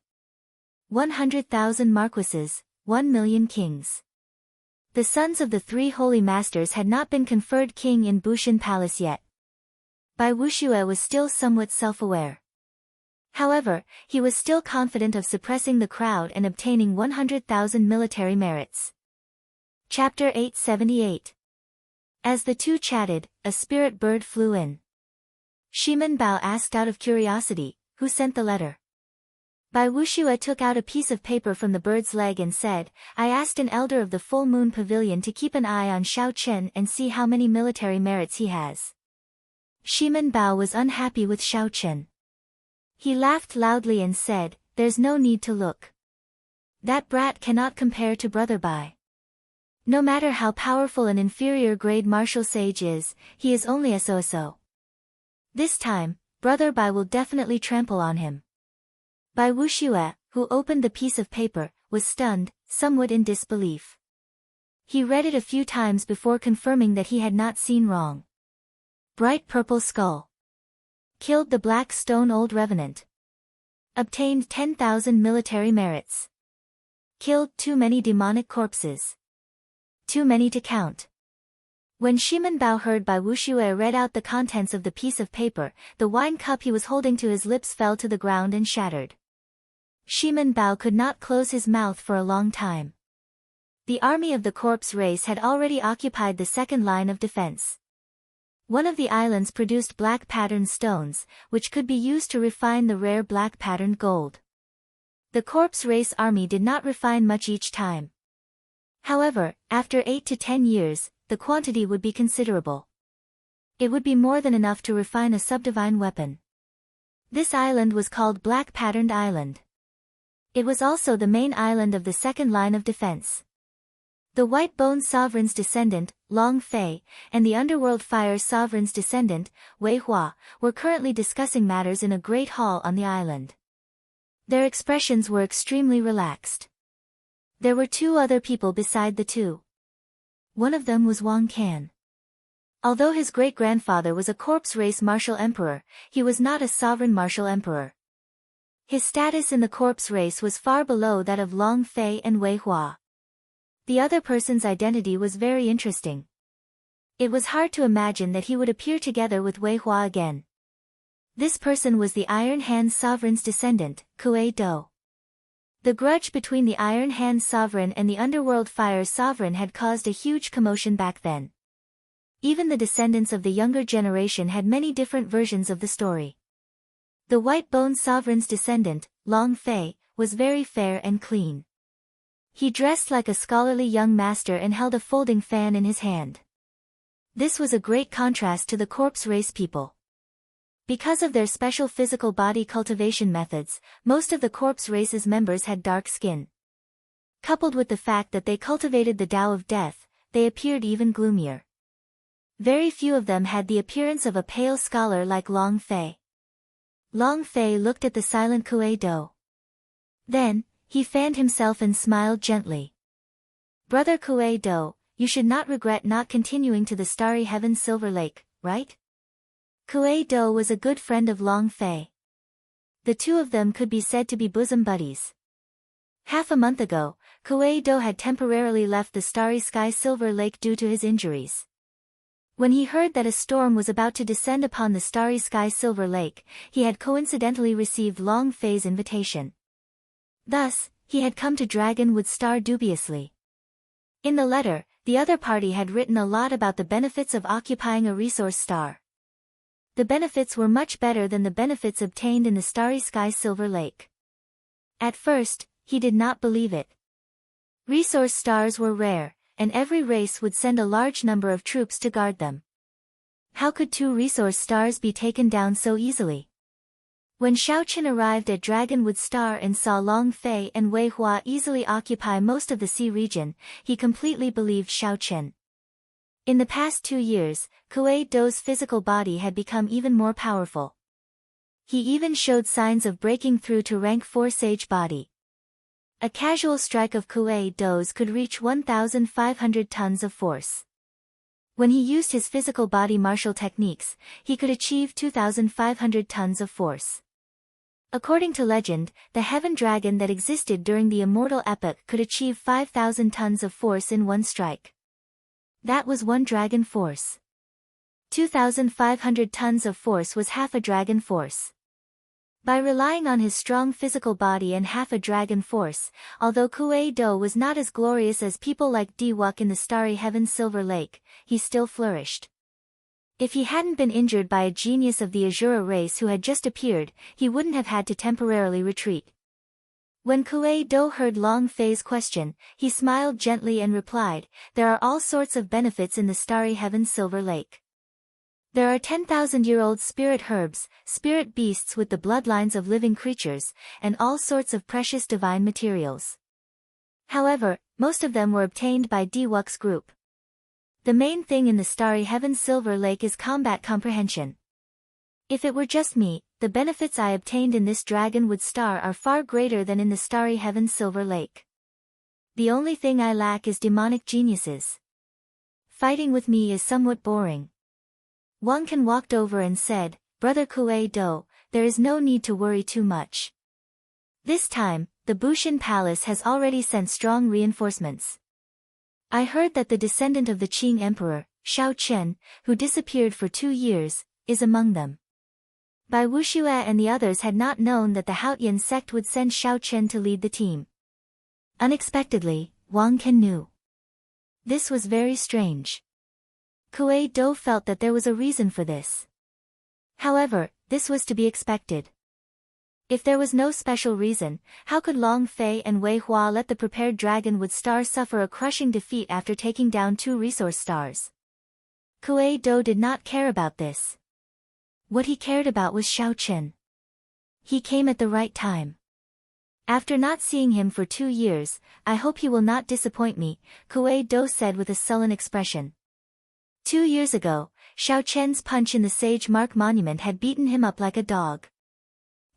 100,000 marquises, 1,000,000 kings. The sons of the 3 holy masters had not been conferred king in Bushin Palace yet. Bai Wuxue was still somewhat self-aware. However, he was still confident of suppressing the crowd and obtaining 100,000 military merits. Chapter 878. As the two chatted, a spirit bird flew in. Shimen Bao asked out of curiosity, "Who sent the letter?" Bai Wuxue took out a piece of paper from the bird's leg and said, "I asked an elder of the Full Moon Pavilion to keep an eye on Xiao Chen and see how many military merits he has." Shimen Bao was unhappy with Xiao Chen. He laughed loudly and said, "There's no need to look. That brat cannot compare to Brother Bai. No matter how powerful an inferior-grade martial sage is, he is only a so-so. This time, Brother Bai will definitely trample on him." Bai Wuxue, who opened the piece of paper, was stunned, somewhat in disbelief. He read it a few times before confirming that he had not seen wrong. Bright purple skull. Killed the Black Stone Old Revenant. Obtained 10,000 military merits. Killed too many demonic corpses. Too many to count. When Shimen Bao heard Bai Wuxue read out the contents of the piece of paper, the wine cup he was holding to his lips fell to the ground and shattered. Shimen Bao could not close his mouth for a long time. The army of the corpse race had already occupied the second line of defense. One of the islands produced black patterned stones, which could be used to refine the rare black patterned gold. The corpse race army did not refine much each time. However, after 8 to 10 years, the quantity would be considerable. It would be more than enough to refine a subdivine weapon. This island was called Black Patterned Island. It was also the main island of the second line of defense. The White Bone Sovereign's descendant, Long Fei, and the Underworld Fire Sovereign's descendant, Wei Hua, were currently discussing matters in a great hall on the island. Their expressions were extremely relaxed. There were 2 other people beside the two. One of them was Wang Can. Although his great-grandfather was a corpse race martial emperor, he was not a sovereign martial emperor. His status in the corpse race was far below that of Long Fei and Wei Hua. The other person's identity was very interesting. It was hard to imagine that he would appear together with Wei Hua again. This person was the Iron Hand Sovereign's descendant, Kuei Do. The grudge between the Iron Hand Sovereign and the Underworld Fire Sovereign had caused a huge commotion back then. Even the descendants of the younger generation had many different versions of the story. The White Bone Sovereign's descendant, Long Fei, was very fair and clean. He dressed like a scholarly young master and held a folding fan in his hand. This was a great contrast to the corpse race people. Because of their special physical body cultivation methods, most of the corpse race's members had dark skin. Coupled with the fact that they cultivated the Tao of death, they appeared even gloomier. Very few of them had the appearance of a pale scholar like Long Fei. Long Fei looked at the silent Kuei Do. Then, he fanned himself and smiled gently. Brother Kuei Do, you should not regret not continuing to the starry heaven Silver Lake, right? Kuei Do was a good friend of Long Fei. The two of them could be said to be bosom buddies. Half a month ago, Kuei Do had temporarily left the starry sky Silver Lake due to his injuries. When he heard that a storm was about to descend upon the starry sky Silver Lake, he had coincidentally received Long Fei's invitation. Thus, he had come to Dragonwood Star dubiously. In the letter, the other party had written a lot about the benefits of occupying a resource star. The benefits were much better than the benefits obtained in the starry sky Silver Lake. At first, he did not believe it. Resource stars were rare, and every race would send a large number of troops to guard them. How could 2 resource stars be taken down so easily? When Xiaoqin arrived at Dragonwood Star and saw Long Fei and Wei Hua easily occupy most of the sea region, he completely believed Xiaoqin. In the past 2 years, Kuei Do's physical body had become even more powerful. He even showed signs of breaking through to rank 4 sage body. A casual strike of Kuei Do's could reach 1,500 tons of force. When he used his physical body martial techniques, he could achieve 2,500 tons of force. According to legend, the heaven dragon that existed during the immortal epoch could achieve 5,000 tons of force in one strike. That was one dragon force. 2,500 tons of force was half a dragon force. By relying on his strong physical body and half a dragon force, although Kuei Do was not as glorious as people like Diwuk in the starry heaven Silver Lake, he still flourished. If he hadn't been injured by a genius of the Azura race who had just appeared, he wouldn't have had to temporarily retreat. When Kuei Do heard Long Fei's question, he smiled gently and replied, "There are all sorts of benefits in the starry heaven Silver Lake. There are 10,000-year-old spirit herbs, spirit beasts with the bloodlines of living creatures, and all sorts of precious divine materials. However, most of them were obtained by Diwuk's group. The main thing in the starry heaven Silver Lake is combat comprehension. If it were just me, the benefits I obtained in this Dragonwood Star are far greater than in the starry heaven Silver Lake. The only thing I lack is demonic geniuses. Fighting with me is somewhat boring." Wang Can walked over and said, "Brother Kuei Do, there is no need to worry too much. This time, the Bushin Palace has already sent strong reinforcements. I heard that the descendant of the Qing Emperor, Xiaoqin, who disappeared for 2 years, is among them." Bai Wuxue and the others had not known that the Haotian sect would send Xiaoqin to lead the team. Unexpectedly, Wang Can knew. This was very strange. Kuei Do felt that there was a reason for this. However, this was to be expected. If there was no special reason, how could Long Fei and Wei Hua let the prepared Dragonwood Star suffer a crushing defeat after taking down 2 resource stars? Kuei Do did not care about this. What he cared about was Xiaoqin. He came at the right time. After not seeing him for 2 years, I hope he will not disappoint me, Kuei Do said with a sullen expression. 2 years ago, Xiaoqin's punch in the Sage Mark Monument had beaten him up like a dog.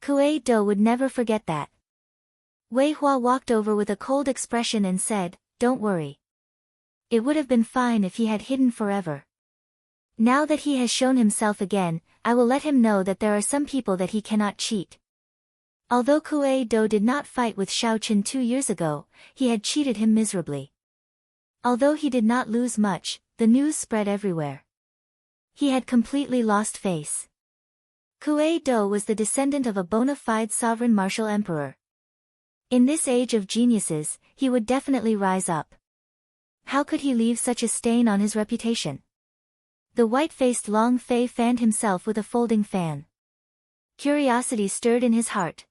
Kuei Do would never forget that. Wei Hua walked over with a cold expression and said, "Don't worry. It would have been fine if he had hidden forever. Now that he has shown himself again, I will let him know that there are some people that he cannot cheat." Although Kuei Do did not fight with Xiaoqin 2 years ago, he had cheated him miserably. Although he did not lose much, the news spread everywhere. He had completely lost face. Kuei Do was the descendant of a bona fide sovereign martial emperor. In this age of geniuses, he would definitely rise up. How could he leave such a stain on his reputation? The white-faced Long Fei fanned himself with a folding fan. Curiosity stirred in his heart.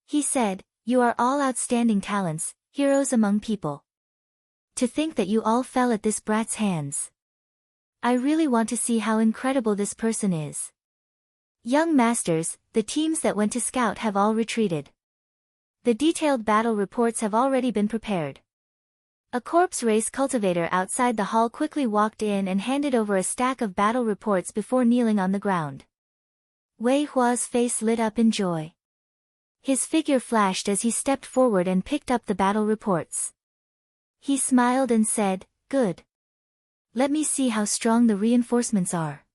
He said, "You are all outstanding talents, heroes among people. To think that you all fell at this brat's hands. I really want to see how incredible this person is. Young masters, the teams that went to scout have all retreated. The detailed battle reports have already been prepared. A corpse race cultivator outside the hall quickly walked in and handed over a stack of battle reports before kneeling on the ground. Wei Hua's face lit up in joy. His figure flashed as he stepped forward and picked up the battle reports. He smiled and said, "Good. Let me see how strong the reinforcements are."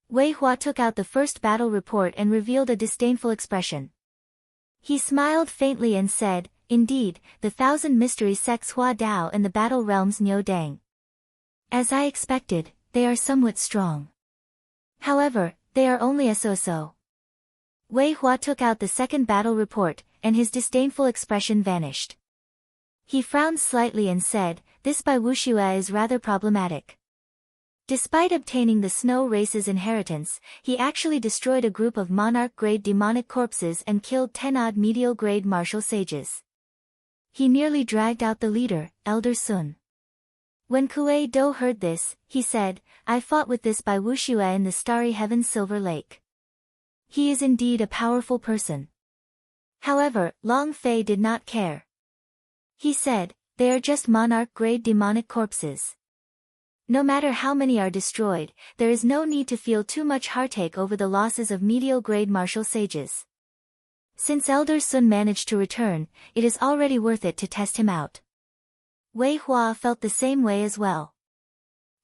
Wei Hua took out the first battle report and revealed a disdainful expression. He smiled faintly and said, "Indeed, the 1,000 mystery sects Hua Dao and the battle realms Niu Dang. As I expected, they are somewhat strong. However, they are only a so-so." Wei Hua took out the second battle report, and his disdainful expression vanished. He frowned slightly and said, "This Bai Wuxue is rather problematic." Despite obtaining the snow race's inheritance, he actually destroyed a group of monarch-grade demonic corpses and killed 10-odd medial-grade martial sages. He nearly dragged out the leader, Elder Sun. When Kuei Do heard this, he said, "I fought with this Bai Wuxue in the starry heaven's silver lake. He is indeed a powerful person." However, Long Fei did not care. He said, "They are just monarch-grade demonic corpses. No matter how many are destroyed, there is no need to feel too much heartache over the losses of medial-grade martial sages. Since Elder Sun managed to return, it is already worth it to test him out." Wei Hua felt the same way as well.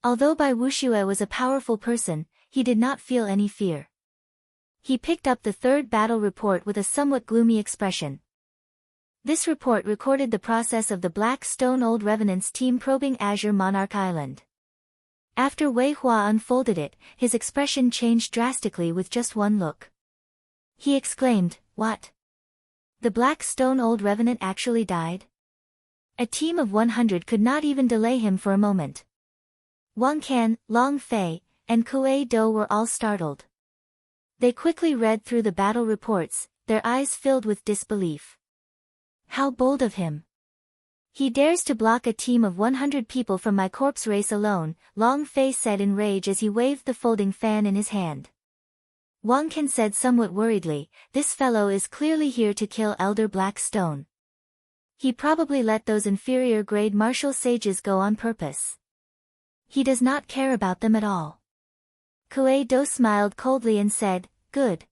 Although Bai Wuxue was a powerful person, he did not feel any fear. He picked up the third battle report with a somewhat gloomy expression. This report recorded the process of the Black Stone Old Revenants team probing Azure Monarch Island. After Wei Hua unfolded it, his expression changed drastically with just one look. He exclaimed, "What? The Black Stone Old Revenant actually died?" A team of 100 could not even delay him for a moment. Wang Can, Long Fei, and Kuei Do were all startled. They quickly read through the battle reports, their eyes filled with disbelief. How bold of him! He dares to block a team of 100 people from my corpse race alone, Long Fei said in rage as he waved the folding fan in his hand. Wang Can said somewhat worriedly, "This fellow is clearly here to kill Elder Blackstone. He probably let those inferior-grade martial sages go on purpose. He does not care about them at all." Kuei Do smiled coldly and said, "Good.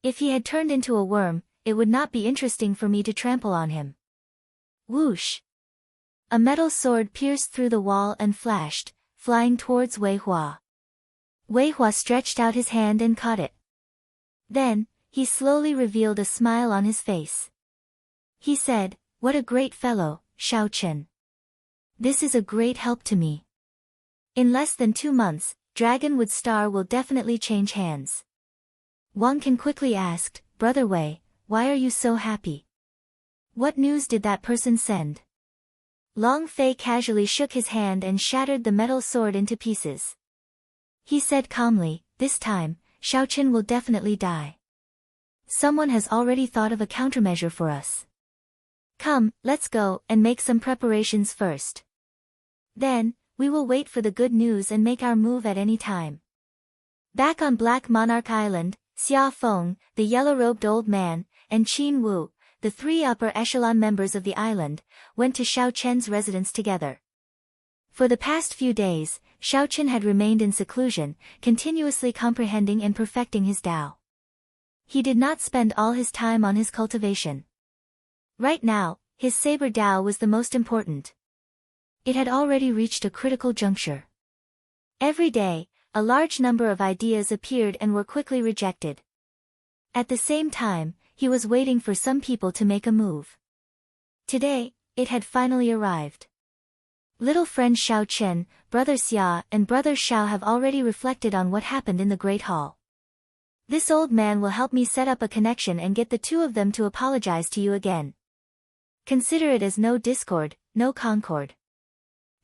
If he had turned into a worm, it would not be interesting for me to trample on him." Whoosh! A metal sword pierced through the wall and flashed, flying towards Wei Hua. Wei Hua stretched out his hand and caught it. Then, he slowly revealed a smile on his face. He said, "What a great fellow, Shao Chen. This is a great help to me. In less than 2 months, Dragonwood Star will definitely change hands." Wang Can quickly asked, "Brother Wei, why are you so happy? What news did that person send?" Long Fei casually shook his hand and shattered the metal sword into pieces. He said calmly, "This time, Shao Chen will definitely die. Someone has already thought of a countermeasure for us. Come, let's go and make some preparations first. Then, we will wait for the good news and make our move at any time." Back on Black Monarch Island, Xia Feng, the yellow-robed old man, and Qin Wu, the 3 upper echelon members of the island, went to Shao Chen's residence together. For the past few days, Shao Chen had remained in seclusion, continuously comprehending and perfecting his Tao. He did not spend all his time on his cultivation. Right now, his saber Tao was the most important. It had already reached a critical juncture. Every day, a large number of ideas appeared and were quickly rejected. At the same time, he was waiting for some people to make a move. Today, it had finally arrived. Little friend Shao Chen, brother Xia and brother Shao have already reflected on what happened in the Great Hall. This old man will help me set up a connection and get the 2 of them to apologize to you again. Consider it as no discord, no concord."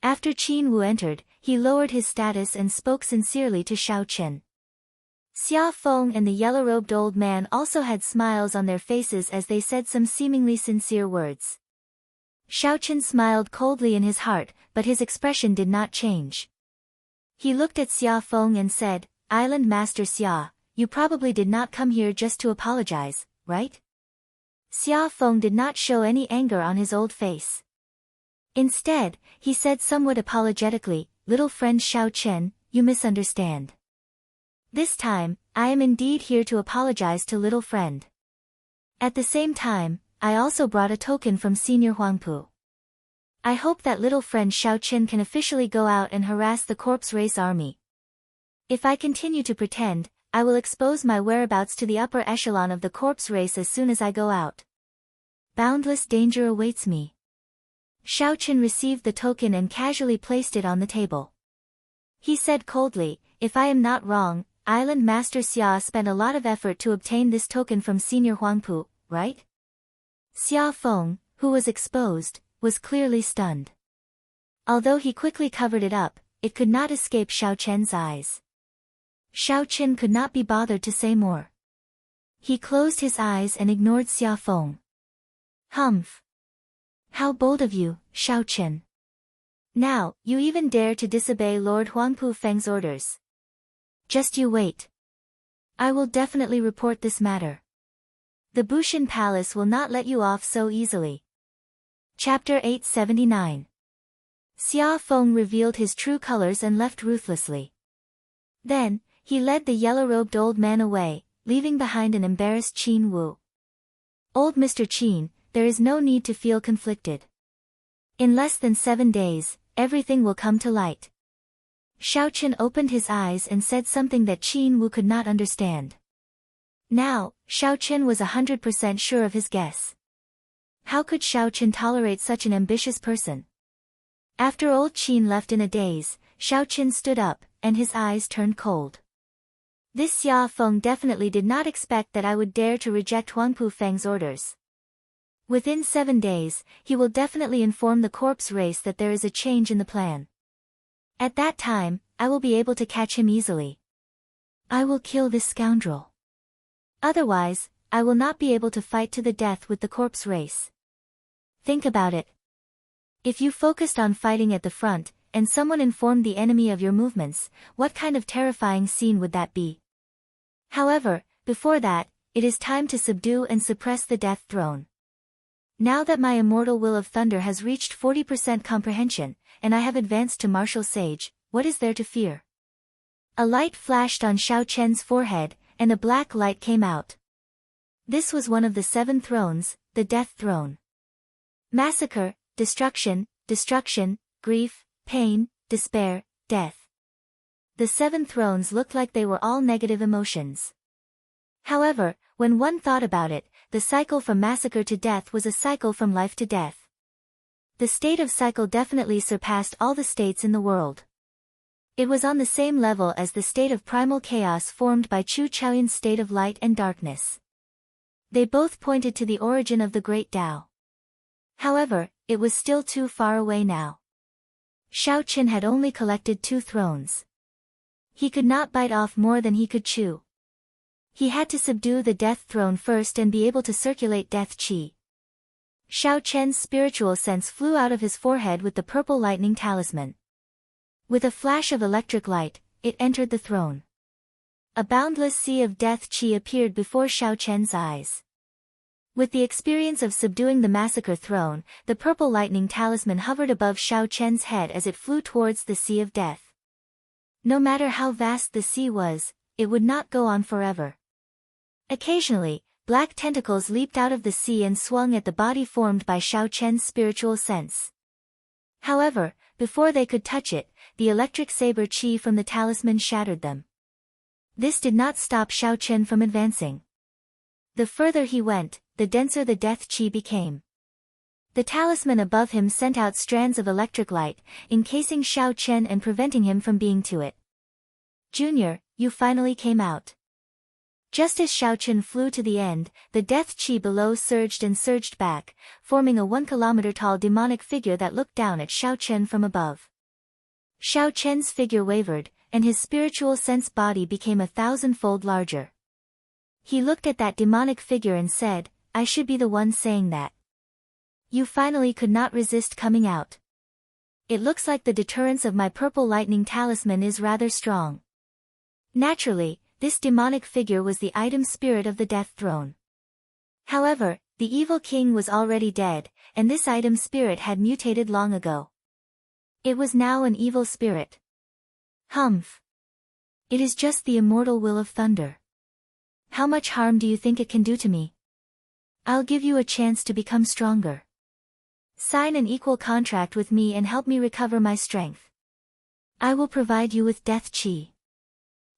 After Qin Wu entered, he lowered his status and spoke sincerely to Shao Chen. Xia Feng and the yellow-robed old man also had smiles on their faces as they said some seemingly sincere words. Xiao Chen smiled coldly in his heart, but his expression did not change. He looked at Xia Feng and said, Island Master Xia, you probably did not come here just to apologize, right? Xia Feng did not show any anger on his old face. Instead, he said somewhat apologetically, little friend Xiao Chen, you misunderstand. This time, I am indeed here to apologize to little friend. At the same time, I also brought a token from Senior Huangpu. I hope that little friend Xiao Chen can officially go out and harass the corpse race army. If I continue to pretend, I will expose my whereabouts to the upper echelon of the corpse race as soon as I go out. Boundless danger awaits me. Xiao Chen received the token and casually placed it on the table. He said coldly, if I am not wrong, Island Master Xia spent a lot of effort to obtain this token from Senior Huangpu, right? Xia Feng, who was exposed, was clearly stunned. Although he quickly covered it up, it could not escape Xiao Chen's eyes. Xiao Chen could not be bothered to say more. He closed his eyes and ignored Xia Feng. Humph! How bold of you, Xiao Chen. Now, you even dare to disobey Lord Huangpu Feng's orders. Just you wait. I will definitely report this matter. The Bushin Palace will not let you off so easily. Chapter 879. Xia Feng revealed his true colors and left ruthlessly. Then, he led the yellow-robed old man away, leaving behind an embarrassed Qin Wu. Old Mr. Qin, there is no need to feel conflicted. In less than 7 days, everything will come to light. Xiao Chen opened his eyes and said something that Qin Wu could not understand. Now, Xiao Chen was 100% sure of his guess. How could Xiao Chen tolerate such an ambitious person? After old Qin left in a daze, Xiao Chen stood up, and his eyes turned cold. This Xia Feng definitely did not expect that I would dare to reject Huangpu Feng's orders. Within 7 days, he will definitely inform the corpse race that there is a change in the plan. At that time, I will be able to catch him easily. I will kill this scoundrel. Otherwise, I will not be able to fight to the death with the corpse race. Think about it. If you focused on fighting at the front, and someone informed the enemy of your movements, what kind of terrifying scene would that be? However, before that, it is time to subdue and suppress the death throne. Now that my immortal will of thunder has reached 40% comprehension, and I have advanced to martial sage, what is there to fear? A light flashed on Xiao Chen's forehead, and a black light came out. This was one of the 7 thrones, the death throne. Massacre, destruction, destruction, grief, pain, despair, death. The 7 thrones looked like they were all negative emotions. However, when one thought about it, the cycle from massacre to death was a cycle from life to death. The state of cycle definitely surpassed all the states in the world. It was on the same level as the state of primal chaos formed by Chu Chaoyun's state of light and darkness. They both pointed to the origin of the great Tao. However, it was still too far away now. Xiao Chen had only collected 2 thrones. He could not bite off more than he could chew. He had to subdue the death throne first and be able to circulate death qi. Xiao Chen's spiritual sense flew out of his forehead with the purple lightning talisman. With a flash of electric light, it entered the throne. A boundless sea of death qi appeared before Xiao Chen's eyes. With the experience of subduing the massacre throne, the purple lightning talisman hovered above Xiao Chen's head as it flew towards the sea of death. No matter how vast the sea was, it would not go on forever. Occasionally, black tentacles leaped out of the sea and swung at the body formed by Xiao Chen's spiritual sense. However, before they could touch it, the electric saber qi from the talisman shattered them. This did not stop Xiao Chen from advancing. The further he went, the denser the death qi became. The talisman above him sent out strands of electric light, encasing Xiao Chen and preventing him from being to it. Junior, you finally came out. Just as Xiao Chen flew to the end, the death qi below surged and surged back, forming a 1-kilometer-tall demonic figure that looked down at Xiao Chen from above. Xiao Chen's figure wavered, and his spiritual sense body became 1,000-fold larger. He looked at that demonic figure and said, I should be the one saying that. You finally could not resist coming out. It looks like the deterrence of my purple lightning talisman is rather strong. Naturally, this demonic figure was the item spirit of the death throne. However, the evil king was already dead, and this item spirit had mutated long ago. It was now an evil spirit. Humph. It is just the immortal will of thunder. How much harm do you think it can do to me? I'll give you a chance to become stronger. Sign an equal contract with me and help me recover my strength. I will provide you with death chi.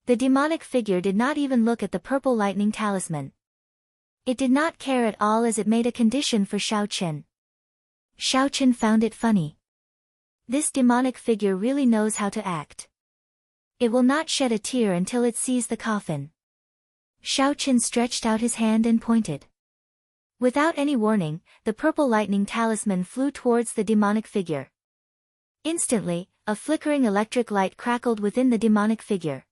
The demonic figure did not even look at the purple lightning talisman. It did not care at all as it made a condition for Xiaochen. Xiaochen found it funny. This demonic figure really knows how to act. It will not shed a tear until it sees the coffin. Xiaochen stretched out his hand and pointed. Without any warning, the purple lightning talisman flew towards the demonic figure. Instantly, a flickering electric light crackled within the demonic figure.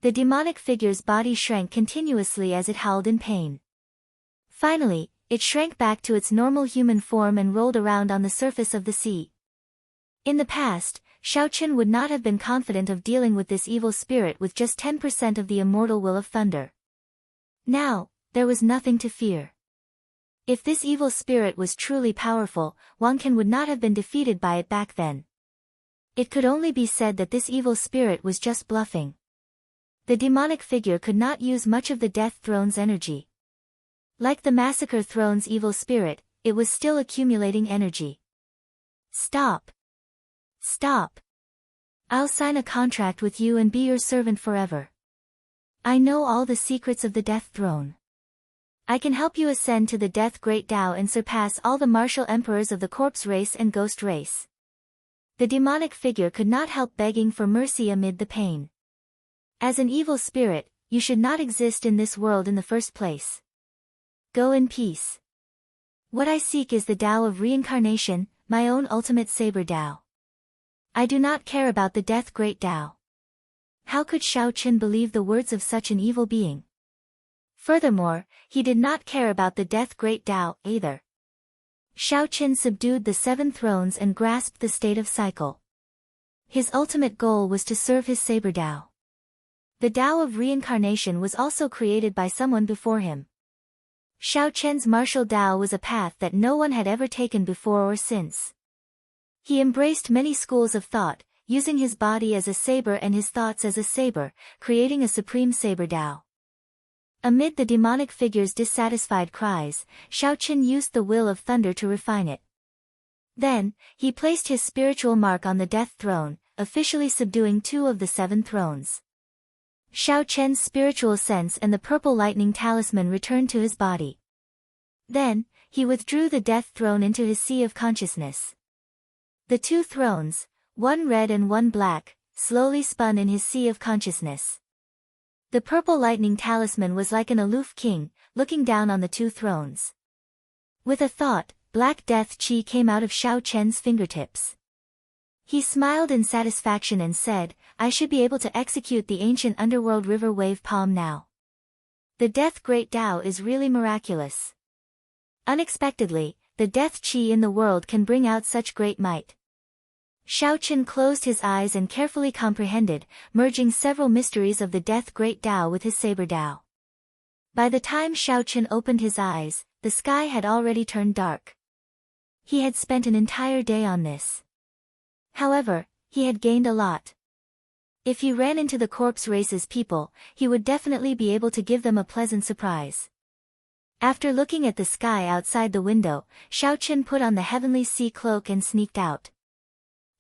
The demonic figure's body shrank continuously as it howled in pain. Finally, it shrank back to its normal human form and rolled around on the surface of the sea. In the past, Xiaochen would not have been confident of dealing with this evil spirit with just 10% of the immortal will of thunder. Now, there was nothing to fear. If this evil spirit was truly powerful, Wang Can would not have been defeated by it back then. It could only be said that this evil spirit was just bluffing. The demonic figure could not use much of the Death Throne's energy. Like the Massacre Throne's evil spirit, it was still accumulating energy. Stop. Stop. I'll sign a contract with you and be your servant forever. I know all the secrets of the Death Throne. I can help you ascend to the Death Great Tao and surpass all the martial emperors of the corpse race and ghost race. The demonic figure could not help begging for mercy amid the pain. As an evil spirit, you should not exist in this world in the first place. Go in peace. What I seek is the Tao of reincarnation, my own ultimate saber Tao. I do not care about the Death Great Tao. How could Xiaochen believe the words of such an evil being? Furthermore, he did not care about the Death Great Tao either. Xiaochen subdued the 7 thrones and grasped the state of cycle. His ultimate goal was to serve his saber Tao. The Tao of reincarnation was also created by someone before him. Xiaochen's martial Tao was a path that no one had ever taken before or since. He embraced many schools of thought, using his body as a saber and his thoughts as a saber, creating a supreme saber Tao. Amid the demonic figure's dissatisfied cries, Xiaochen used the will of thunder to refine it. Then, he placed his spiritual mark on the Death Throne, officially subduing 2 of the 7 thrones. Xiaochen's spiritual sense and the purple lightning talisman returned to his body. Then, he withdrew the Death Throne into his sea of consciousness. The 2 thrones, one red and one black, slowly spun in his sea of consciousness. The purple lightning talisman was like an aloof king, looking down on the 2 thrones. With a thought, black death chi came out of Xiaochen's fingertips. He smiled in satisfaction and said, I should be able to execute the ancient underworld river wave palm now. The Death Great Tao is really miraculous. Unexpectedly, the death chi in the world can bring out such great might. Xiaochen closed his eyes and carefully comprehended, merging several mysteries of the Death Great Tao with his saber Tao. By the time Xiaochen opened his eyes, the sky had already turned dark. He had spent an entire day on this. However, he had gained a lot. If he ran into the corpse race's people, he would definitely be able to give them a pleasant surprise. After looking at the sky outside the window, Xiaochen put on the heavenly sea cloak and sneaked out.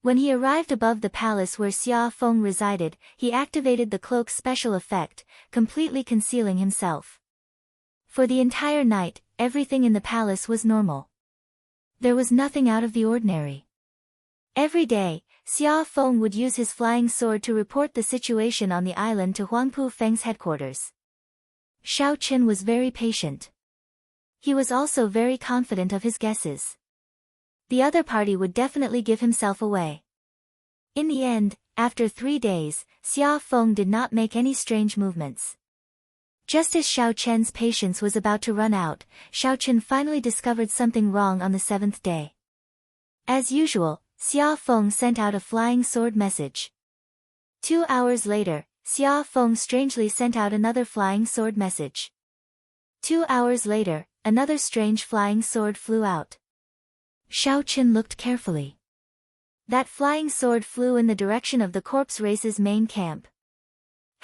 When he arrived above the palace where Xia Feng resided, he activated the cloak's special effect, completely concealing himself. For the entire night, everything in the palace was normal. There was nothing out of the ordinary. Every day, Xia Feng would use his flying sword to report the situation on the island to Huangpu Feng's headquarters. Xiaochen was very patient. He was also very confident of his guesses. The other party would definitely give himself away. In the end, after 3 days, Xia Feng did not make any strange movements. Just as Xiao Chen's patience was about to run out, Xiao Chen finally discovered something wrong on the 7th day. As usual, Xia Feng sent out a flying sword message. 2 hours later, Xia Feng strangely sent out another flying sword message. 2 hours later, another strange flying sword flew out. Xiao Chen looked carefully. That flying sword flew in the direction of the corpse race's main camp.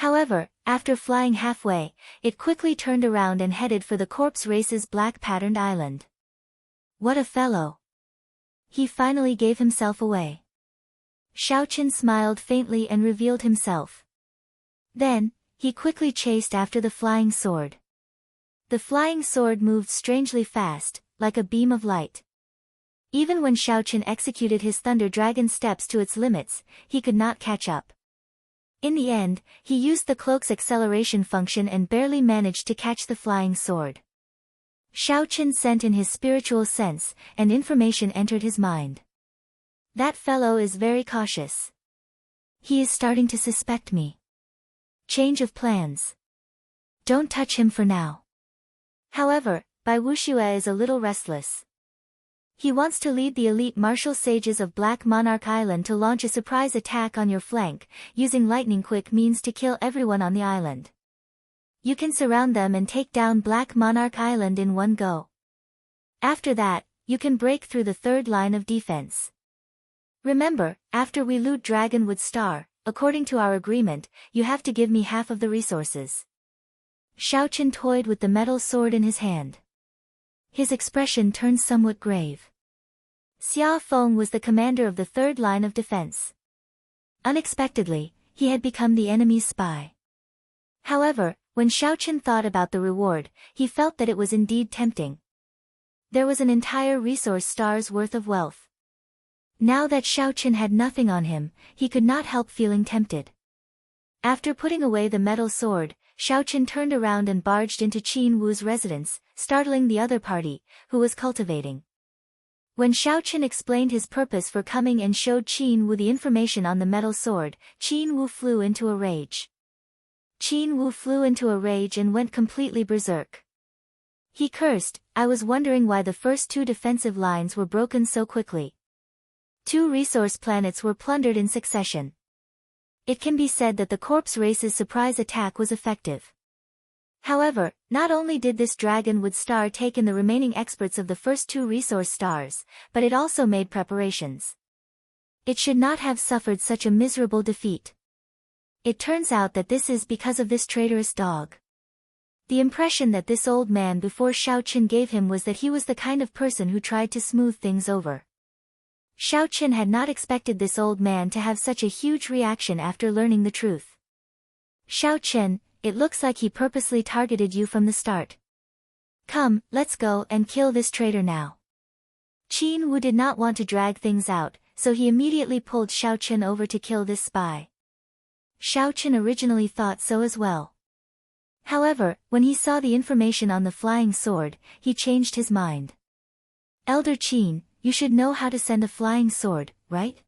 However, after flying halfway, it quickly turned around and headed for the corpse race's black-patterned island. What a fellow! He finally gave himself away. Xiao Chen smiled faintly and revealed himself. Then, he quickly chased after the flying sword. The flying sword moved strangely fast, like a beam of light. Even when Xiao Chen executed his Thunder Dragon steps to its limits, he could not catch up. In the end, he used the cloak's acceleration function and barely managed to catch the flying sword. Xiao Chen sent in his spiritual sense, and information entered his mind. That fellow is very cautious. He is starting to suspect me. Change of plans. Don't touch him for now. However, Bai Wuxue is a little restless. He wants to lead the elite martial sages of Black Monarch Island to launch a surprise attack on your flank, using lightning-quick means to kill everyone on the island. You can surround them and take down Black Monarch Island in one go. After that, you can break through the third line of defense. Remember, after we loot Dragonwood Star, according to our agreement, you have to give me half of the resources. Xiao Chen toyed with the metal sword in his hand. His expression turned somewhat grave. Xia Feng was the commander of the third line of defense. Unexpectedly, he had become the enemy's spy. However, when Xiao Chen thought about the reward, he felt that it was indeed tempting. There was an entire resource star's worth of wealth. Now that Xiao Chen had nothing on him, he could not help feeling tempted. After putting away the metal sword, Xiao Chen turned around and barged into Qin Wu's residence, startling the other party, who was cultivating. When Xiao Chen explained his purpose for coming and showed Qin Wu the information on the metal sword, Qin Wu flew into a rage. Qin Wu flew into a rage and went completely berserk. He cursed, "I was wondering why the first 2 defensive lines were broken so quickly. 2 resource planets were plundered in succession. It can be said that the corpse race's surprise attack was effective. However, not only did this Dragonwood Star take in the remaining experts of the first 2 resource stars, but it also made preparations. It should not have suffered such a miserable defeat. It turns out that this is because of this traitorous dog." The impression that this old man before Xiao Chen gave him was that he was the kind of person who tried to smooth things over. Xiao Chen had not expected this old man to have such a huge reaction after learning the truth. "Xiao Chen, it looks like he purposely targeted you from the start. Come, let's go and kill this traitor now." Qin Wu did not want to drag things out, so he immediately pulled Xiao Chen over to kill this spy. Xiao Chen originally thought so as well. However, when he saw the information on the flying sword, he changed his mind. "Elder Qin, you should know how to send a flying sword, right?"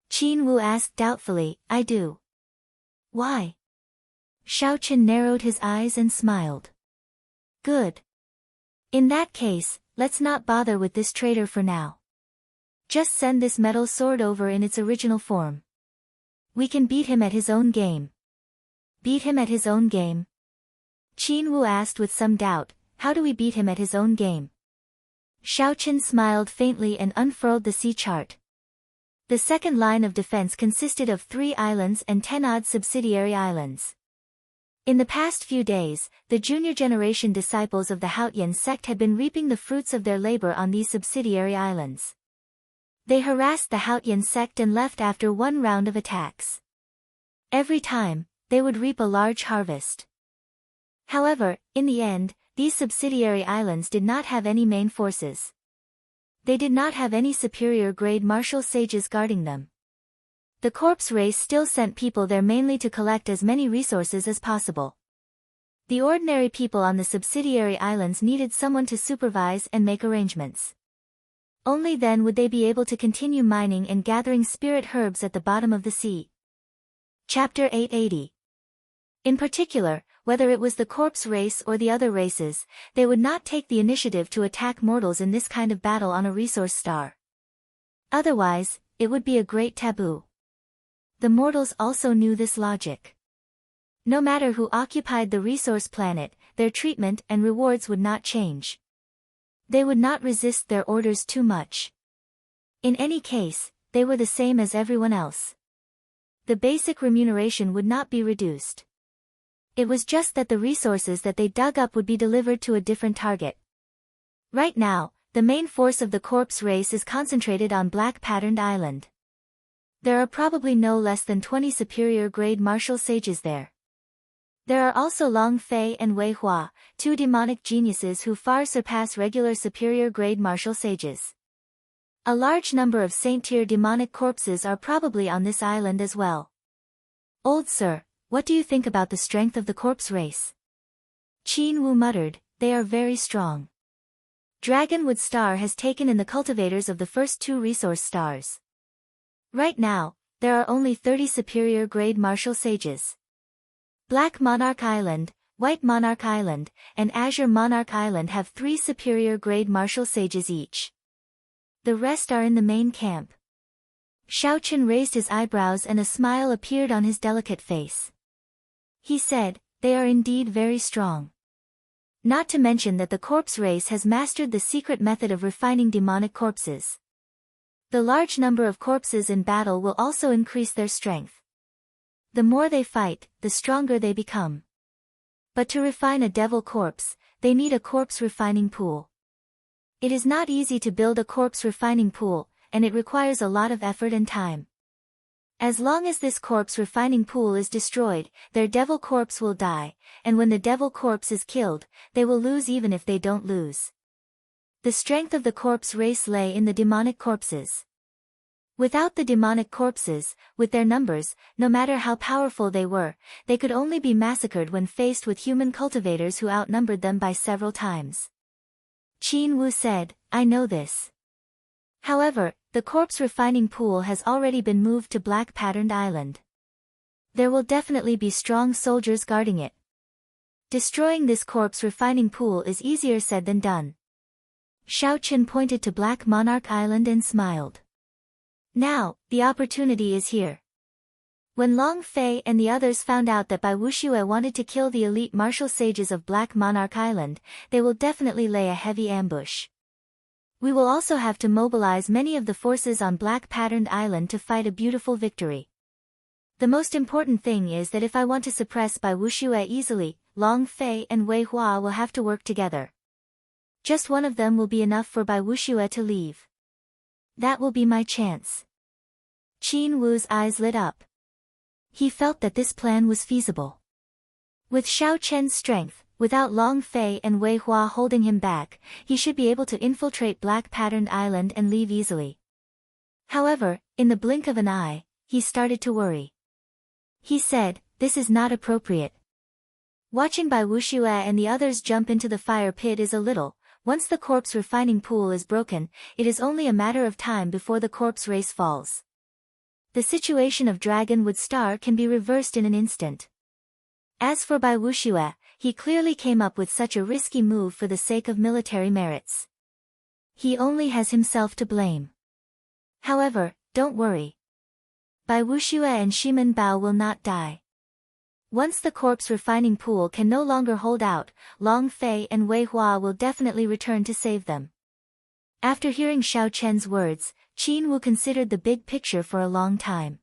Qin Wu asked doubtfully. "I do." "Why?" Xiao Chen narrowed his eyes and smiled. "Good. In that case, let's not bother with this traitor for now. Just send this metal sword over in its original form. We can beat him at his own game." "Beat him at his own game?" Qin Wu asked with some doubt. "How do we beat him at his own game?" Xiao Chen smiled faintly and unfurled the sea chart. The second line of defense consisted of 3 islands and 10-odd subsidiary islands. In the past few days, the junior generation disciples of the Haotian sect had been reaping the fruits of their labor on these subsidiary islands. They harassed the Haotian sect and left after 1 round of attacks. Every time, they would reap a large harvest. However, in the end, these subsidiary islands did not have any main forces. They did not have any superior-grade martial sages guarding them. The corpse race still sent people there mainly to collect as many resources as possible. The ordinary people on the subsidiary islands needed someone to supervise and make arrangements. Only then would they be able to continue mining and gathering spirit herbs at the bottom of the sea. Chapter 880. In particular, whether it was the corpse race or the other races, they would not take the initiative to attack mortals in this kind of battle on a resource star. Otherwise, it would be a great taboo. The mortals also knew this logic. No matter who occupied the resource planet, their treatment and rewards would not change. They would not resist their orders too much. In any case, they were the same as everyone else. The basic remuneration would not be reduced. It was just that the resources that they dug up would be delivered to a different target. Right now, the main force of the corpse race is concentrated on Black Patterned Island. There are probably no less than 20 superior grade martial sages there. There are also Long Fei and Wei Hua, two demonic geniuses who far surpass regular superior grade martial sages. A large number of saint-tier demonic corpses are probably on this island as well. Old sir, what do you think about the strength of the corpse race? Qin Wu muttered, they are very strong. Dragonwood Star has taken in the cultivators of the first two resource stars. Right now, there are only 30 superior grade martial sages. Black Monarch Island, White Monarch Island, and Azure Monarch Island have 3 superior grade martial sages each. The rest are in the main camp. Xiaochen raised his eyebrows and a smile appeared on his delicate face. He said, they are indeed very strong. Not to mention that the corpse race has mastered the secret method of refining demonic corpses. The large number of corpses in battle will also increase their strength. The more they fight, the stronger they become. But to refine a devil corpse, they need a corpse refining pool. It is not easy to build a corpse refining pool, and it requires a lot of effort and time. As long as this corpse refining pool is destroyed, their devil corpse will die, and when the devil corpse is killed, they will lose even if they don't lose. The strength of the corpse race lay in the demonic corpses. Without the demonic corpses, with their numbers, no matter how powerful they were, they could only be massacred when faced with human cultivators who outnumbered them by several times. Qin Wu said, I know this. However, the corpse refining pool has already been moved to Black Patterned Island. There will definitely be strong soldiers guarding it. Destroying this corpse refining pool is easier said than done. Xiaochen pointed to Black Monarch Island and smiled. Now, the opportunity is here. When Long Fei and the others found out that Bai Wuxue wanted to kill the elite martial sages of Black Monarch Island, they will definitely lay a heavy ambush. We will also have to mobilize many of the forces on Black Patterned Island to fight a beautiful victory. The most important thing is that if I want to suppress Bai Wuxue easily, Long Fei and Wei Hua will have to work together. Just one of them will be enough for Bai Wuxue to leave. That will be my chance. Qin Wu's eyes lit up. He felt that this plan was feasible. With Xiao Chen's strength, without Long Fei and Wei Hua holding him back, he should be able to infiltrate Black Patterned Island and leave easily. However, in the blink of an eye, he started to worry. He said, this is not appropriate. Watching Bai Wuxue and the others jump into the fire pit is a little. Once the corpse refining pool is broken, it is only a matter of time before the corpse race falls. The situation of Dragonwood Star can be reversed in an instant. As for Bai Wuxue, he clearly came up with such a risky move for the sake of military merits. He only has himself to blame. However, don't worry. Bai Wuxue and Shimen Bao will not die. Once the corpse refining pool can no longer hold out, Long Fei and Wei Hua will definitely return to save them. After hearing Xiao Chen's words, Qin Wu considered the big picture for a long time.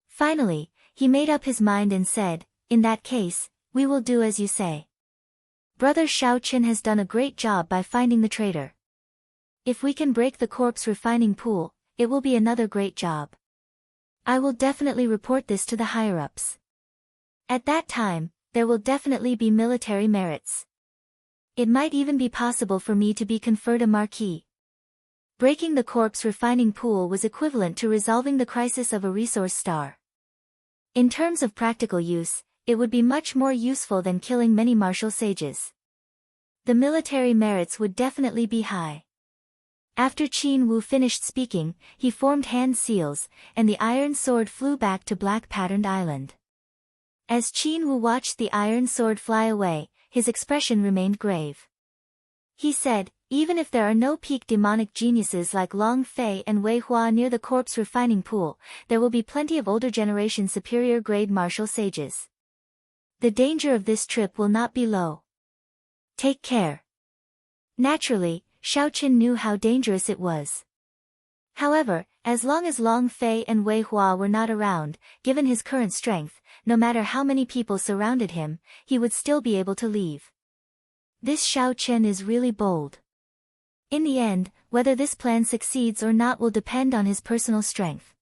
Finally, he made up his mind and said, in that case, we will do as you say. Brother Xiao Chen has done a great job by finding the traitor. If we can break the corpse refining pool, it will be another great job. I will definitely report this to the higher-ups. At that time, there will definitely be military merits. It might even be possible for me to be conferred a marquis. Breaking the corpse refining pool was equivalent to resolving the crisis of a resource star. In terms of practical use, it would be much more useful than killing many martial sages. The military merits would definitely be high. After Qin Wu finished speaking, he formed hand seals, and the iron sword flew back to Black Patterned Island. As Qin Wu watched the iron sword fly away, his expression remained grave. He said, even if there are no peak demonic geniuses like Long Fei and Wei Hua near the corpse refining pool, there will be plenty of older generation superior grade martial sages. The danger of this trip will not be low. Take care. Naturally, Xiaoqin knew how dangerous it was. However, as long as Long Fei and Wei Hua were not around, given his current strength, no matter how many people surrounded him, he would still be able to leave. This Xiaoqin is really bold. In the end, whether this plan succeeds or not will depend on his personal strength.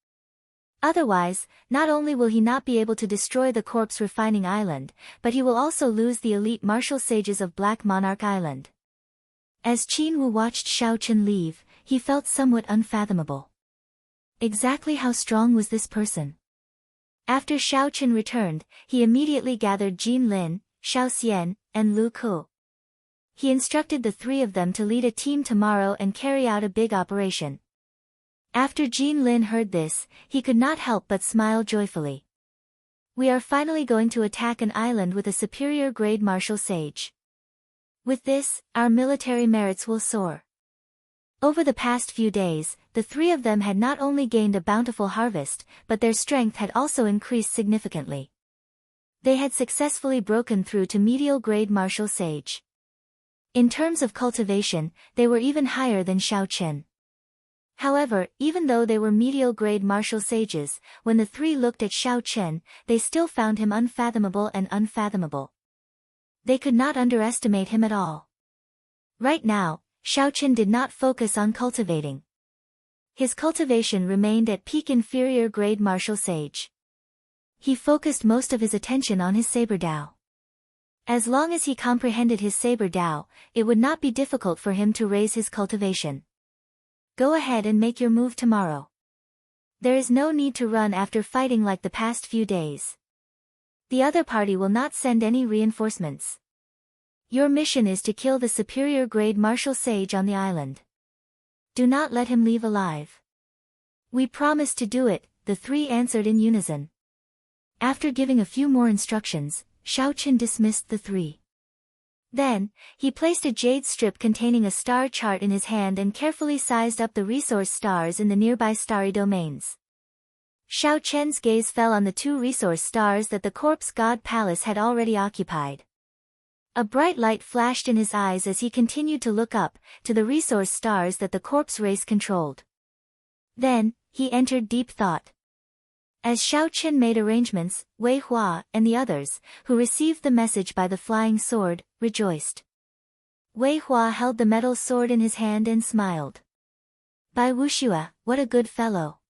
Otherwise, not only will he not be able to destroy the corpse refining island, but he will also lose the elite martial sages of Black Monarch Island. As Qin Wu watched Xiaoqin leave, he felt somewhat unfathomable. Exactly how strong was this person? After Xiaoqin returned, he immediately gathered Jin Lin, Xiao Xian, and Lu Ku. He instructed the three of them to lead a team tomorrow and carry out a big operation. After Jin Lin heard this, he could not help but smile joyfully. We are finally going to attack an island with a superior grade martial sage. With this, our military merits will soar. Over the past few days, the three of them had not only gained a bountiful harvest, but their strength had also increased significantly. They had successfully broken through to medial grade martial sage. In terms of cultivation, they were even higher than Xiaoqin. However, even though they were medial grade martial sages, when the three looked at Xiaoqin, they still found him unfathomable and unfathomable. They could not underestimate him at all. Right now, Xiaoqin did not focus on cultivating. His cultivation remained at peak inferior grade martial sage. He focused most of his attention on his saber Dao. As long as he comprehended his saber Dao, it would not be difficult for him to raise his cultivation. Go ahead and make your move tomorrow. There is no need to run after fighting like the past few days. The other party will not send any reinforcements. Your mission is to kill the superior grade martial sage on the island. Do not let him leave alive. We promise to do it, the three answered in unison. After giving a few more instructions, Xiaoqin dismissed the three. Then, he placed a jade strip containing a star chart in his hand and carefully sized up the resource stars in the nearby starry domains. Xiaoqian's gaze fell on the two resource stars that the corpse god palace had already occupied. A bright light flashed in his eyes as he continued to look up, to the resource stars that the corpse race controlled. Then, he entered deep thought. As Xiaoqin made arrangements, Wei Hua and the others, who received the message by the flying sword, rejoiced. Wei Hua held the metal sword in his hand and smiled. Bai Wuxue, what a good fellow.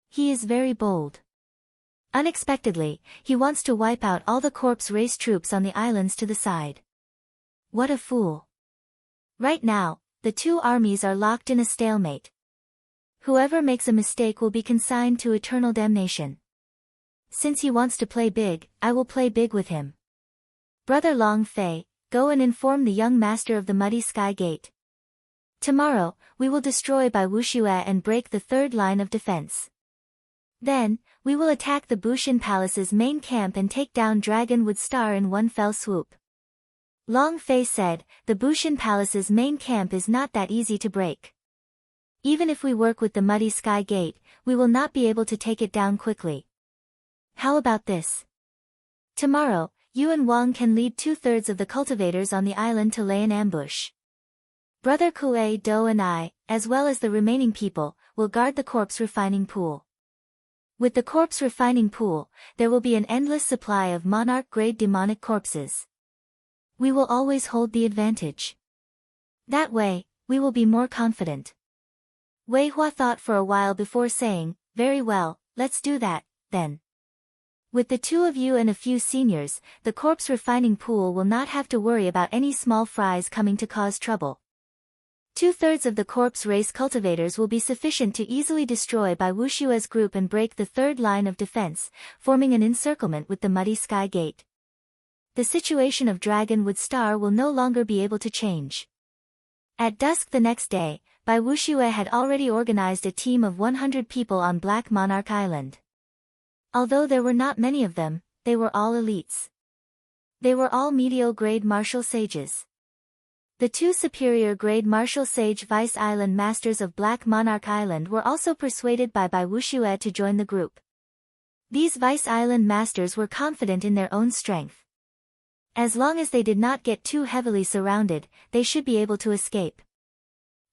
He is very bold. Unexpectedly, he wants to wipe out all the corpse race troops on the islands to the side. What a fool. Right now, the two armies are locked in a stalemate. Whoever makes a mistake will be consigned to eternal damnation. Since he wants to play big, I will play big with him. Brother Long Fei, go and inform the young master of the Muddy Sky Gate. Tomorrow, we will destroy Bai Wuxue and break the third line of defense. Then, we will attack the Bushin Palace's main camp and take down Dragonwood Star in one fell swoop. Long Fei said, the Bushin Palace's main camp is not that easy to break. Even if we work with the Muddy Sky Gate, we will not be able to take it down quickly. How about this? Tomorrow, you and Wang can lead 2/3 of the cultivators on the island to lay an ambush. Brother Kue Do and I, as well as the remaining people, will guard the corpse refining pool. With the corpse refining pool, there will be an endless supply of monarch-grade demonic corpses. We will always hold the advantage. That way, we will be more confident. Wei Hua thought for a while before saying, very well, let's do that, then. With the two of you and a few seniors, the corpse refining pool will not have to worry about any small fries coming to cause trouble. 2/3 of the corpse race cultivators will be sufficient to easily destroy Bai Wuxue's group and break the third line of defense, forming an encirclement with the Muddy Sky Gate. The situation of Dragonwood Star will no longer be able to change. At dusk the next day, Bai Wuxue had already organized a team of 100 people on Black Monarch Island. Although there were not many of them, they were all elites. They were all medial-grade martial sages. The two superior-grade martial sage Vice Island Masters of Black Monarch Island were also persuaded by Bai Wuxue to join the group. These Vice Island Masters were confident in their own strength. As long as they did not get too heavily surrounded, they should be able to escape.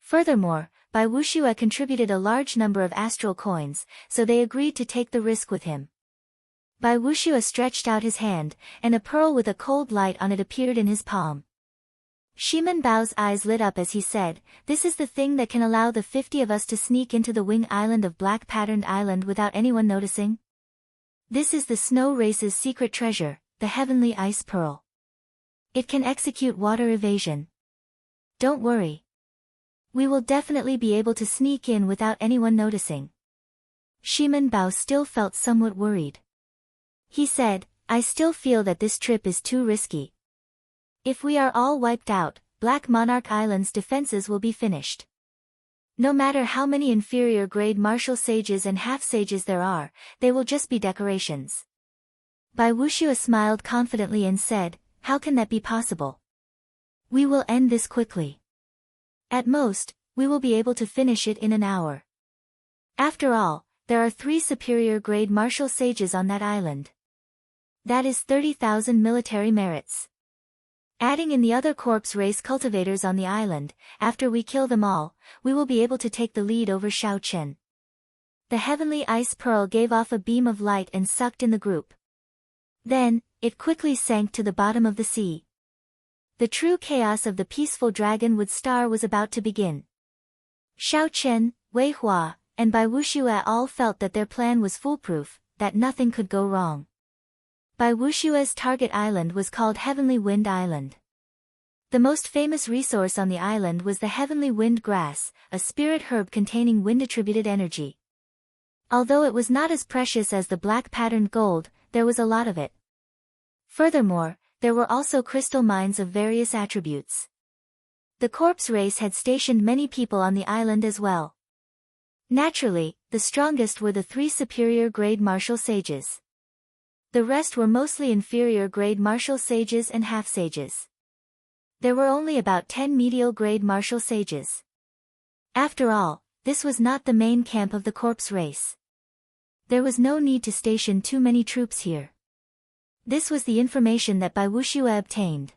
Furthermore, Bai Wuxue contributed a large number of astral coins, so they agreed to take the risk with him. Bai Wuxue stretched out his hand, and a pearl with a cold light on it appeared in his palm. Shiman Bao's eyes lit up as he said, "This is the thing that can allow the 50 of us to sneak into the wing island of Black Patterned Island without anyone noticing? This is the snow race's secret treasure, the Heavenly Ice Pearl. It can execute water evasion. Don't worry. We will definitely be able to sneak in without anyone noticing." Shiman Bao still felt somewhat worried. He said, "I still feel that this trip is too risky. If we are all wiped out, Black Monarch Island's defenses will be finished. No matter how many inferior-grade martial sages and half-sages there are, they will just be decorations." Bai Wuxue smiled confidently and said, "How can that be possible? We will end this quickly. At most, we will be able to finish it in an hour. After all, there are 3 superior-grade martial sages on that island. That is 30,000 military merits. Adding in the other corpse race cultivators on the island, after we kill them all, we will be able to take the lead over Xiao Chen." The Heavenly Ice Pearl gave off a beam of light and sucked in the group. Then, it quickly sank to the bottom of the sea. The true chaos of the peaceful dragonwood star was about to begin. Xiao Chen, Wei Hua, and Bai Wuxue all felt that their plan was foolproof, that nothing could go wrong. Bai Wuxue's target island was called Heavenly Wind Island. The most famous resource on the island was the Heavenly Wind Grass, a spirit herb containing wind-attributed energy. Although it was not as precious as the black patterned gold, there was a lot of it. Furthermore, there were also crystal mines of various attributes. The corpse race had stationed many people on the island as well. Naturally, the strongest were the 3 superior-grade martial sages. The rest were mostly inferior-grade martial sages and half-sages. There were only about 10 medial-grade martial sages. After all, this was not the main camp of the corpse race. There was no need to station too many troops here. This was the information that Bai Wuxue obtained.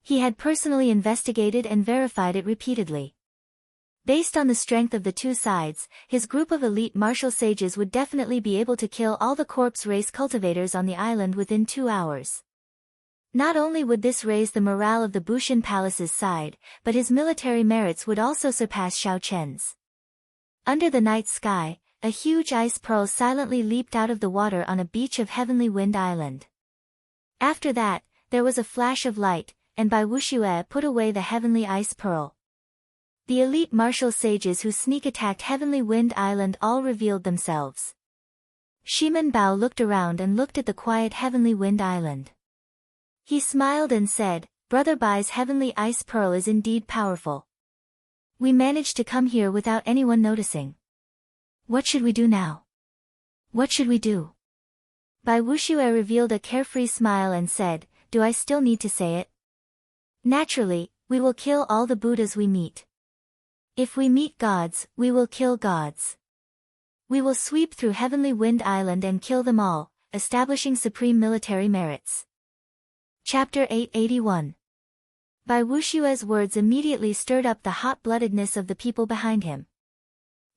He had personally investigated and verified it repeatedly. Based on the strength of the two sides, his group of elite martial sages would definitely be able to kill all the corpse race cultivators on the island within 2 hours. Not only would this raise the morale of the Bushin Palace's side, but his military merits would also surpass Xiao Chen's. Under the night sky, a huge ice pearl silently leaped out of the water on a beach of Heavenly Wind Island. After that, there was a flash of light, and Bai Wuxue put away the Heavenly Ice Pearl. The elite martial sages who sneak-attacked Heavenly Wind Island all revealed themselves. Shiman Bao looked around and looked at the quiet Heavenly Wind Island. He smiled and said, "Brother Bai's Heavenly Ice Pearl is indeed powerful. We managed to come here without anyone noticing. What should we do now? What should we do?" Bai Wuxue revealed a carefree smile and said, "Do I still need to say it? Naturally, we will kill all the Buddhas we meet. If we meet gods, we will kill gods. We will sweep through Heavenly Wind Island and kill them all, establishing supreme military merits." Chapter 881. Bai Wuxue's words immediately stirred up the hot-bloodedness of the people behind him.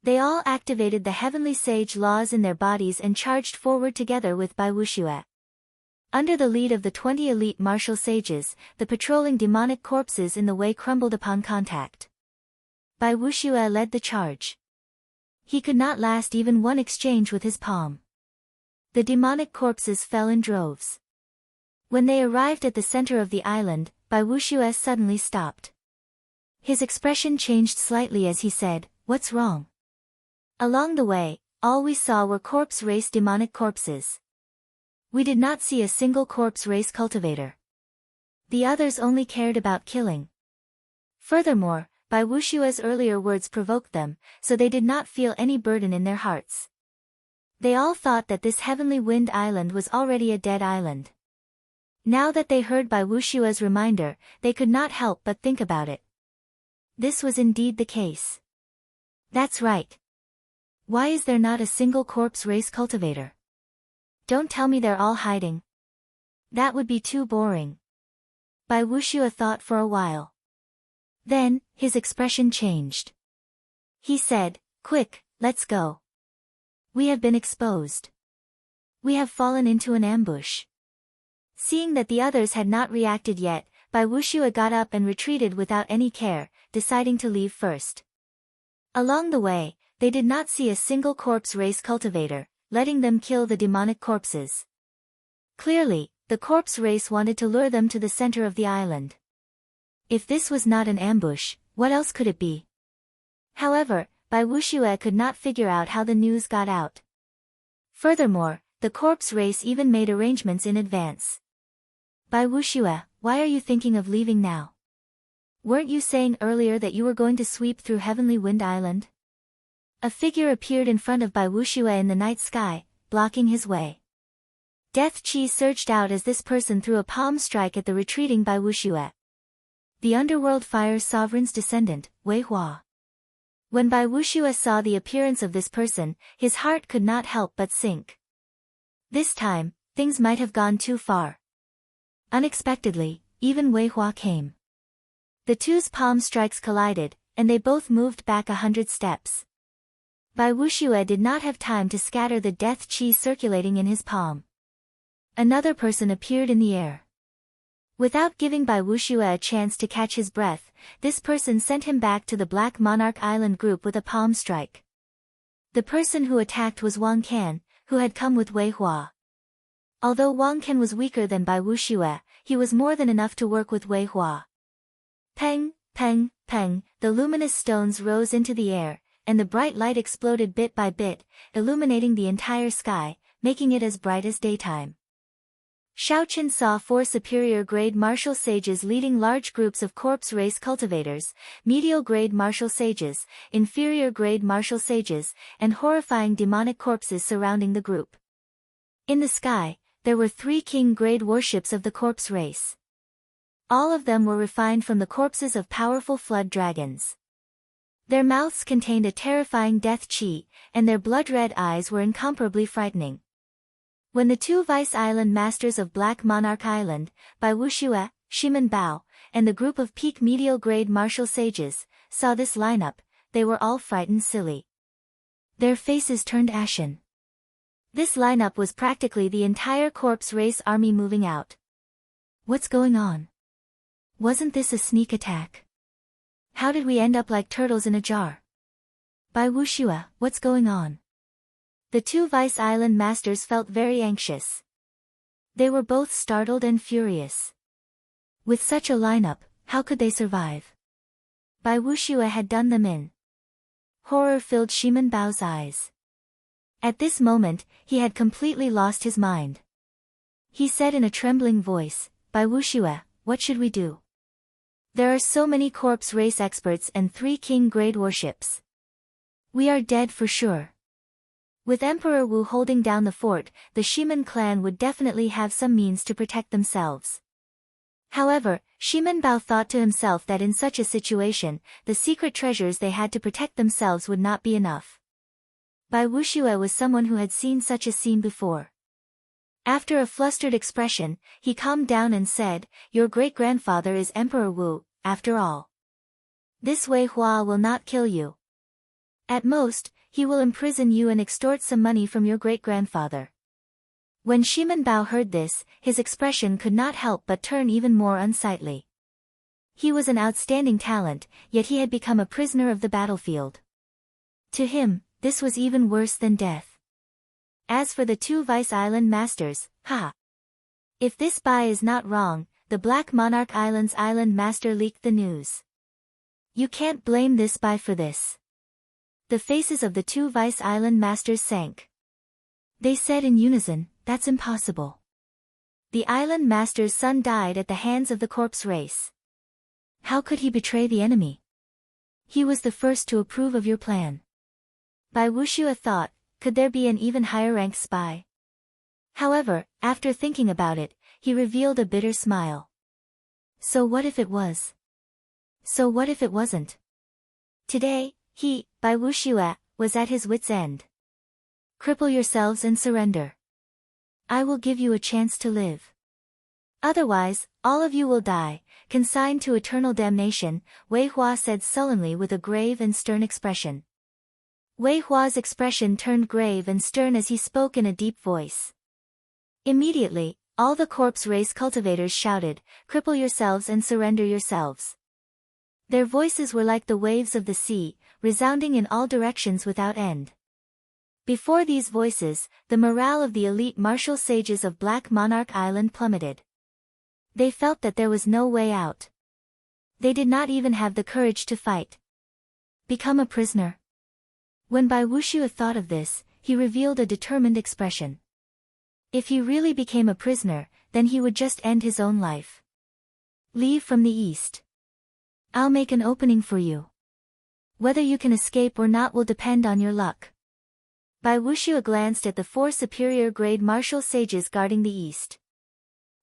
They all activated the Heavenly Sage laws in their bodies and charged forward together with Bai Wuxue. Under the lead of the 20 elite martial sages, the patrolling demonic corpses in the way crumbled upon contact. Bai Wuxue led the charge. He could not last even one exchange with his palm. The demonic corpses fell in droves. When they arrived at the center of the island, Bai Wuxue suddenly stopped. His expression changed slightly as he said, "What's wrong?" Along the way, all we saw were corpse race demonic corpses. We did not see a single corpse race cultivator. The others only cared about killing. Furthermore, Bai Wuxue's earlier words provoked them, so they did not feel any burden in their hearts. They all thought that this heavenly wind island was already a dead island. Now that they heard Bai Wushua's reminder, they could not help but think about it. This was indeed the case. That's right. Why is there not a single corpse race cultivator? Don't tell me they're all hiding. That would be too boring. Bai Wushua thought for a while. Then, his expression changed. He said, "Quick, let's go. We have been exposed. We have fallen into an ambush." Seeing that the others had not reacted yet, Bai Wushua got up and retreated without any care, deciding to leave first. Along the way, they did not see a single corpse race cultivator, letting them kill the demonic corpses. Clearly, the corpse race wanted to lure them to the center of the island. If this was not an ambush, what else could it be? However, Bai Wushua could not figure out how the news got out. Furthermore, the corpse race even made arrangements in advance. Bai Wushua, why are you thinking of leaving now? Weren't you saying earlier that you were going to sweep through Heavenly Wind Island? A figure appeared in front of Bai Wushua in the night sky, blocking his way. Death Chi surged out as this person threw a palm strike at the retreating Bai Wushua. The Underworld Fire Sovereign's descendant, Wei Hua. When Bai Wushua saw the appearance of this person, his heart could not help but sink. This time, things might have gone too far. Unexpectedly, even Wei Hua came. The two's palm strikes collided, and they both moved back 100 steps. Bai Wushua did not have time to scatter the death chi circulating in his palm. Another person appeared in the air. Without giving Bai Wushua a chance to catch his breath, this person sent him back to the Black Monarch Island group with a palm strike. The person who attacked was Wang Can, who had come with Wei Hua. Although Wang Can was weaker than Bai Wushua, he was more than enough to work with Wei Hua. Peng, peng, peng, the luminous stones rose into the air, and the bright light exploded bit by bit, illuminating the entire sky, making it as bright as daytime. Shaochen saw 4 superior-grade martial sages leading large groups of corpse race cultivators, medial-grade martial sages, inferior-grade martial sages, and horrifying demonic corpses surrounding the group. In the sky, there were 3 king-grade warships of the corpse race. All of them were refined from the corpses of powerful flood dragons. Their mouths contained a terrifying death chi, and their blood-red eyes were incomparably frightening. When the 2 Vice Island Masters of Black Monarch Island, Bai Wushua, Shimen Bao, and the group of peak medial grade martial sages, saw this lineup, they were all frightened silly. Their faces turned ashen. This lineup was practically the entire corpse race army moving out. What's going on? Wasn't this a sneak attack? How did we end up like turtles in a jar? Bai Wushua, what's going on? The 2 Vice Island Masters felt very anxious. They were both startled and furious. With such a lineup, how could they survive? Bai Wushua had done them in. Horror filled Shimen Bao's eyes. At this moment, he had completely lost his mind. He said in a trembling voice, Bai Wushua, what should we do? There are so many corpse race experts and 3 king-grade warships. We are dead for sure. With Emperor Wu holding down the fort, the Shimen clan would definitely have some means to protect themselves. However, Shimen Bao thought to himself that in such a situation, the secret treasures they had to protect themselves would not be enough. Bai Wushua was someone who had seen such a scene before. After a flustered expression, he calmed down and said, your great-grandfather is Emperor Wu, after all. This Wei Hua will not kill you. At most, he will imprison you and extort some money from your great-grandfather. When Shimen Bao heard this, his expression could not help but turn even more unsightly. He was an outstanding talent, yet he had become a prisoner of the battlefield. To him, this was even worse than death. As for the 2 Vice Island Masters, if this Bai is not wrong, the Black Monarch Island's Island Master leaked the news. You can't blame this Bai for this. The faces of the 2 Vice Island Masters sank. They said in unison, that's impossible. The Island Master's son died at the hands of the corpse race. How could he betray the enemy? He was the first to approve of your plan. Bai Wushua thought, could there be an even higher-ranked spy? However, after thinking about it, he revealed a bitter smile. So what if it was? So what if it wasn't? Today, he, Bai Wuxue, was at his wit's end. Cripple yourselves and surrender. I will give you a chance to live. Otherwise, all of you will die, consigned to eternal damnation, Wei Hua said sullenly with a grave and stern expression. Wei Hua's expression turned grave and stern as he spoke in a deep voice. Immediately, all the corpse race cultivators shouted, "Cripple yourselves and surrender yourselves." Their voices were like the waves of the sea, resounding in all directions without end. Before these voices, the morale of the elite martial sages of Black Monarch Island plummeted. They felt that there was no way out. They did not even have the courage to fight. Become a prisoner? When Bai Wuxue thought of this, he revealed a determined expression. If he really became a prisoner, then he would just end his own life. Leave from the east. I'll make an opening for you. Whether you can escape or not will depend on your luck. Bai Wuxue glanced at the 4 superior-grade martial sages guarding the east.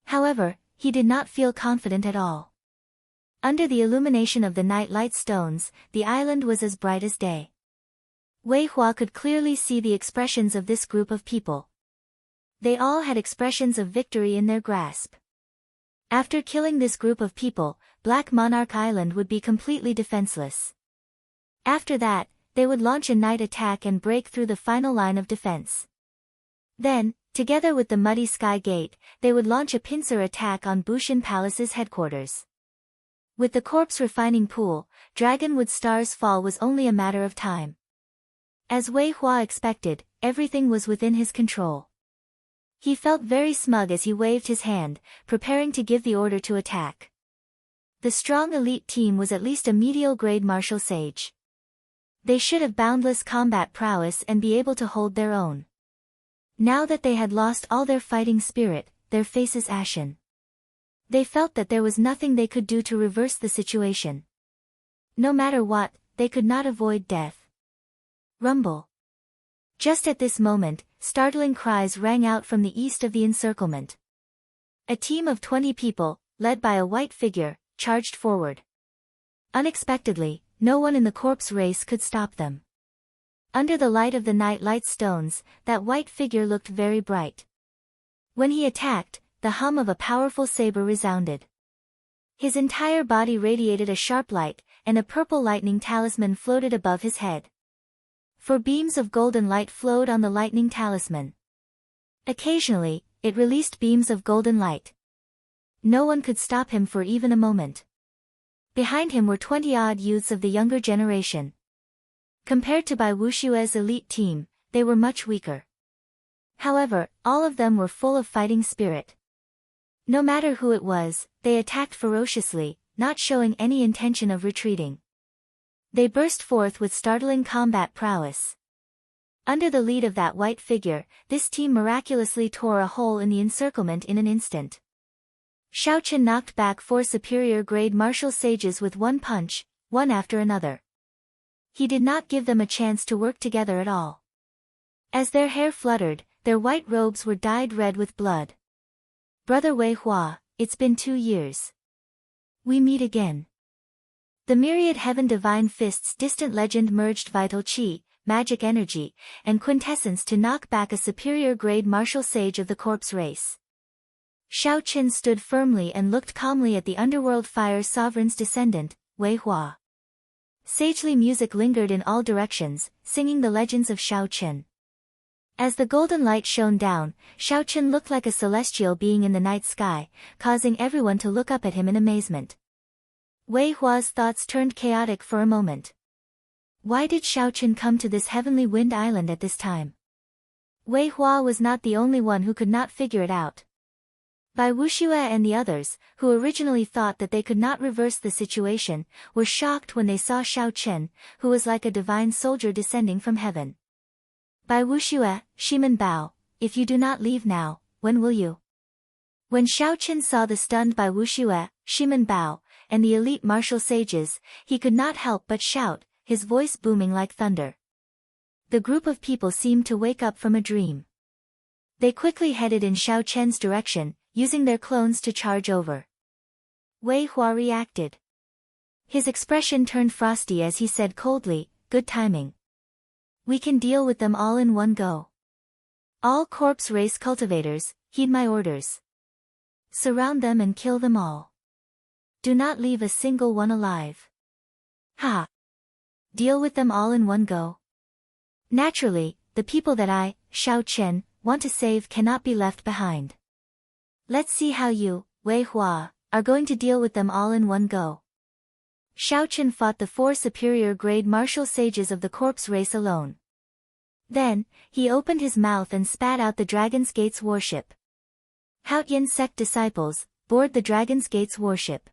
However, he did not feel confident at all. Under the illumination of the night light stones, the island was as bright as day. Wei Hua could clearly see the expressions of this group of people. They all had expressions of victory in their grasp. After killing this group of people, Black Monarch Island would be completely defenseless. After that, they would launch a night attack and break through the final line of defense. Then, together with the Muddy Sky Gate, they would launch a pincer attack on Bushin Palace's headquarters. With the corpse refining pool, Dragonwood Star's fall was only a matter of time. As Wei Hua expected, everything was within his control. He felt very smug as he waved his hand, preparing to give the order to attack. The strong elite team was at least a medial-grade martial sage. They should have boundless combat prowess and be able to hold their own. Now that they had lost all their fighting spirit, their faces ashen. They felt that there was nothing they could do to reverse the situation. No matter what, they could not avoid death. Rumble. Just at this moment, startling cries rang out from the east of the encirclement. A team of 20 people, led by a white figure, charged forward. Unexpectedly, no one in the corpse race could stop them. Under the light of the night light stones, that white figure looked very bright. When he attacked, the hum of a powerful saber resounded. His entire body radiated a sharp light, and a purple lightning talisman floated above his head. 4 beams of golden light flowed on the lightning talisman. Occasionally, it released beams of golden light. No one could stop him for even a moment. Behind him were 20-odd youths of the younger generation. Compared to Bai Wuxue's elite team, they were much weaker. However, all of them were full of fighting spirit. No matter who it was, they attacked ferociously, not showing any intention of retreating. They burst forth with startling combat prowess. Under the lead of that white figure, this team miraculously tore a hole in the encirclement in an instant. Xiaochen knocked back 4 superior-grade martial sages with one punch, one after another. He did not give them a chance to work together at all. As their hair fluttered, their white robes were dyed red with blood. Brother Wei Hua, it's been 2 years. We meet again. The myriad heaven divine fists distant legend merged vital chi, magic energy, and quintessence to knock back a superior-grade martial sage of the corpse race. Xiaochen stood firmly and looked calmly at the underworld fire sovereign's descendant, Wei Hua. Sagely music lingered in all directions, singing the legends of Xiaochen. As the golden light shone down, Xiaochen looked like a celestial being in the night sky, causing everyone to look up at him in amazement. Wei Hua's thoughts turned chaotic for a moment. Why did Xiaochen come to this heavenly wind island at this time? Wei Hua was not the only one who could not figure it out. Bai Wuxue and the others, who originally thought that they could not reverse the situation, were shocked when they saw Xiaochen, who was like a divine soldier descending from heaven. Bai Wuxue, Shimen Bao, if you do not leave now, when will you? When Xiaochen saw the stunned Bai Wuxue, Shimen Bao, and the elite martial sages, he could not help but shout, his voice booming like thunder. The group of people seemed to wake up from a dream. They quickly headed in Xiao Chen's direction, using their clones to charge over. Wei Hua reacted. His expression turned frosty as he said coldly, "Good timing. We can deal with them all in one go. All corpse race cultivators, heed my orders. Surround them and kill them all. Do not leave a single one alive." Ha! Deal with them all in one go? Naturally, the people that I, Xiao Chen, want to save cannot be left behind. Let's see how you, Wei Hua, are going to deal with them all in one go. Xiao Chen fought the 4 superior grade martial sages of the corpse race alone. Then, he opened his mouth and spat out the Dragon's Gate's warship. Haotian sect disciples, board the Dragon's Gate's warship.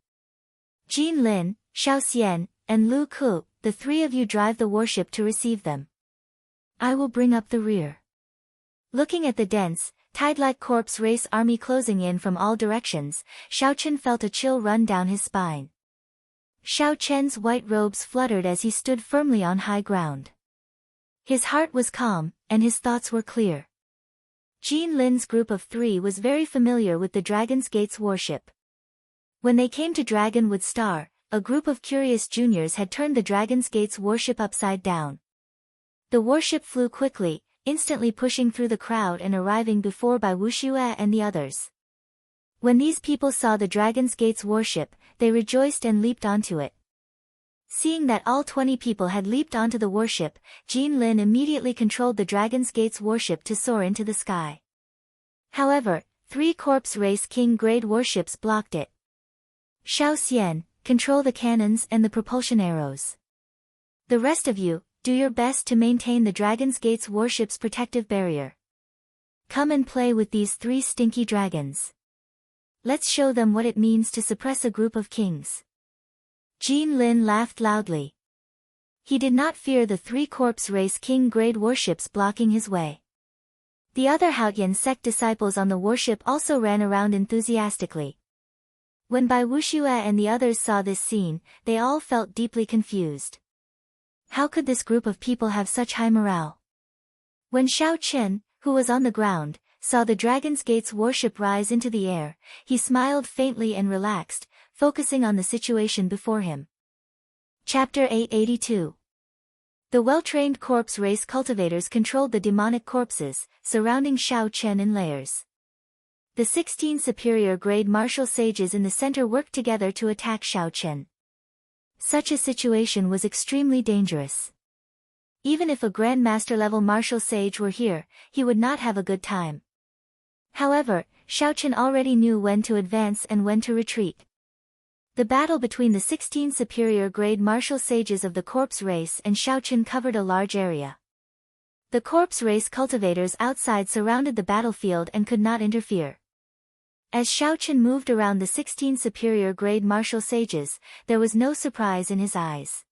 Jin Lin, Xiao Xian, and Lu Ku, the 3 of you drive the warship to receive them. I will bring up the rear. Looking at the dense, tide-like corpse race army closing in from all directions, Xiao Chen felt a chill run down his spine. Xiao Chen's white robes fluttered as he stood firmly on high ground. His heart was calm, and his thoughts were clear. Jin Lin's group of 3 was very familiar with the Dragon's Gate's warship. When they came to Dragonwood Star, a group of curious juniors had turned the Dragon's Gate's warship upside down. The warship flew quickly, instantly pushing through the crowd and arriving before Bai Wuxue and the others. When these people saw the Dragon's Gate's warship, they rejoiced and leaped onto it. Seeing that all 20 people had leaped onto the warship, Jin Lin immediately controlled the Dragon's Gate's warship to soar into the sky. However, 3 corpse race king grade warships blocked it. Xiao Xian, control the cannons and the propulsion arrows. The rest of you, do your best to maintain the Dragon's Gate's warship's protective barrier. Come and play with these 3 stinky dragons. Let's show them what it means to suppress a group of kings. Jin Lin laughed loudly. He did not fear the 3 corpse race king grade warships blocking his way. The other Haotian sect disciples on the warship also ran around enthusiastically. When Bai Wuxue and the others saw this scene, they all felt deeply confused. How could this group of people have such high morale? When Xiao Chen, who was on the ground, saw the Dragon's Gate's warship rise into the air, he smiled faintly and relaxed, focusing on the situation before him. Chapter 882. The well-trained corpse race cultivators controlled the demonic corpses, surrounding Xiao Chen in layers. The 16 superior grade martial sages in the center worked together to attack Xiao Chen. Such a situation was extremely dangerous. Even if a Grandmaster level martial sage were here, he would not have a good time. However, Xiao Chen already knew when to advance and when to retreat. The battle between the 16 superior grade martial sages of the corpse race and Xiao Chen covered a large area. The corpse race cultivators outside surrounded the battlefield and could not interfere. As Xiao Chen moved around the 16 superior grade martial sages, there was no surprise in his eyes.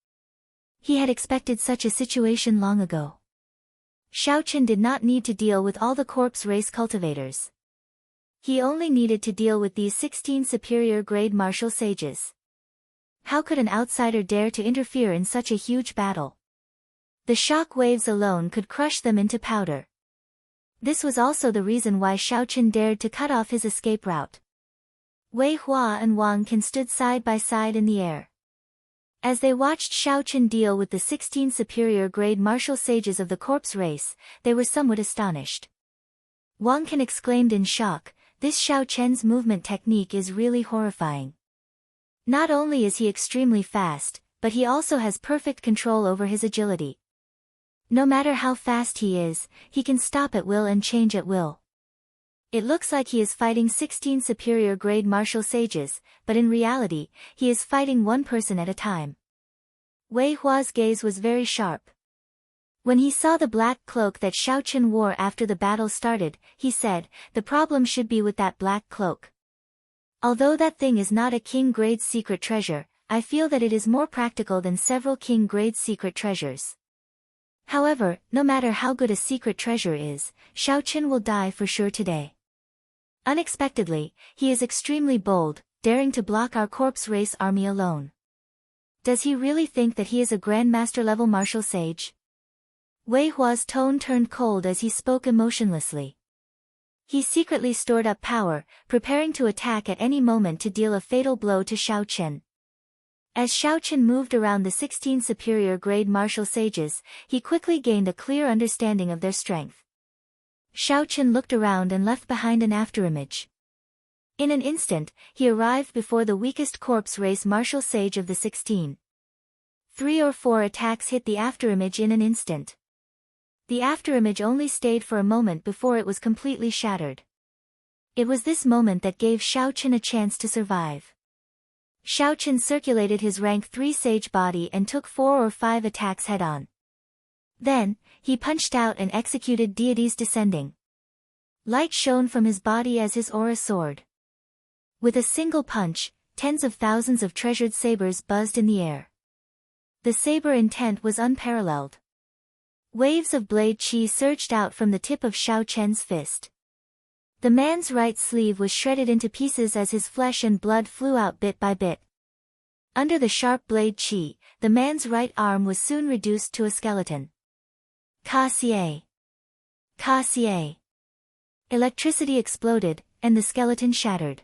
He had expected such a situation long ago. Xiao Chen did not need to deal with all the corpse race cultivators. He only needed to deal with these 16 superior grade martial sages. How could an outsider dare to interfere in such a huge battle? The shock waves alone could crush them into powder. This was also the reason why Xiao Chen dared to cut off his escape route. Wei Hua and Wang Can stood side by side in the air. As they watched Xiao Chen deal with the 16 superior grade martial sages of the corpse race, they were somewhat astonished. Wang Can exclaimed in shock, "This Xiao Chen's movement technique is really horrifying. Not only is he extremely fast, but he also has perfect control over his agility. No matter how fast he is, he can stop at will and change at will. It looks like he is fighting 16 superior grade martial sages, but in reality, he is fighting one person at a time." Wei Hua's gaze was very sharp. When he saw the black cloak that Xiao Chen wore after the battle started, he said, "The problem should be with that black cloak. Although that thing is not a king-grade secret treasure, I feel that it is more practical than several king-grade secret treasures. However, no matter how good a secret treasure is, Xiao Chen will die for sure today. Unexpectedly, he is extremely bold, daring to block our corpse race army alone. Does he really think that he is a Grandmaster level martial sage?" Wei Hua's tone turned cold as he spoke emotionlessly. He secretly stored up power, preparing to attack at any moment to deal a fatal blow to Xiao Chen. As Xiao Chen moved around the 16 superior grade martial sages, he quickly gained a clear understanding of their strength. Xiao Chen looked around and left behind an afterimage. In an instant, he arrived before the weakest corpse race martial sage of the 16. 3 or 4 attacks hit the afterimage in an instant. The afterimage only stayed for a moment before it was completely shattered. It was this moment that gave Xiao Chen a chance to survive. Xiao Chen circulated his rank 3 sage body and took 4 or 5 attacks head-on. Then, he punched out and executed deities descending. Light shone from his body as his aura soared. With a single punch, tens of thousands of treasured sabers buzzed in the air. The saber intent was unparalleled. Waves of blade qi surged out from the tip of Xiao Chen's fist. The man's right sleeve was shredded into pieces as his flesh and blood flew out bit by bit. Under the sharp blade qi, the man's right arm was soon reduced to a skeleton. Ka xie. Ka xie. Electricity exploded, and the skeleton shattered.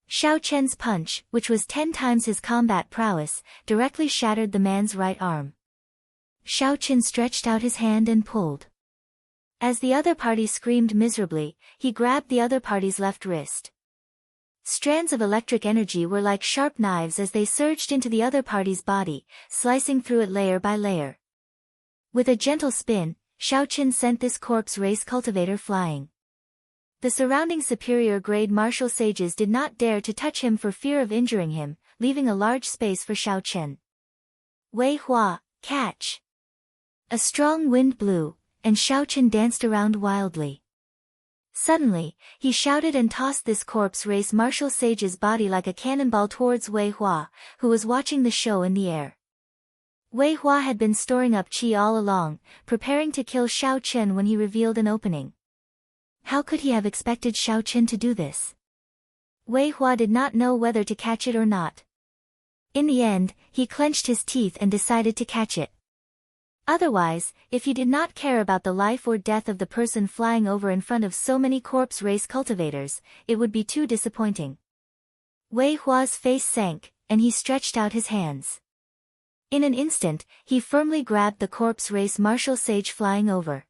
Xiao Chen's punch, which was 10 times his combat prowess, directly shattered the man's right arm. Xiao Chen stretched out his hand and pulled. As the other party screamed miserably, he grabbed the other party's left wrist. Strands of electric energy were like sharp knives as they surged into the other party's body, slicing through it layer by layer. With a gentle spin, Xiao Chen sent this corpse race cultivator flying. The surrounding superior grade martial sages did not dare to touch him for fear of injuring him, leaving a large space for Xiao Chen. Wei Hua, catch! A strong wind blew, and Xiao Chen danced around wildly. Suddenly, he shouted and tossed this corpse race martial sage's body like a cannonball towards Wei Hua, who was watching the show in the air. Wei Hua had been storing up qi all along, preparing to kill Xiao Chen when he revealed an opening. How could he have expected Xiao Chen to do this? Wei Hua did not know whether to catch it or not. In the end, he clenched his teeth and decided to catch it. Otherwise, if he did not care about the life or death of the person flying over in front of so many corpse race cultivators, it would be too disappointing. Wei Hua's face sank, and he stretched out his hands. In an instant, he firmly grabbed the corpse race martial sage flying over.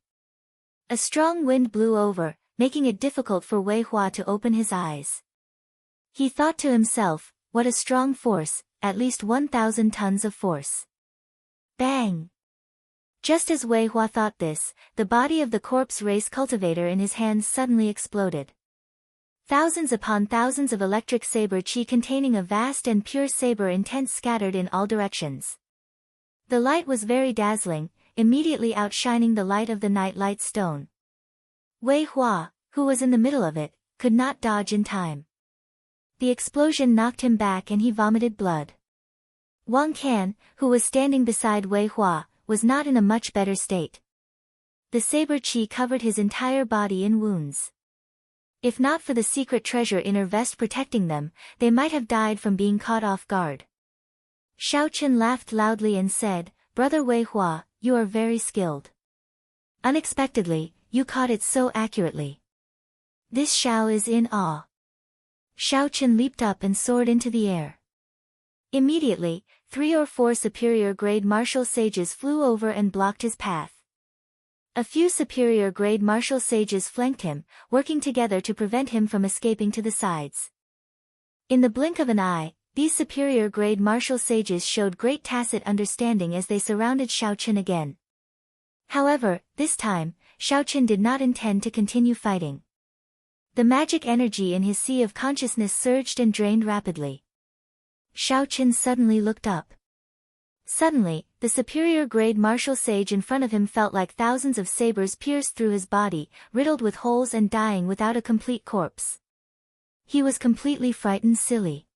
A strong wind blew over, making it difficult for Wei Hua to open his eyes. He thought to himself, what a strong force, at least 1,000 tons of force. Bang! Just as Wei Hua thought this, the body of the corpse race cultivator in his hands suddenly exploded. Thousands upon thousands of electric saber qi containing a vast and pure saber intent scattered in all directions. The light was very dazzling, immediately outshining the light of the night light stone. Wei Hua, who was in the middle of it, could not dodge in time. The explosion knocked him back and he vomited blood. Wang Can, who was standing beside Wei Hua, was not in a much better state. The saber qi covered his entire body in wounds. If not for the secret treasure inner vest protecting them, they might have died from being caught off guard. Xiao Chen laughed loudly and said, "Brother Wei Hua, you are very skilled. Unexpectedly, you caught it so accurately. This Xiao is in awe." Xiao Chen leaped up and soared into the air. Immediately, 3 or 4 superior grade martial sages flew over and blocked his path. A few superior grade martial sages flanked him, working together to prevent him from escaping to the sides. In the blink of an eye, these superior grade martial sages showed great tacit understanding as they surrounded Xiao Chen again. However, this time, Xiao Chen did not intend to continue fighting. The magic energy in his sea of consciousness surged and drained rapidly. Xiao Chen suddenly looked up. Suddenly, the superior grade martial sage in front of him felt like thousands of sabers pierced through his body, riddled with holes and dying without a complete corpse. He was completely frightened silly.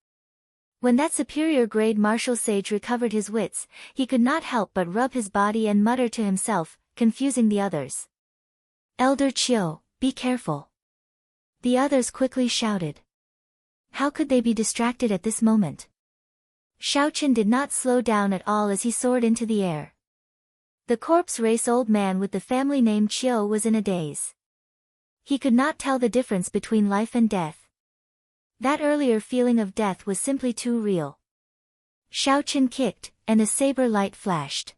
When that superior grade martial sage recovered his wits, he could not help but rub his body and mutter to himself, confusing the others. "Elder Chiu, be careful." The others quickly shouted. How could they be distracted at this moment? Xiao Chen did not slow down at all as he soared into the air. The corpse race old man with the family name Chiu was in a daze. He could not tell the difference between life and death. That earlier feeling of death was simply too real. Xiaochen kicked, and a saber light flashed.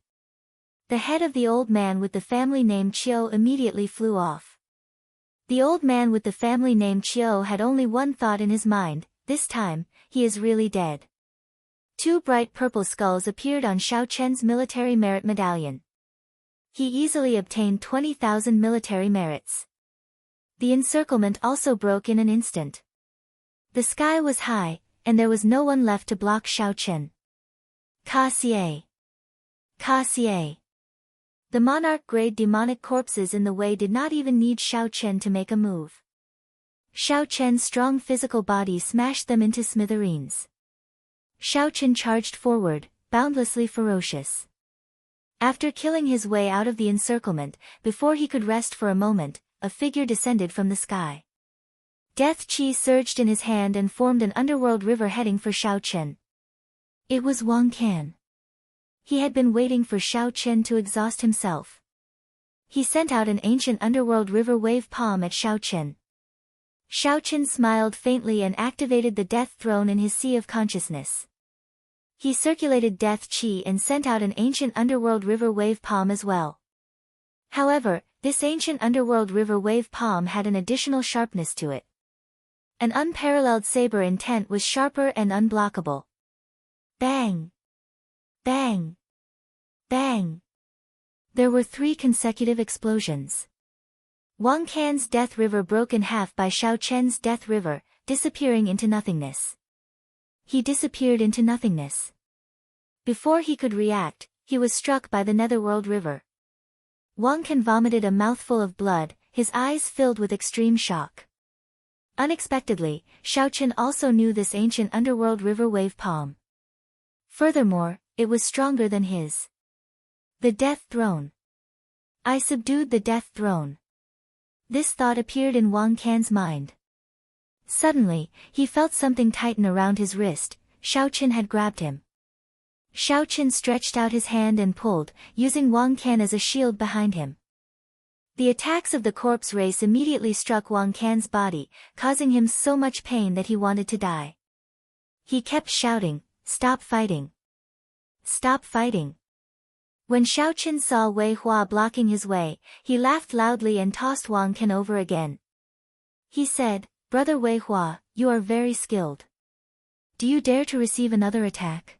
The head of the old man with the family name Chiu immediately flew off. The old man with the family name Chiu had only one thought in his mind: this time, he is really dead. Two bright purple skulls appeared on Xiaochen's military merit medallion. He easily obtained 20,000 military merits. The encirclement also broke in an instant. The sky was high, and there was no one left to block Xiaochen. Ka-xie. Ka-xie. The monarch-grade demonic corpses in the way did not even need Xiaochen to make a move. Xiaochen's strong physical body smashed them into smithereens. Xiaochen charged forward, boundlessly ferocious. After killing his way out of the encirclement, before he could rest for a moment, a figure descended from the sky. Death Qi surged in his hand and formed an underworld river heading for Xiaochen. It was Wang Can. He had been waiting for Xiaochen to exhaust himself. He sent out an ancient underworld river wave palm at Xiaochen. Xiaochen smiled faintly and activated the death throne in his sea of consciousness. He circulated Death Qi and sent out an ancient underworld river wave palm as well. However, this ancient underworld river wave palm had an additional sharpness to it. An unparalleled saber intent was sharper and unblockable. Bang! Bang! Bang! There were 3 consecutive explosions. Wang Can's death river broke in half by Xiaochen's death river, disappearing into nothingness. He disappeared into nothingness. Before he could react, he was struck by the netherworld river. Wang Can vomited a mouthful of blood, his eyes filled with extreme shock. Unexpectedly, Xiaochen also knew this ancient underworld river wave palm. Furthermore, it was stronger than his. The Death Throne. I subdued the Death Throne. This thought appeared in Wang Can's mind. Suddenly, he felt something tighten around his wrist. Xiaochen had grabbed him. Xiaochen stretched out his hand and pulled, using Wang Can as a shield behind him. The attacks of the corpse race immediately struck Wang Can's body, causing him so much pain that he wanted to die. He kept shouting, "Stop fighting! Stop fighting!" When Xiaochen saw Wei Hua blocking his way, he laughed loudly and tossed Wang Can over again. He said, "Brother Wei Hua, you are very skilled. Do you dare to receive another attack?"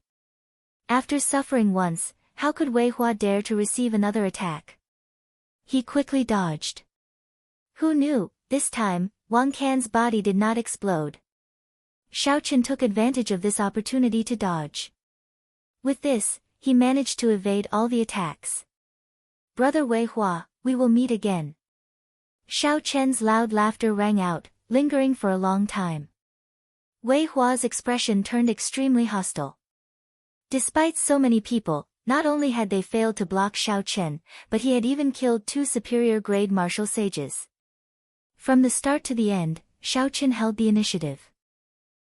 After suffering once, how could Wei Hua dare to receive another attack? He quickly dodged. Who knew, this time, Wang Can's body did not explode. Xiaochen took advantage of this opportunity to dodge. With this, he managed to evade all the attacks. "Brother Wei Hua, we will meet again." Xiaochen's loud laughter rang out, lingering for a long time. Wei Hua's expression turned extremely hostile. Despite so many people, not only had they failed to block Xiaochen, but he had even killed 2 superior-grade martial sages. From the start to the end, Xiaochen held the initiative.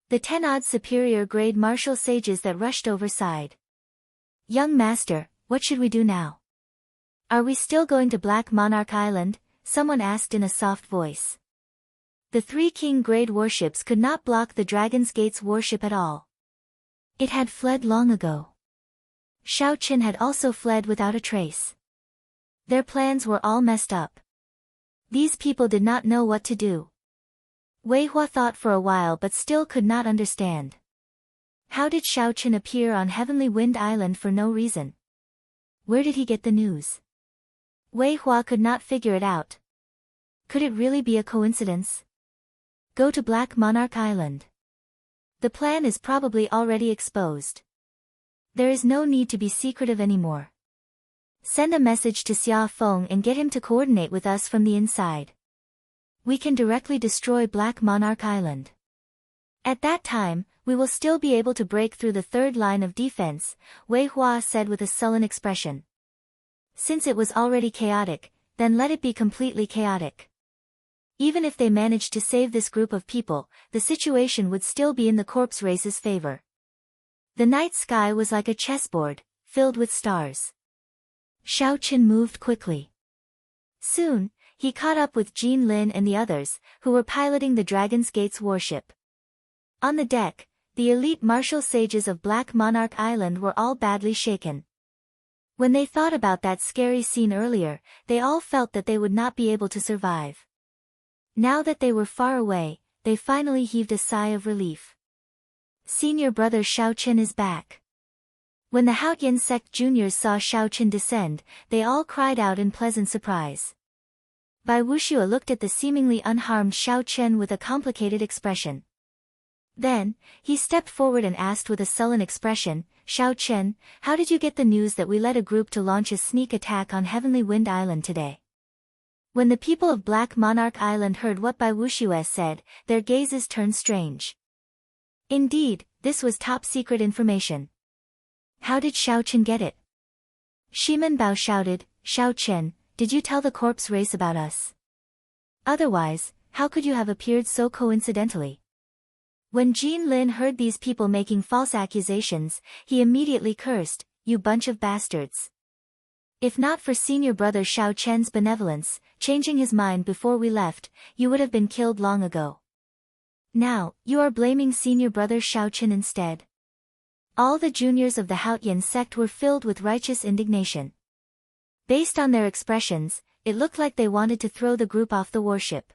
The 10-odd superior-grade martial sages that rushed over sighed. "Young master, what should we do now? Are we still going to Black Monarch Island?" someone asked in a soft voice. The 3 king-grade warships could not block the Dragon's Gate's warship at all. It had fled long ago. Xiaochen had also fled without a trace. Their plans were all messed up. These people did not know what to do. Wei Hua thought for a while but still could not understand. How did Xiaochen appear on Heavenly Wind Island for no reason? Where did he get the news? Wei Hua could not figure it out. Could it really be a coincidence? Go to Black Monarch Island. The plan is probably already exposed. There is no need to be secretive anymore. Send a message to Xia Feng and get him to coordinate with us from the inside. We can directly destroy Black Monarch Island. At that time, we will still be able to break through the 3rd line of defense, Wei Hua said with a sullen expression. Since it was already chaotic, then let it be completely chaotic. Even if they managed to save this group of people, the situation would still be in the corpse race's favor. The night sky was like a chessboard, filled with stars. Xiao Chen moved quickly. Soon, he caught up with Jin Lin and the others, who were piloting the Dragon's Gate's warship. On the deck, the elite martial sages of Black Monarch Island were all badly shaken. When they thought about that scary scene earlier, they all felt that they would not be able to survive. Now that they were far away, they finally heaved a sigh of relief. Senior brother Xiao Chen is back. When the Haoyan sect juniors saw Xiao Chen descend, they all cried out in pleasant surprise. Bai Wuxue looked at the seemingly unharmed Xiao Chen with a complicated expression. Then, he stepped forward and asked with a sullen expression, Xiao Chen, how did you get the news that we led a group to launch a sneak attack on Heavenly Wind Island today? When the people of Black Monarch Island heard what Bai Wuxue said, their gazes turned strange. Indeed, this was top-secret information. How did Xiao Chen get it? Shiman Bao shouted, Xiao Chen, did you tell the corpse race about us? Otherwise, how could you have appeared so coincidentally? When Jin Lin heard these people making false accusations, he immediately cursed, you bunch of bastards. If not for senior brother Xiao Chen's benevolence, changing his mind before we left, you would have been killed long ago. Now, you are blaming senior brother Xiao Chen instead. All the juniors of the Haoyan sect were filled with righteous indignation. Based on their expressions, it looked like they wanted to throw the group off the warship.